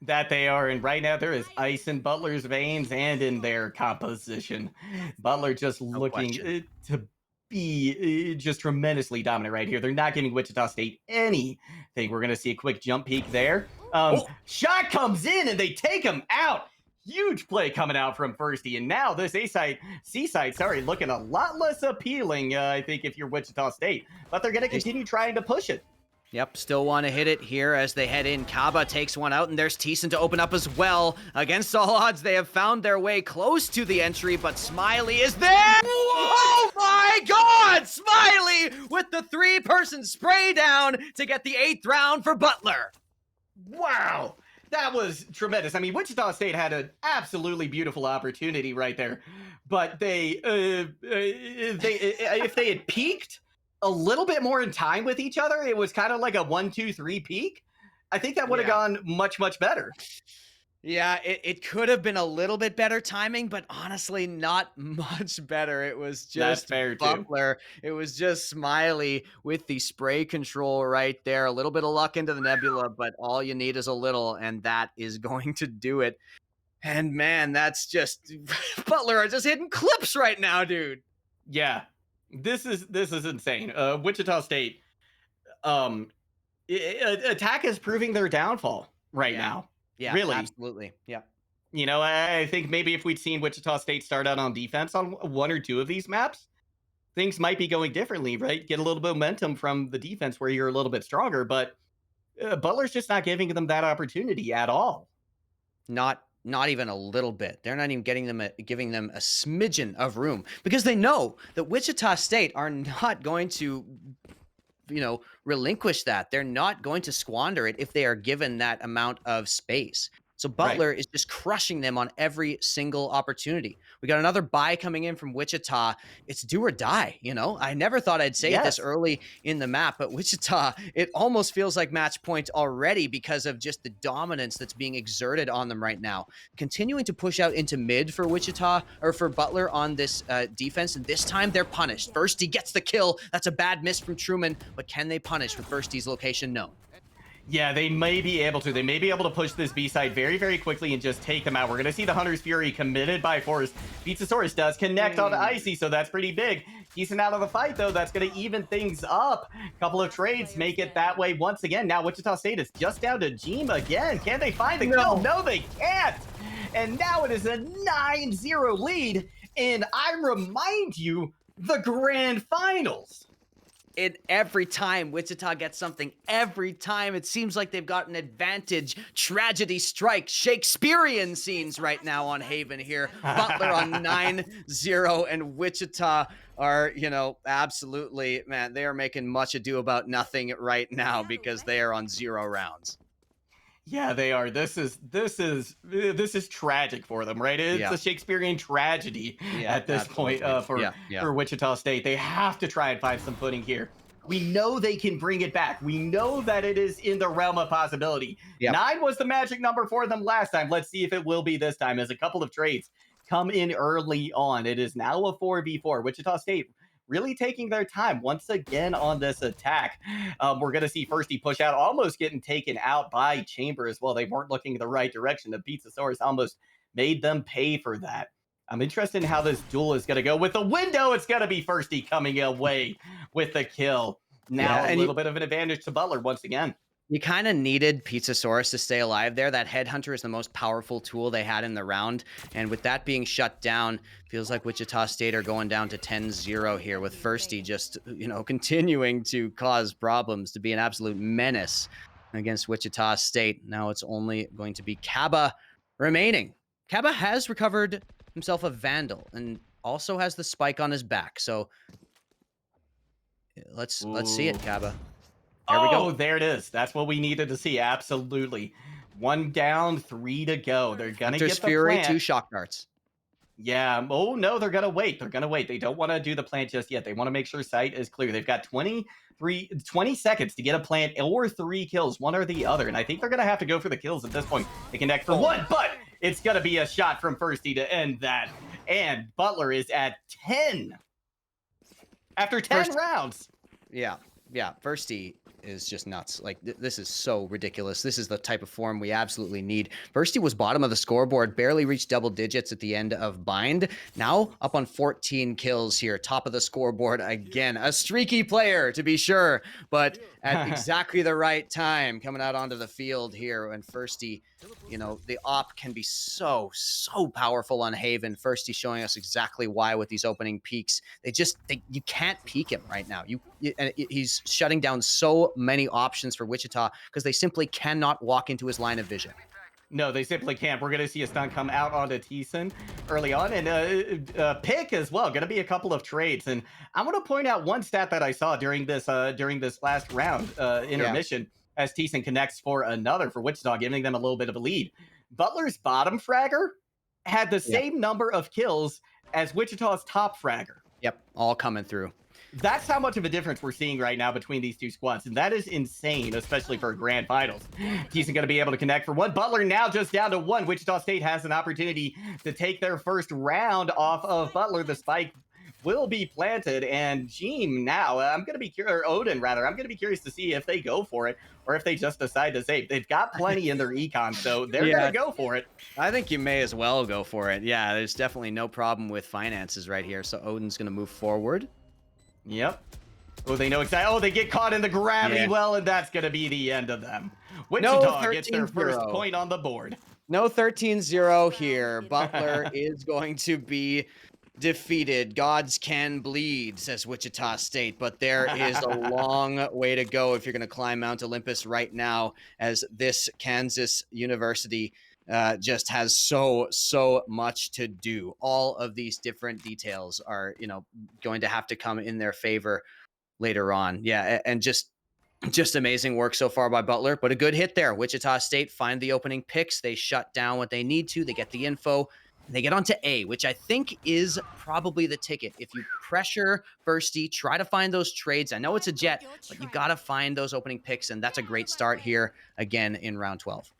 That they are, and right now there is ice in Butler's veins and in their composition. Butler just No looking question. to be just tremendously dominant right here. They're not giving Wichita State anything. We're going to see a quick jump peek there. Oh, Shot comes in and they take him out. Huge play coming out from Firsty. And now this C-side, sorry, looking a lot less appealing, I think, if you're Wichita State. But they're going to continue trying to push it. yep, still want to hit it here as they head in. Kaba takes one out, and there's Thiessen to open up as well. Against all odds, they have found their way close to the entry, but Smiley is there! Oh my god! Smiley with the three-person spray down to get the 8th round for Butler. Wow. That was tremendous. I mean, Wichita State had an absolutely beautiful opportunity right there, but if they had peaked a little bit more in time with each other, it was kind of like a 1-2-3 peak. I think that would have gone much better. Yeah, it could have been a little bit better timing, but honestly, not much better. It was just fair, Butler. Too. It was just Smiley with the spray control right there. A little bit of luck into the nebula, but all you need is a little, and that is going to do it. And man, that's just Butler are just hitting clips right now, dude. Yeah, this is insane. Wichita State, attack is proving their downfall right now. Yeah, really, absolutely. Yeah. You know, I think maybe if we'd seen Wichita State start out on defense on 1 or 2 of these maps, things might be going differently, right? Get a little bit of momentum from the defense where you're a little bit stronger, but Butler's just not giving them that opportunity at all. Not even a little bit. They're not even giving them a smidgen of room because they know that Wichita State are not going to, relinquish that. They're not going to squander it if they are given that amount of space. So Butler is just crushing them on every single opportunity. We got another buy coming in from Wichita. It's do or die, I never thought I'd say this early in the map, but Wichita, it almost feels like match point already because of just the dominance that's being exerted on them right now. Continuing to push out into mid for Wichita, or for Butler on this defense, and this time they're punished. Firsty gets the kill. That's a bad miss from Truman, but can they punish with Firsty's location? No. Yeah, they may be able to. They may be able to push this B-side very quickly and just take them out. We're going to see the Hunter's Fury committed by Force. Pizzasaurus does connect on Icy, so that's pretty big. Decent out of the fight, though. That's going to even things up. Couple of trades make it that way once again. Now Wichita State is just down to Jeem again. Can they find the kill? No, they can't. And now it is a 9-0 lead. And I remind you, the grand finals. Every time Wichita gets something, every time it seems like they've got an advantage. Tragedy strikes, Shakespearean scenes right now on Haven here. Butler on 9-0, and Wichita are, absolutely, man, they are making much ado about nothing right now because they are on 0 rounds. Yeah, they are. This is tragic for them, right? It's a Shakespearean tragedy at this point for Wichita State. They have to try and find some footing here. We know they can bring it back. We know that it is in the realm of possibility. 9 was the magic number for them last time. Let's see if it will be this time, as a couple of trades come in early on. It is now a 4v4. Wichita State really taking their time once again on this attack. We're going to see Firsty push out, almost getting taken out by Chamber as well. They weren't looking in the right direction. The Pizzasaurus almost made them pay for that. I'm interested in how this duel is going to go. With the window, it's going to be Firsty coming away with the kill. Now a little bit of an advantage to Butler once again. You kind of needed Pizzasaurus to stay alive there. That Headhunter is the most powerful tool they had in the round. And with that being shut down, feels like Wichita State are going down to 10-0 here, with Firsty just, continuing to cause problems, to be an absolute menace against Wichita State. Now it's only going to be Kaba remaining. Kaba has recovered himself a Vandal and also has the spike on his back. So let's see it, Kaba. There we go. There it is. That's what we needed to see. Absolutely. 1 down, 3 to go. They're going to get the Fury, plant. 2 shock darts. Yeah. Oh, no, they're going to wait. They're going to wait. They don't want to do the plant just yet. They want to make sure sight is clear. They've got 20 seconds to get a plant or 3 kills, one or the other. And I think they're going to have to go for the kills at this point. They connect for 1, but it's going to be a shot from Firsty to end that. And Butler is at 10 after 10 rounds. Yeah. Firsty is just nuts. Like this is so ridiculous. This is the type of form we absolutely need. First, he was bottom of the scoreboard, barely reached double digits at the end of Bind. Now up on 14 kills here, top of the scoreboard again. A streaky player, to be sure, but at exactly the right time coming out onto the field here. And Firsty, you know, the op can be so powerful on Haven. Firsty showing us exactly why with these opening peaks. You can't peek him right now. He's shutting down so many options for Wichita because they simply cannot walk into his line of vision. No, they simply can't. We're going to see a stun come out onto Thiessen early on, and pick as well. Going to be a couple of trades, and I'm going to point out one stat that I saw during this last round intermission as Thiessen connects for another for Wichita, giving them a little bit of a lead. Butler's bottom fragger had the same number of kills as Wichita's top fragger. Yep, all coming through. That's how much of a difference we're seeing right now between these two squads, and that is insane, especially for grand finals. Thiessen going to be able to connect for one. Butler now just down to one. Wichita State has an opportunity to take their first round off of Butler. The spike will be planted, and Jeem now, I'm going to be curious, or Odin rather, I'm going to be curious to see if they go for it or if they just decide to save. They've got plenty in their econ, so they're going to go for it. I think you may as well go for it. Yeah, there's definitely no problem with finances right here. So Odin's going to move forward. Yep. Oh, they know exactly. Oh, they get caught in the gravity well, and that's going to be the end of them. Wichita gets their first point on the board. No 13-0 here. Butler is going to be defeated. Gods can bleed, says Wichita State, but there is a long way to go if you're going to climb Mount Olympus right now, as this Kansas University just has so much to do. All of these different details are, you know, going to have to come in their favor later on. Yeah, and just amazing work so far by Butler, but a good hit there. Wichita State find the opening picks. They shut down what they need to. They get the info. And they get onto A, which I think is probably the ticket. If you pressure Firsty, try to find those trades. I know it's a jet, but you got to find those opening picks, and that's a great start here again in round 12.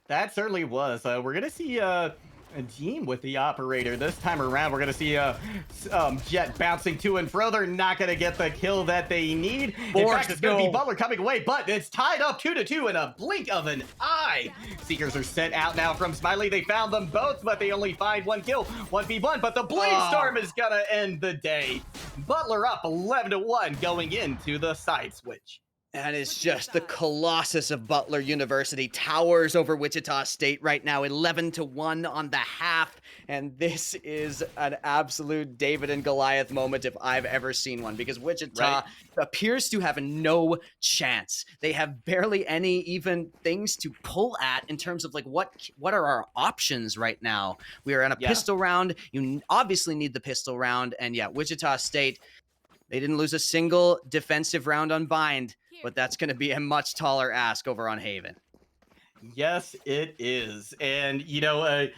That certainly was. We're going to see a Jeem with the operator. This time around, we're going to see Jet bouncing to and fro. They're not going to get the kill that they need. In fact, it's going to be Butler coming away, but it's tied up 2-2 in a blink of an eye. Seekers are sent out now from Smiley. They found them both, but they only find one kill. 1v1, but the Blade Storm is going to end the day. Butler up 11-1 going into the side switch. And it's just the Colossus of Butler University towers over Wichita State right now, 11-1 on the half. And this is an absolute David and Goliath moment if I've ever seen one, because Wichita appears to have no chance. They have barely any even things to pull at in terms of like what are our options right now. We are in a pistol round. You obviously need the pistol round. And yeah, Wichita State, they didn't lose a single defensive round on Bind, but that's going to be a much taller ask over on Haven. Yes, it is. And, you know,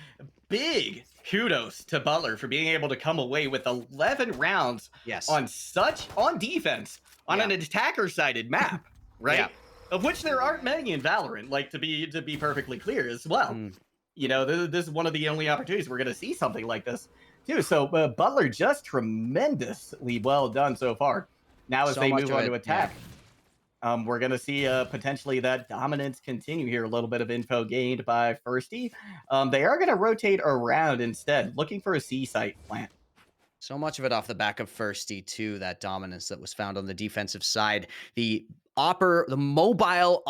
big kudos to Butler for being able to come away with 11 rounds on defense on an attacker-sided map, right? Of which there aren't many in Valorant, like to be perfectly clear as well. You know, this is one of the only opportunities we're going to see something like this too. So Butler just tremendously well done so far. Now as they move on to attack. We're going to see potentially that dominance continue here. A little bit of info gained by Firsty. They are going to rotate around instead, looking for a C site plant. So much of it off the back of Firsty, too, that dominance that was found on the defensive side. The mobile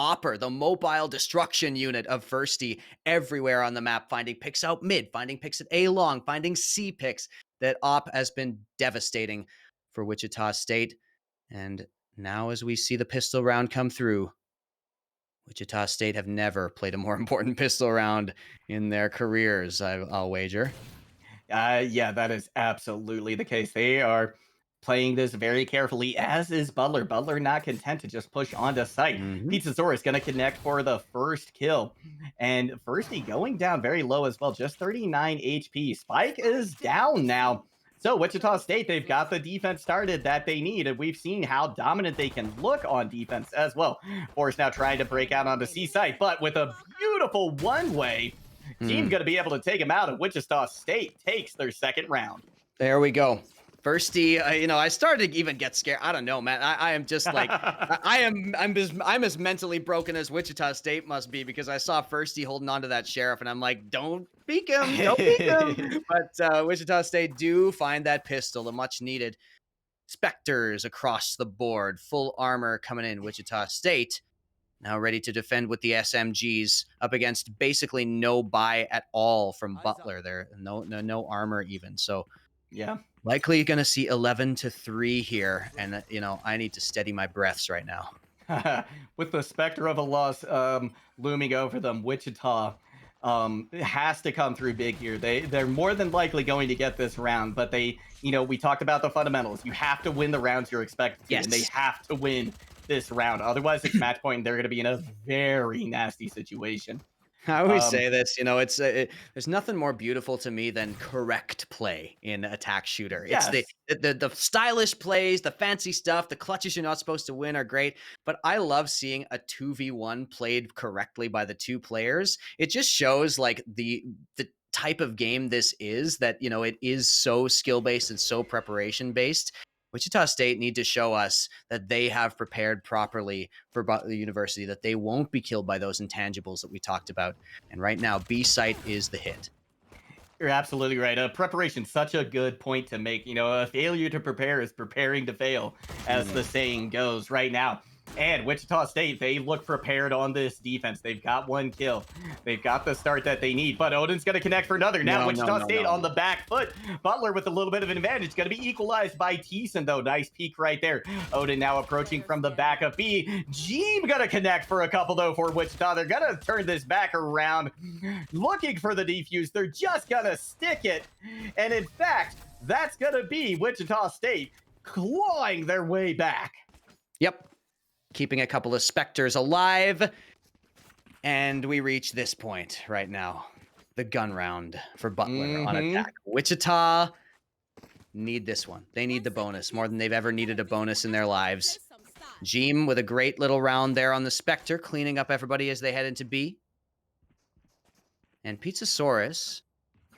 destruction unit of Firsty everywhere on the map, finding picks out mid, finding picks at A long, finding C picks. That op has been devastating for Wichita State. And now as we see the pistol round come through, Wichita State have never played a more important pistol round in their careers, I'll wager. Yeah, that is absolutely the case. They are playing this very carefully, as is Butler. Butler not content to just push onto site. Pizzasaurus going to connect for the first kill. And Firsty going down very low as well, just 39 HP. Spike is down now. So Wichita State, they've got the defense started that they need, and we've seen how dominant they can look on defense as well. Force now trying to break out onto C site, but with a beautiful one-way, team's going to be able to take him out, and Wichita State takes their second round. There we go. Firsty, I started to even get scared. I don't know, man. I am just like, I'm as mentally broken as Wichita State must be because I saw Firsty holding on to that sheriff, and I'm like, don't peek him, don't peek him. But Wichita State do find that pistol, the much needed Spectres across the board, full armor coming in. Wichita State now ready to defend with the SMGs up against basically no buy at all from Butler. There, no armor even. So Yeah. likely going to see 11-3 here, and I need to steady my breaths right now. With the specter of a loss looming over them, Wichita has to come through big here. They're more than likely going to get this round, but we talked about the fundamentals. You have to win the rounds you're expected to, and they Yes. have to win this round. Otherwise, it's match point, and they're going to be in a very nasty situation. I always Um, say this, there's nothing more beautiful to me than correct play in attack shooter. It's yes. the stylish plays, the fancy stuff, the clutches you're not supposed to win are great, but I love seeing a 2v1 played correctly by the two players. It just shows like the type of game this is, that it is so skill based and so preparation based. Wichita State need to show us that they have prepared properly for Butler University, that they won't be killed by those intangibles that we talked about. And right now, B site is the hit. You're absolutely right. Preparation's such a good point to make. A failure to prepare is preparing to fail, as the saying goes right now. And Wichita State, they look prepared on this defense. They've got one kill. They've got the start that they need. But Odin's going to connect for another. Now Wichita State on the back foot. Butler with a little bit of an advantage. Going to be equalized by Thiessen, though. Nice peek right there. Odin now approaching from the back of B. Jeem going to connect for a couple, though, for Wichita. They're going to turn this back around. Looking for the defuse. They're just going to stick it. And in fact, that's going to be Wichita State clawing their way back. Yep. Keeping a couple of Spectres alive. And we reach this point right now. The gun round for Butler on attack. Wichita need this one. They need the bonus more than they've ever needed a bonus in their lives. Jeem with a great little round there on the Spectre, cleaning up everybody as they head into B. And Pizzasaurus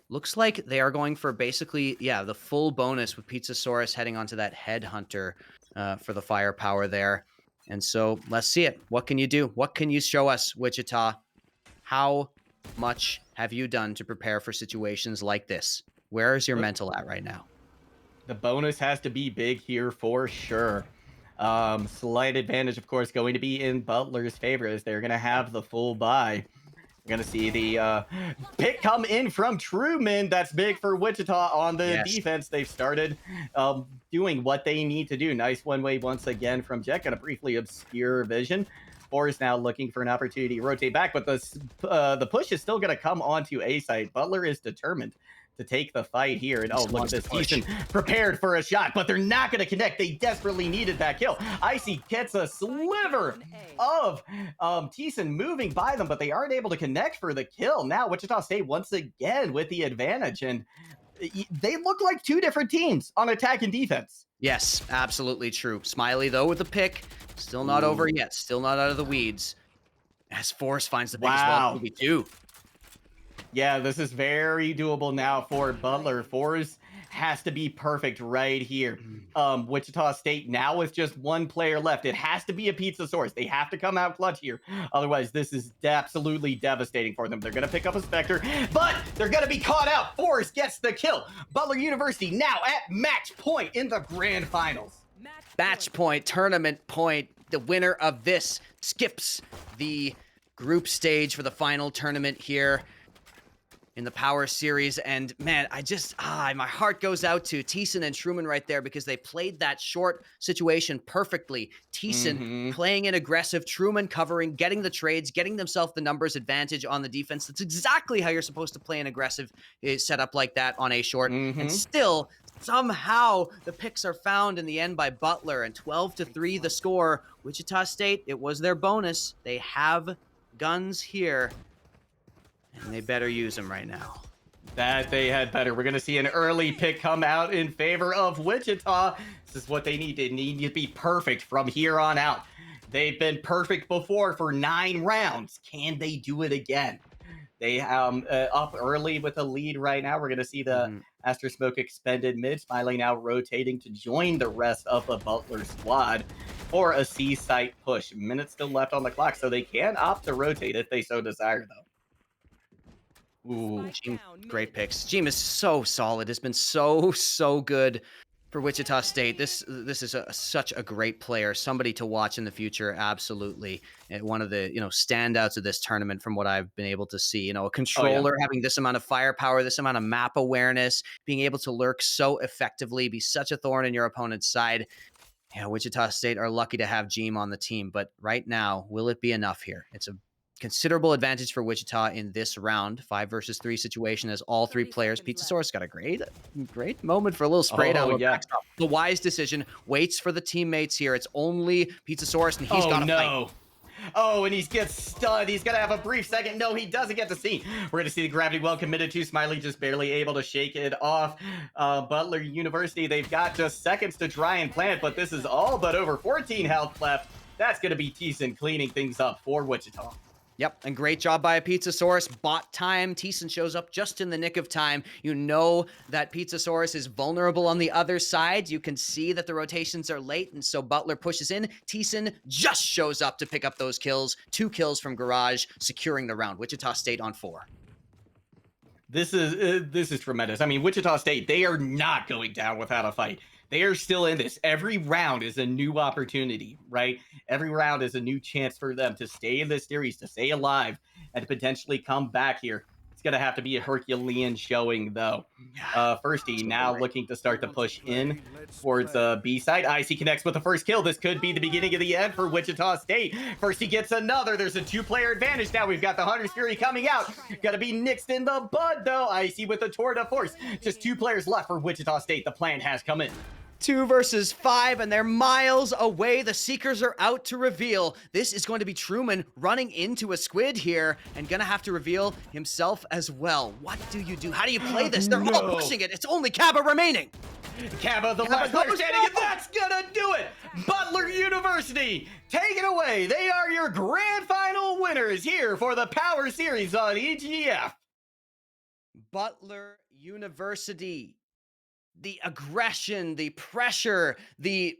looks like they are going for basically, the full bonus with Pizzasaurus heading onto that Headhunter for the firepower there. And so let's see it. What can you do? What can you show us, Wichita? How much have you done to prepare for situations like this? Where is your mental at right now? The bonus has to be big here for sure. Slight advantage, of course, going to be in Butler's favor, as they're going to have the full buy. We're going to see the pick come in from Truman. That's big for Wichita on the defense. They've started doing what they need to do. Nice one-way once again from Jet. Going to briefly obscure vision. Forrest now looking for an opportunity to rotate back, but the push is still going to come onto A site. Butler is determined to take the fight here. And look at this. Thiessen prepared for a shot, but they're not going to connect. They desperately needed that kill. Icy gets a sliver of Thiessen moving by them, but they aren't able to connect for the kill. Now Wichita State once again with the advantage, and they look like two different teams on attack and defense. Yes, absolutely true. Smiley, though, with the pick. Still not over yet. Still not out of the weeds. As Forrest finds the biggest wall too. Yeah, this is very doable now for Butler. Forrest has to be perfect right here. Wichita State now with just one player left. It has to be a Pizzasaurus. They have to come out clutch here. Otherwise, this is absolutely devastating for them. They're going to pick up a Spectre, but they're going to be caught out. Forrest gets the kill. Butler University now at match point in the grand finals. Match point, tournament point. The winner of this skips the group stage for the final tournament here in the Power Series. And man, my heart goes out to Thiessen and Truman right there, because they played that short situation perfectly. Thiessen playing an aggressive, Truman covering, getting the trades, getting themselves the numbers advantage on the defense. That's exactly how you're supposed to play an aggressive setup like that on a short. And still, somehow the picks are found in the end by Butler, and 12-3 the score. Wichita State, it was their bonus. They have guns here, and they better use them right now. That they had better. We're going to see an early pick come out in favor of Wichita. This is what they need. They need to be perfect from here on out. They've been perfect before for 9 rounds. Can they do it again? They up early with a lead right now. We're going to see the After smoke expended mid, Smiley now rotating to join the rest of the Butler squad for a C site push. Minutes still left on the clock, so they can opt to rotate if they so desire, though. Ooh. Gene, great picks. Gene is so solid. It's been so good for Wichita State. This is such a great player, somebody to watch in the future. Absolutely, and one of the standouts of this tournament from what I've been able to see. A Oh, yeah. controller having this amount of firepower, this amount of map awareness, being able to lurk so effectively, be such a thorn in your opponent's side. Yeah, Wichita State are lucky to have Gene on the team, but right now, will it be enough here? It's a considerable advantage for Wichita in this round, 5 versus 3 situation as all three players. Pizza Source got a great moment for a little spray down. Oh, yeah. The wise decision, waits for the teammates here. It's only Pizza Source, and he's got to fight. Oh, and he gets stunned. He's going to have a brief second. No, he doesn't get to see. We're going to see the gravity well committed to. Smiley just barely able to shake it off. Butler University, they've got just seconds to try and plant, but this is all but over 14 health left. That's going to be Thiessen cleaning things up for Wichita. Yep, and great job by a Pizza Source. Bot time. Thiessen shows up just in the nick of time. You know that Pizza Source is vulnerable on the other side. You can see that the rotations are late, and so Butler pushes in. Thiessen just shows up to pick up those kills. 2 kills from Garage, securing the round. Wichita State on 4. This is tremendous. I mean, Wichita State, they are not going down without a fight. They are still in this. Every round is a new opportunity, right? Every round is a new chance for them to stay in this series, to stay alive, and to potentially come back here. It's going to have to be a Herculean showing, though. Firsty now looking to start to push in towards B side. Icy connects with the first kill. This could be the beginning of the end for Wichita State. Firsty gets another. There's a 2-player advantage now. We've got the Hunter's Fury coming out. Got to be nixed in the bud, though. Icy with a tour de force. Just 2 players left for Wichita State. The plan has come in. 2 versus 5, and they're miles away. The Seekers are out to reveal. This is going to be Truman running into a squid here and gonna have to reveal himself as well. What do you do? How do you play this? They're all pushing it. It's only Kaba remaining. Kaba, the last player standing, and that's gonna do it! Butler University, take it away. They are your grand final winners here for the Power Series on EGF. Butler University. The aggression, the pressure, the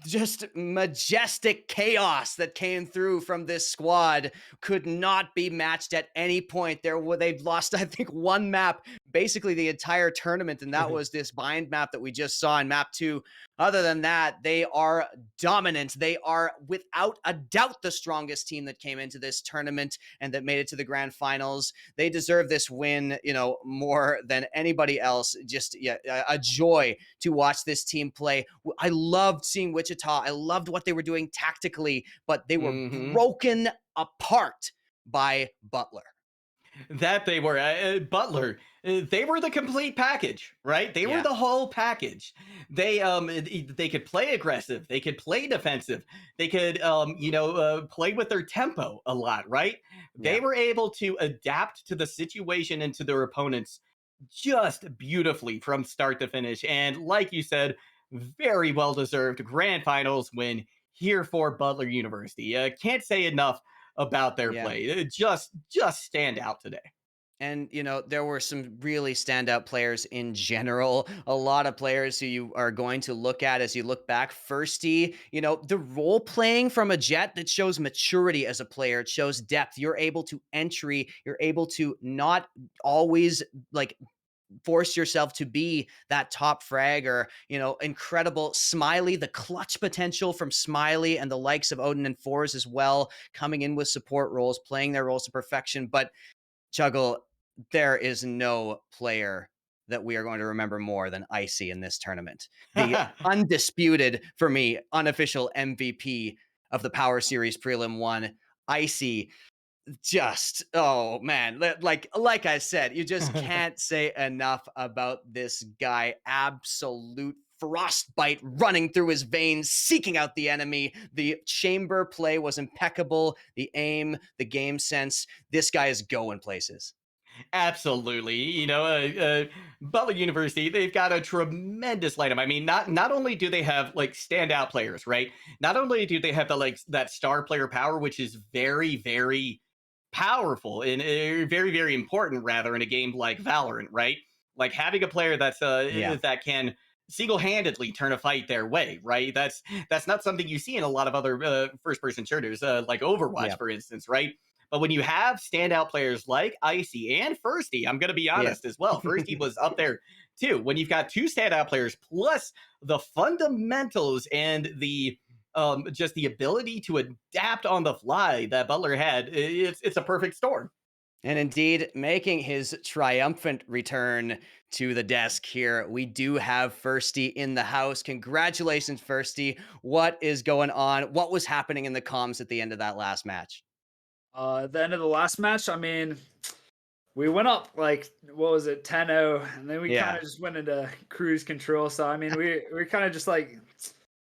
just majestic chaos that came through from this squad could not be matched at any point. They've lost, I think, 1 map, basically the entire tournament, and that was this bind map that we just saw in map 2. Other than that, they are dominant. They are, without a doubt, the strongest team that came into this tournament and that made it to the grand finals. They deserve this win, more than anybody else. Just a joy to watch this team play. I loved seeing Wichita. I loved what they were doing tactically, but they were broken apart by Butler. That they were. Butler, they were the complete package, right? They were the whole package. They could play aggressive, they could play defensive, they could play with their tempo a lot, right? They were able to adapt to the situation and to their opponents just beautifully from start to finish. And like you said, very well deserved grand finals win here for Butler University. Can't say enough about their play. It just stand out today. And, there were some really standout players in general. A lot of players who you are going to look at as you look back. Firsty, the role playing from a Jet that shows maturity as a player. It shows depth. You're able to entry. You're able to not always force yourself to be that top fragger. Incredible. Smiley, the clutch potential from Smiley and the likes of Odin and Fours as well, coming in with support roles, playing their roles to perfection. But Chuggle, there is no player that we are going to remember more than Icy in this tournament. The undisputed, for me, unofficial MVP of the Power Series Prelim 1, Icy. Just, oh man, like I said, you just can't say enough about this guy. Absolute frostbite running through his veins, seeking out the enemy. The chamber play was impeccable. The aim, the game sense. This guy is going places. Absolutely. Butler University, they've got a tremendous lineup. I mean, not only do they have standout players, right? Not only do they have that star player power, which is very, very powerful and very, very important rather in a game like Valorant, right? Like having a player Yeah. that can single-handedly turn a fight their way, right? That's not something you see in a lot of other first-person shooters, like Overwatch, Yeah. for instance, right? But when you have standout players like Icy and Firsty, I'm going to be Yeah. honest as well. Firsty was up there too. When you've got two standout players plus the fundamentals and the just the ability to adapt on the fly that Butler had, it's a perfect storm. And indeed, making his triumphant return to the desk here, we do have Firsty in the house. Congratulations, Firsty. What is going on? What was happening in the comms at the end of that last match? At the end of the last match, I mean, we went up like what was it, 10-0, and then we kind Yeah. of just went into cruise control. So I mean, we kind of just like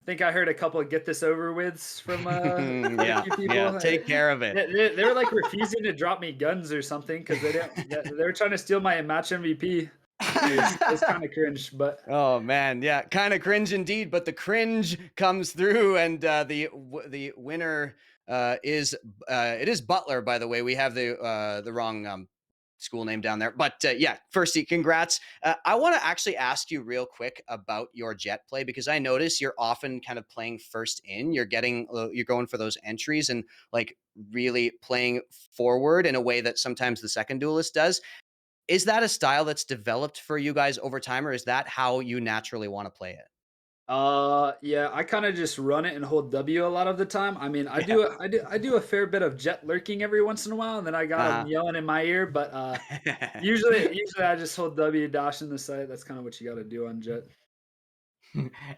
I think I heard a couple of get this over withs from a Yeah. few Yeah. people. Take care of it. They were like refusing to drop me guns or something because they were trying to steal my match MVP. It's kind of cringe, but Oh man, yeah, kind of cringe indeed. But the cringe comes through, and the winner is it is Butler. By the way, we have the wrong school name down there. But yeah, firstly, congrats. I want to actually ask you real quick about your jet play because I notice you're often kind of playing first in. You're going for those entries and like really playing forward in a way that sometimes the second duelist does. Is that a style that's developed for you guys over time, or is that how you naturally want to play it? yeah, I kind of just run it and hold W a lot of the time. I mean, Yeah. I do a fair bit of jet lurking every once in a while, and then I got them Uh-huh. yelling in my ear. But usually I just hold W, dash in the sight. That's kind of what you got to do on jet.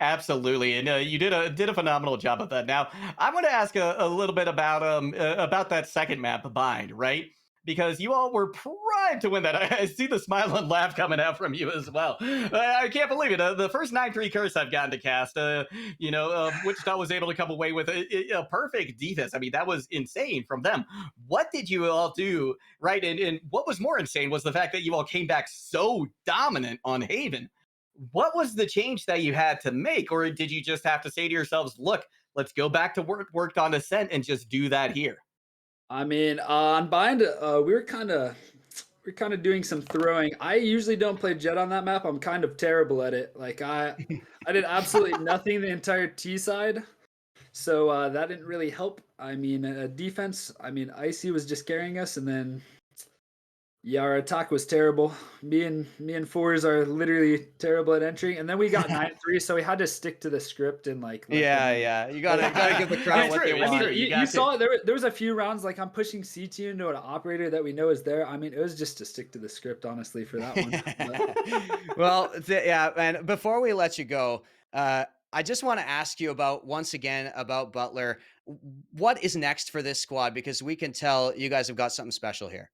Absolutely, and you did a phenomenal job of that. Now, I want to ask a little bit about that second map, Bind, right? Because you all were primed to win that. I see the smile and laugh coming out from you as well. I can't believe it. The first 9-3 curse I've gotten to cast, Wichita was able to come away with a perfect defense. I mean, that was insane from them. What did you all do, right? And what was more insane was the fact that you all came back so dominant on Haven. What was the change that you had to make, or did you just have to say to yourselves, look, let's go back to worked on Ascent and just do that here? I mean, on bind, we're kind of doing some throwing. I usually don't play jet on that map. I'm kind of terrible at it. Like I did absolutely nothing the entire T side, so that didn't really help. I mean, defense. I mean, Icy was just carrying us, and then yeah, our attack was terrible. Me and fours are literally terrible at entering, and then we got 9-3, so we had to stick to the script and like let Yeah, them. yeah. You gotta give the It's crowd what true, they it's I mean, true. want. You you got saw to. there was a few rounds like I'm pushing CT into an operator that we know is there. I mean, it was just to stick to the script, honestly, for that one. Well, yeah, man. Before we let you go, I just want to ask you about once again about Butler. What is next for this squad? Because we can tell you guys have got something special here.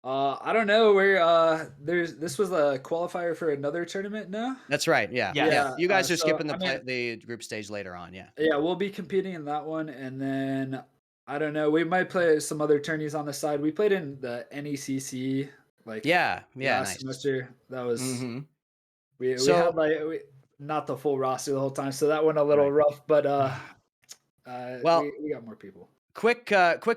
I don't know where this was a qualifier for another tournament now. That's right. Yeah, Yes. yeah. Yeah, You guys are so skipping I mean, the group stage later on. Yeah. yeah, we'll be competing in that one, and then I don't know. We might play some other tourneys on the side. We played in the NECC like Yeah. Yeah. last Nice. semester. That was Hmm. we had So, not the full roster the whole time, so that went a little right. rough. But Well, we got more people. quick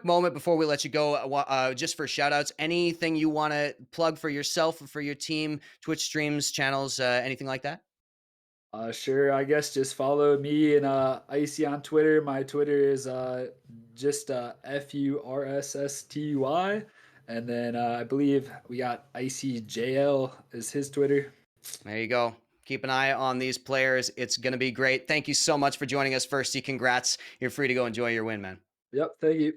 moment before we let you go, just for shout outs. Anything you want to plug for yourself or for your team, Twitch streams, channels, anything like that? Sure. I guess just follow me and Icy on Twitter. My Twitter is just FURSSTY, and then I believe we got ICJL is his Twitter. There you go. Keep an eye on these players. It's going to be great. Thank you so much for joining us, Firsty. Congrats. You're free to go enjoy your win, man. Yep. Thank you.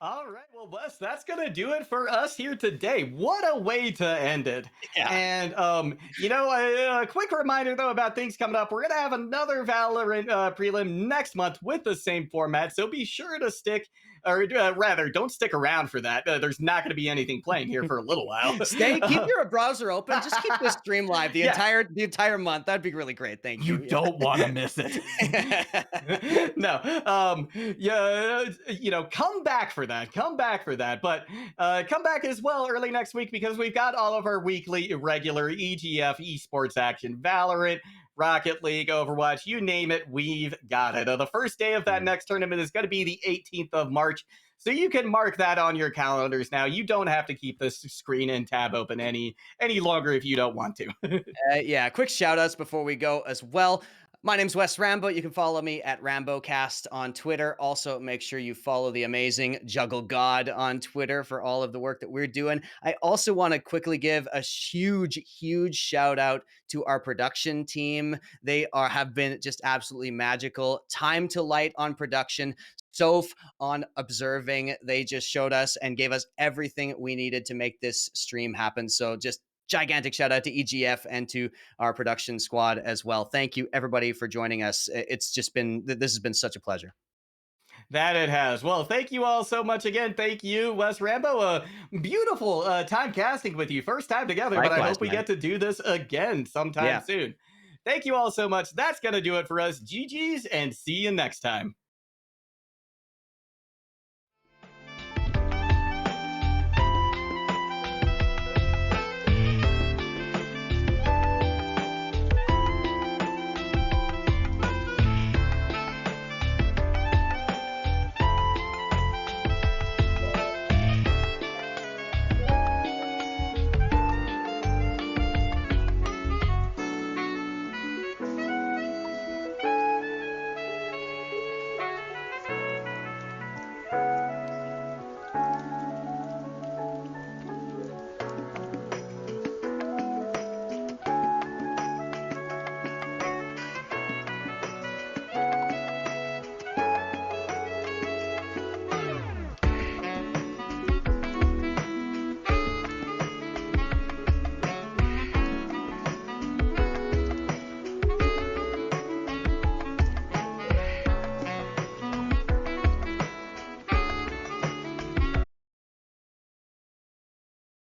All right, well, Wes, that's gonna do it for us here today. What a way to end it! Yeah. And a quick reminder though about things coming up. We're gonna have another Valorant prelim next month with the same format, so be sure to stick, or rather, don't stick around for that. There's not gonna be anything playing here for a little while. Keep your browser open. Just keep this stream live the Yeah. entire month. That'd be really great. Thank you. You don't want to miss it. No. Yeah. Come back for that. Come back for that. But come back as well early next week because we've got all of our weekly regular EGF esports action. Valorant, Rocket League, Overwatch, you name it, we've got it. The first day of that next tournament is going to be the 18th of March. So you can mark that on your calendars now. You don't have to keep this screen and tab open any longer if you don't want to. Yeah, quick shout outs before we go as well. My name's Wes Rambo. You can follow me at RamboCast on Twitter. Also, make sure you follow the amazing Juggle God on Twitter for all of the work that we're doing. I also want to quickly give a huge shout out to our production team. They have been just absolutely magical. Time to Light on production. Soph on observing. They just showed us and gave us everything we needed to make this stream happen. So just gigantic shout out to EGF and to our production squad as well. Thank you everybody for joining us. It's just been, this has been such a pleasure. That it has. Well, thank you all so much again. Thank you, Wes Rambo. Beautiful time casting with you. First time together, but I Likewise, hope we man. get to do this again sometime Yeah. soon. Thank you all so much. That's going to do it for us. GG's and see you next time.